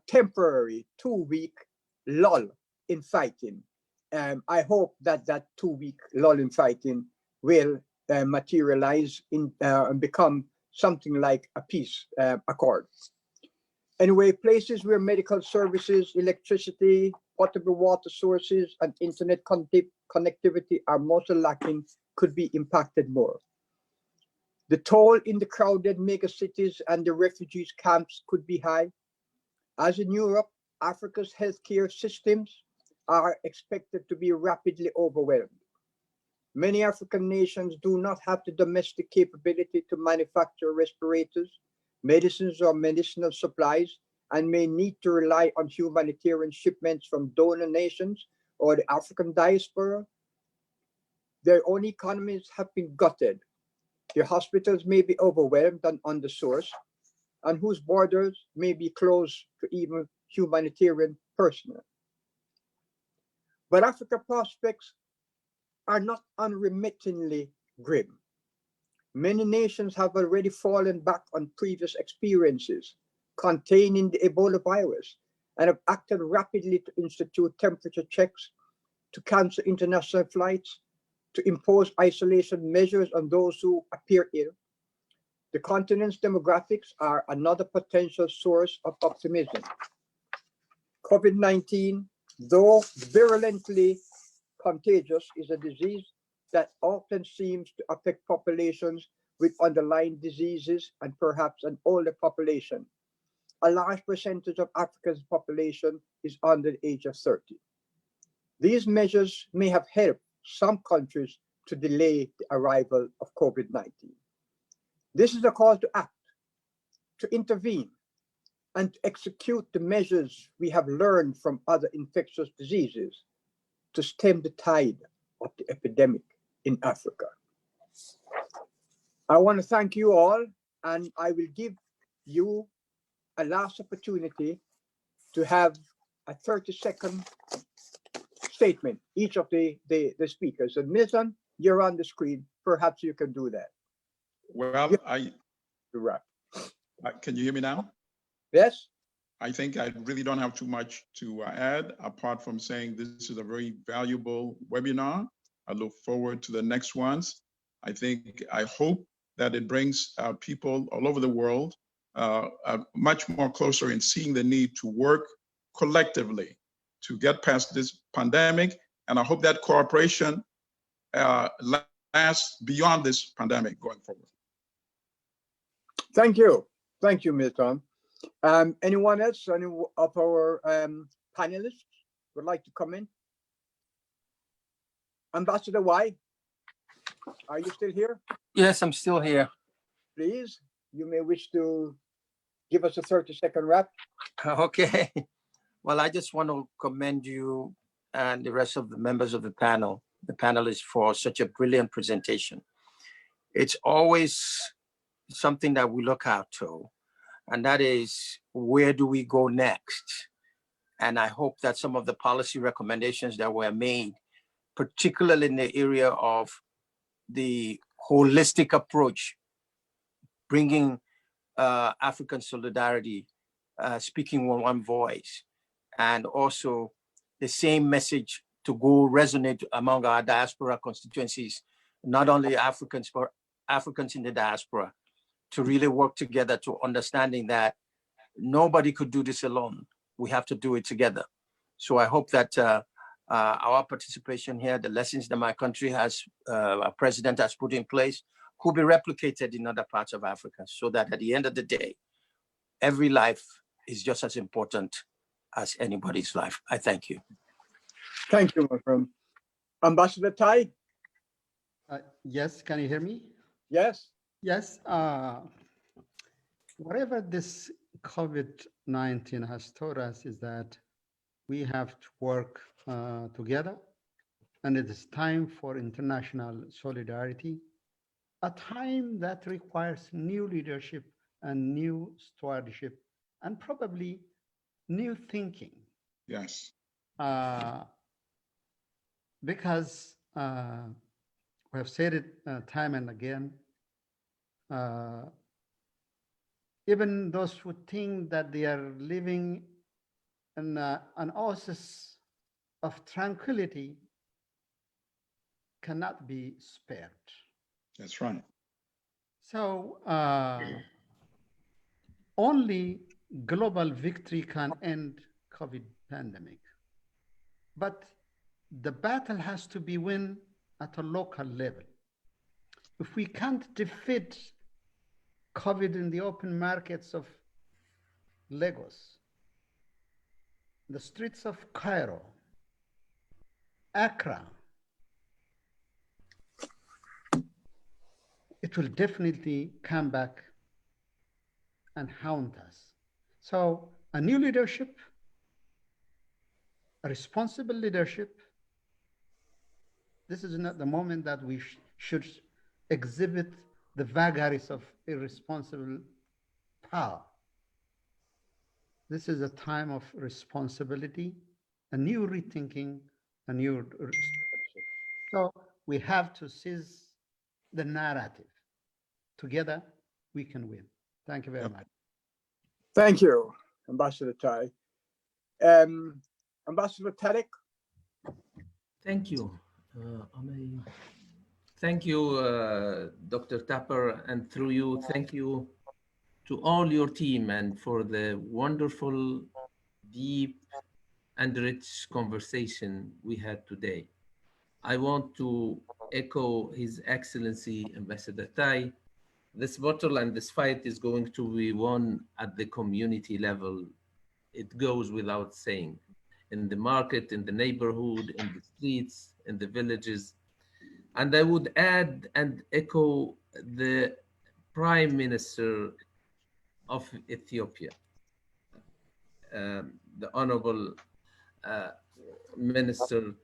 S2: temporary 2-week lull in fighting. I hope that 2-week lull in fighting will materialize in and become something like a peace accord. Anyway, places where medical services, electricity, potable water sources, and internet connectivity are most lacking could be impacted more. The toll in the crowded megacities and the refugees camps could be high. As in Europe, Africa's healthcare systems are expected to be rapidly overwhelmed. Many African nations do not have the domestic capability to manufacture respirators, medicines, or medicinal supplies, and may need to rely on humanitarian shipments from donor nations or the African diaspora. Their own economies have been gutted. Their hospitals may be overwhelmed and under-sourced, and whose borders may be closed to even humanitarian personnel. But Africa prospects are not unremittingly grim. Many nations have already fallen back on previous experiences containing the Ebola virus and have acted rapidly to institute temperature checks, to cancel international flights, to impose isolation measures on those who appear ill. The continent's demographics are another potential source of optimism. COVID-19, though virulently contagious, is a disease that often seems to affect populations with underlying diseases and perhaps an older population. A large percentage of Africa's population is under the age of 30. These measures may have helped some countries to delay the arrival of COVID-19. This is a call to act, to intervene, and to execute the measures we have learned from other infectious diseases to stem the tide of the epidemic in Africa. I want to thank you all, and I will give you a last opportunity to have a 30-second statement, each of the speakers. And Milton, you're on the screen. Perhaps you can do that.
S6: Well,
S2: Right.
S6: Can you hear me now?
S2: Yes.
S6: I think I really don't have too much to add, apart from saying this is a very valuable webinar. I look forward to the next ones. I hope that it brings people all over the world much more closer in seeing the need to work collectively to get past this pandemic. And I hope that cooperation lasts beyond this pandemic going forward.
S2: Thank you. Thank you, Milton. Anyone else, any of our panelists would like to comment? Ambassador Y, are you still here?
S1: Yes, I'm still here.
S2: Please, you may wish to give us a 30-second wrap.
S1: Okay. Well, I just want to commend you and the rest of the members of the panel, the panelists, for such a brilliant presentation. It's always something that we look out to, and that is, where do we go next? And I hope that some of the policy recommendations that were made, particularly in the area of the holistic approach, bringing African solidarity, speaking with one voice, and also the same message to go resonate among our diaspora constituencies, not only Africans, but Africans in the diaspora, to really work together to understanding that nobody could do this alone. We have to do it together. So I hope that our participation here, the lessons that my country has, our president has put in place, could be replicated in other parts of Africa, so that at the end of the day, every life is just as important as anybody's life. I thank you.
S2: Thank you, my friend. Ambassador Tai?
S3: Yes, can you hear me?
S2: Yes.
S3: Yes. Whatever this COVID-19 has taught us is that we have to work together, and it is time for international solidarity, a time that requires new leadership and new stewardship and probably new thinking.
S6: Yes.
S3: Because we have said it time and again, even those who think that they are living in an oasis of tranquility cannot be spared.
S6: That's right.
S3: So only global victory can end COVID pandemic. But the battle has to be won at a local level. If we can't defeat COVID in the open markets of Lagos, the streets of Cairo, Accra, it will definitely come back and haunt us. So a new leadership, a responsible leadership, this is not the moment that we should exhibit the vagaries of irresponsible power. This is a time of responsibility, a new rethinking, a new strategy. So we have to seize the narrative. Together, we can win. Thank you very much.
S2: Thank you, Ambassador Tai. Ambassador Tarek?
S4: Thank you. Thank you, Dr. Tapper, and through you, thank you to all your team and for the wonderful, deep, and rich conversation we had today. I want to echo His Excellency Ambassador Tai. This battle and this fight is going to be won at the community level. It goes without saying. In the market, in the neighborhood, in the streets, in the villages. And I would add and echo the Prime Minister of Ethiopia, the Honorable Minister,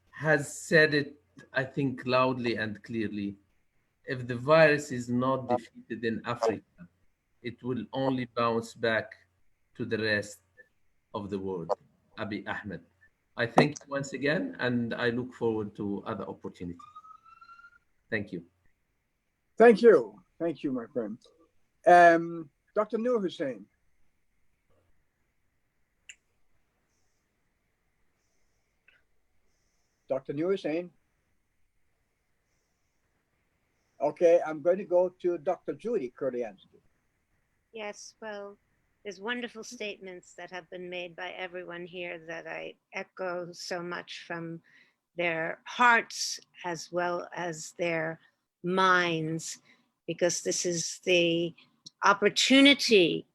S4: has said it, I think, loudly and clearly. If the virus is not defeated in Africa, it will only bounce back to the rest of the world. Abiy Ahmed. I thank you once again, and I look forward to other opportunities. Thank you.
S2: Thank you. Thank you, my friend. Dr. Noor Hussein. Dr. Noor Hussein. Okay, I'm going to go to Dr. Judy Kurdiansky.
S7: Yes, well, there's wonderful statements that have been made by everyone here that I echo so much from their hearts as well as their minds, because this is the opportunity,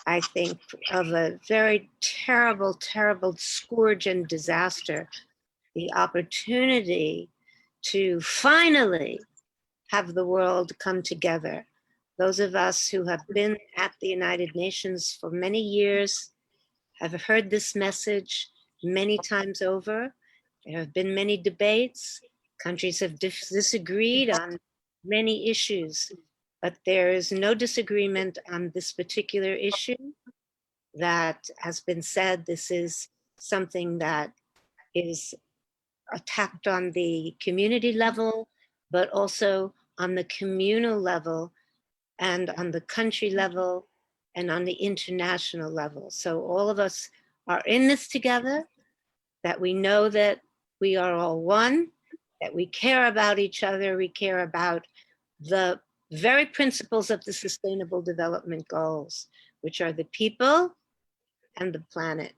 S7: I think, of a very terrible, terrible scourge and disaster, the opportunity to finally have the world come together. Those of us who have been at the United Nations for many years have heard this message many times over. There have been many debates. Countries have disagreed on many issues, but there is no disagreement on this particular issue that has been said. This is something that is attacked on the community level, but also on the communal level and on the country level and on the international level. So all of us are in this together, that we know that we are all one, that we care about each other, we care about the very principles of the Sustainable Development Goals, which are the people and the planet.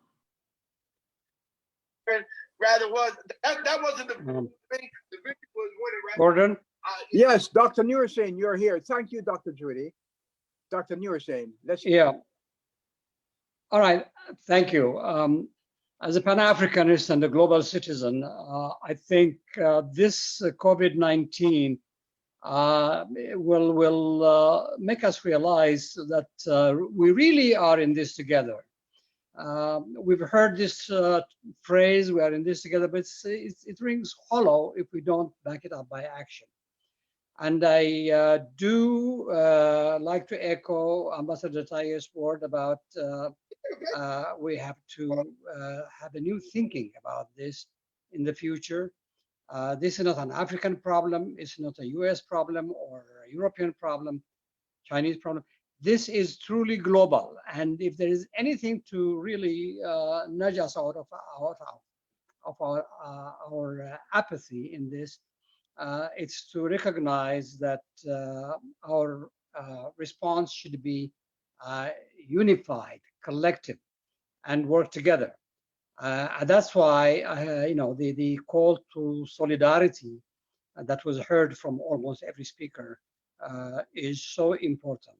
S1: Rather was that wasn't the
S5: Um,
S1: thing. The victory was winning, right?
S5: Gordon?
S2: Yes, Dr. Nursen, you're here. Thank you, Dr. Judy. Dr. Nursen, let's.
S5: Yeah. All right. Thank you. As a Pan-Africanist and a global citizen, I think this COVID-19 will make us realize that we really are in this together. We've heard this phrase, we are in this together, but it rings hollow if we don't back it up by action. And I do like to echo Ambassador Taye's word about we have to have a new thinking about this in the future. This is not an African problem. It's not a US problem or a European problem, Chinese problem. This is truly global. And if there is anything to really nudge us out of our apathy in this, it's to recognize that our response should be unified, collective, and work together. And that's why, the call to solidarity that was heard from almost every speaker is so important.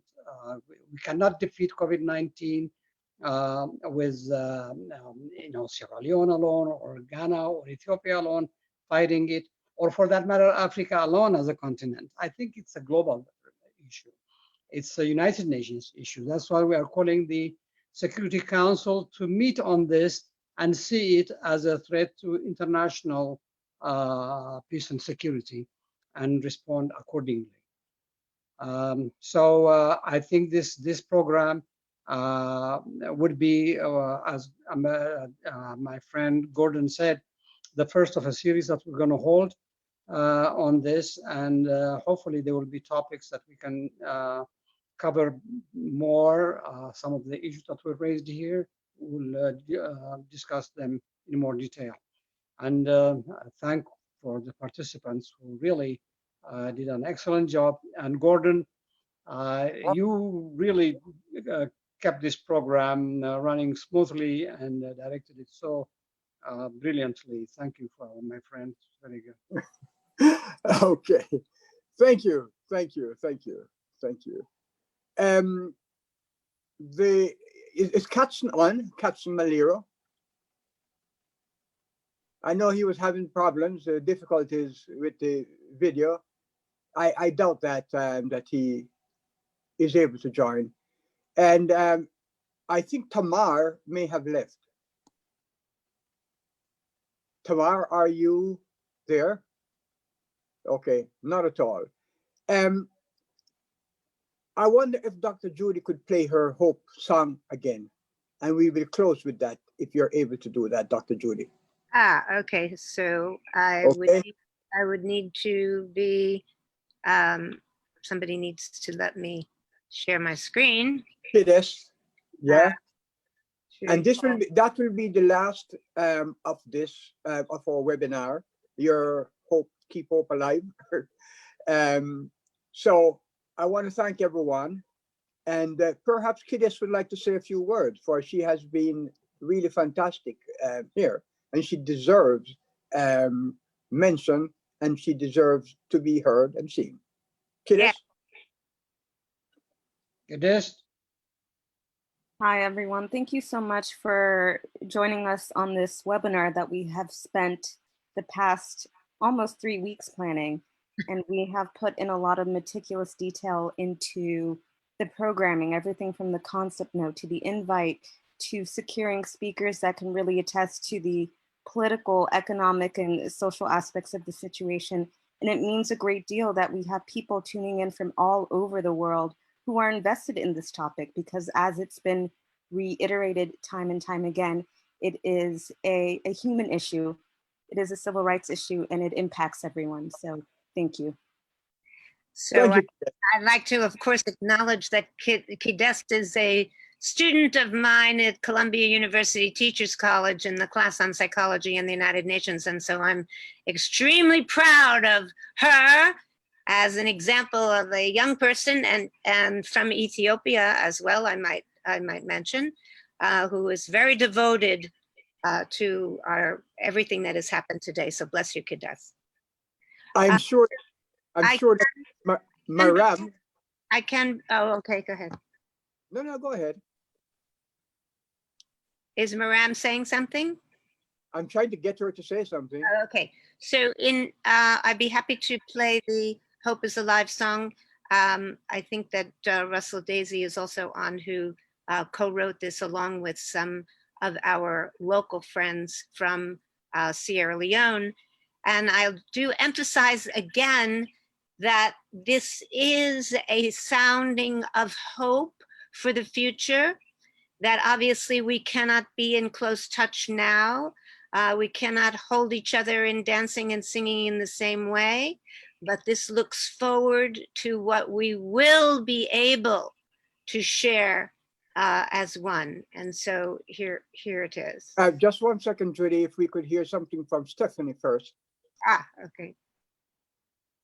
S5: We cannot defeat COVID-19 with Sierra Leone alone, or Ghana or Ethiopia alone fighting it, or for that matter, Africa alone as a continent. I think it's a global issue. It's a United Nations issue. That's why we are calling the Security Council to meet on this and see it as a threat to international peace and security and respond accordingly. So I think this program would be, as my friend Gordon said, the first of a series that we're going to hold on this, and hopefully there will be topics that we can cover more. Some of the issues that were raised here, we'll discuss them in more detail. And thank for the participants who really did an excellent job. And Gordon, you really kept this program running smoothly and directed it so brilliantly. Thank you, my friend. Very good.
S2: Okay. Thank you. Thank you. Thank you. Thank you. Is Katzen on? Katzen Maliro? I know he was having problems, difficulties with the video. I doubt that that he is able to join. And I think Tamar may have left. Tamar, are you there? Okay, not at all. I wonder if Dr. Judy could play her Hope song again. And we will close with that if you're able to do that, Dr. Judy.
S7: Okay. So I would need to be, somebody needs to let me share my screen.
S2: Yes. Yeah. And
S7: Sure.
S2: that will be the last of this of our webinar. Your hope, keep hope alive. So I want to thank everyone, and perhaps Kiddes would like to say a few words, for she has been really fantastic here, and she deserves mention, and she deserves to be heard and seen. Kiddes?
S5: Kiddes?
S11: Hi, everyone. Thank you so much for joining us on this webinar that we have spent the past almost 3 weeks planning. And we have put in a lot of meticulous detail into the programming, everything from the concept note to the invite to securing speakers that can really attest to the political, economic, and social aspects of the situation. And it means a great deal that we have people tuning in from all over the world who are invested in this topic, because as it's been reiterated time and time again, it is a human issue, it is a civil rights issue, and it impacts everyone. So Thank you.
S7: So
S2: Thank you.
S7: I'd like to, of course, acknowledge that Kidest is a student of mine at Columbia University Teachers College in the class on psychology in the United Nations. And so I'm extremely proud of her as an example of a young person and from Ethiopia as well, I might mention, who is very devoted to everything that has happened today. So bless you, Kidest.
S2: I'm sure that Maram.
S7: I can, oh, okay, go ahead.
S2: No, go ahead.
S7: Is Maram saying something?
S2: I'm trying to get her to say something.
S7: Okay, so I'd be happy to play the Hope is Alive song. I think that Russell Daisy is also on, who co-wrote this along with some of our local friends from Sierra Leone. And I do emphasize again that this is a sounding of hope for the future, that obviously we cannot be in close touch now. We cannot hold each other in dancing and singing in the same way, but this looks forward to what we will be able to share as one. And so here it is.
S2: Just 1 second, Judy, if we could hear something from Stephanie first.
S7: Okay.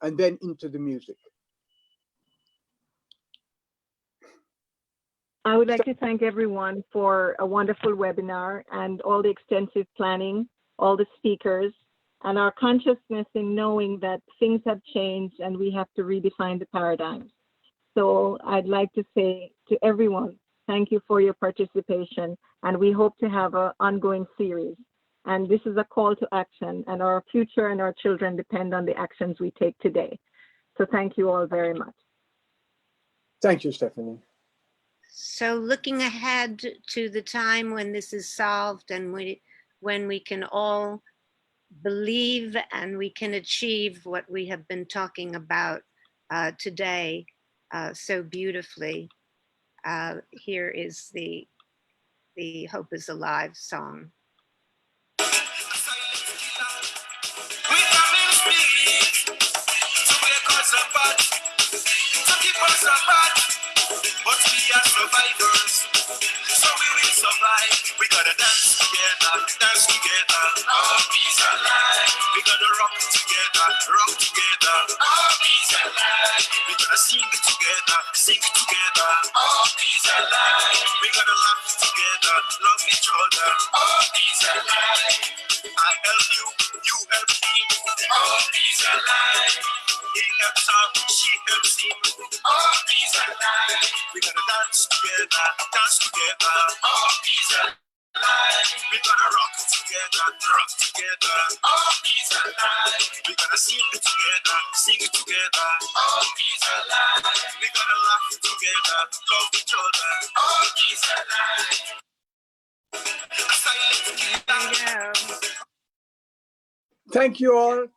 S2: And then into the music.
S12: I would like to thank everyone for a wonderful webinar and all the extensive planning, all the speakers, and our consciousness in knowing that things have changed and we have to redefine the paradigms. So I'd like to say to everyone, thank you for your participation, and we hope to have an ongoing series. And this is a call to action, and our future and our children depend on the actions we take today. So thank you all very much.
S2: Thank you, Stephanie.
S7: So looking ahead to the time when this is solved and when we can all believe and we can achieve what we have been talking about today so beautifully, here is the Hope is Alive song.
S8: But we are survivors, so we will survive. We gotta dance together, dance together. All peace alive. We gotta rock together, rock together. All peace alive. We gotta sing together, sing together. All peace alive. We gotta laugh together, love each other. All peace alive. I help you, you help me. All peace alive. He helps her, she helps him. All peace alive. We gotta dance together, dance together. All peace alive. We gotta rock together, rock together. All peace alive. We gotta sing together, sing together. All peace alive. We gotta laugh together, love each other. All peace alive.
S2: Thank you all.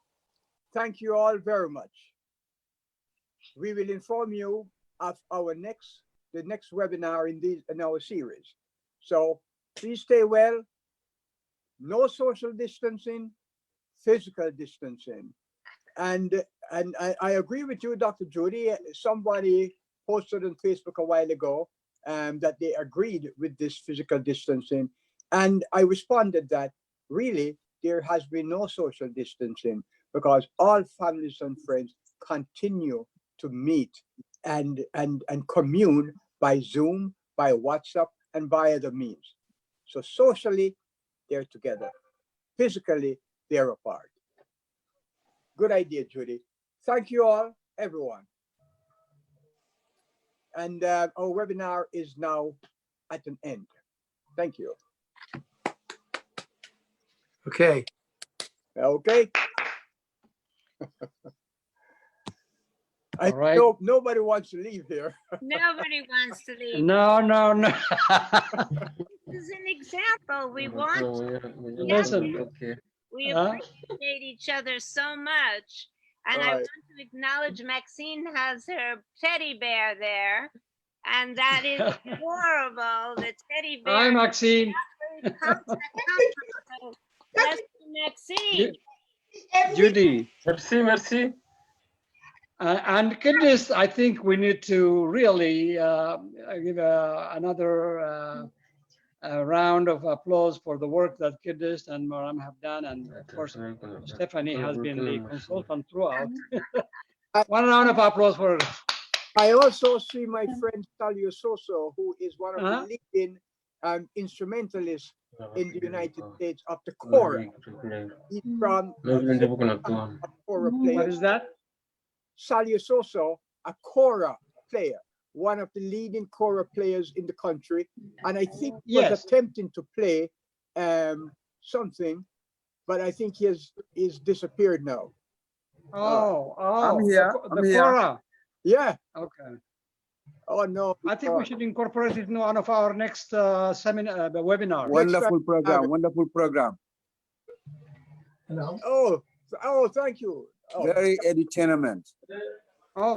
S2: Thank you all very much. We will inform you of the next webinar in our series. So please stay well. No social distancing, physical distancing. And I agree with you, Dr. Judy. Somebody posted on Facebook a while ago that they agreed with this physical distancing. And I responded that really there has been no social distancing, because all families and friends continue to meet and commune by Zoom, by WhatsApp, and by other means. So socially, they're together. Physically, they're apart. Good idea, Judy. Thank you all, everyone. And our webinar is now at an end. Thank you.
S1: Okay.
S2: Okay. I
S5: right.
S2: know nobody wants to leave here.
S7: Nobody wants to leave.
S5: No.
S7: This is an example. We want
S5: Listen,
S4: Okay.
S7: we appreciate each other so much. And I
S2: Right.
S7: want to acknowledge Maxine has her teddy bear there. And that is adorable. The teddy bear.
S5: Hi, Maxine.
S7: Bless you, Maxine.
S5: Judy.
S9: Merci, merci.
S5: And Kidis, I think we need to really give another round of applause for the work that Kidis and Maram have done. And of course, Stephanie has been the consultant throughout. One round of applause for.
S2: I also see my friend Salio Soso, who is one of the leading instrumentalists in the United States of the Kora. He's from Kora players.
S5: What is that?
S2: Salio Soso, a Kora player, one of the leading Kora players in the country. And I think he was attempting to play something, but I think he's disappeared now.
S5: I'm here. The Kora.
S2: Yeah.
S5: Okay.
S2: Oh no!
S5: I think we should incorporate it in one of our next seminar, webinar.
S13: Wonderful program. Wonderful program.
S2: Oh, thank you.
S13: Very edutainment.
S5: Oh.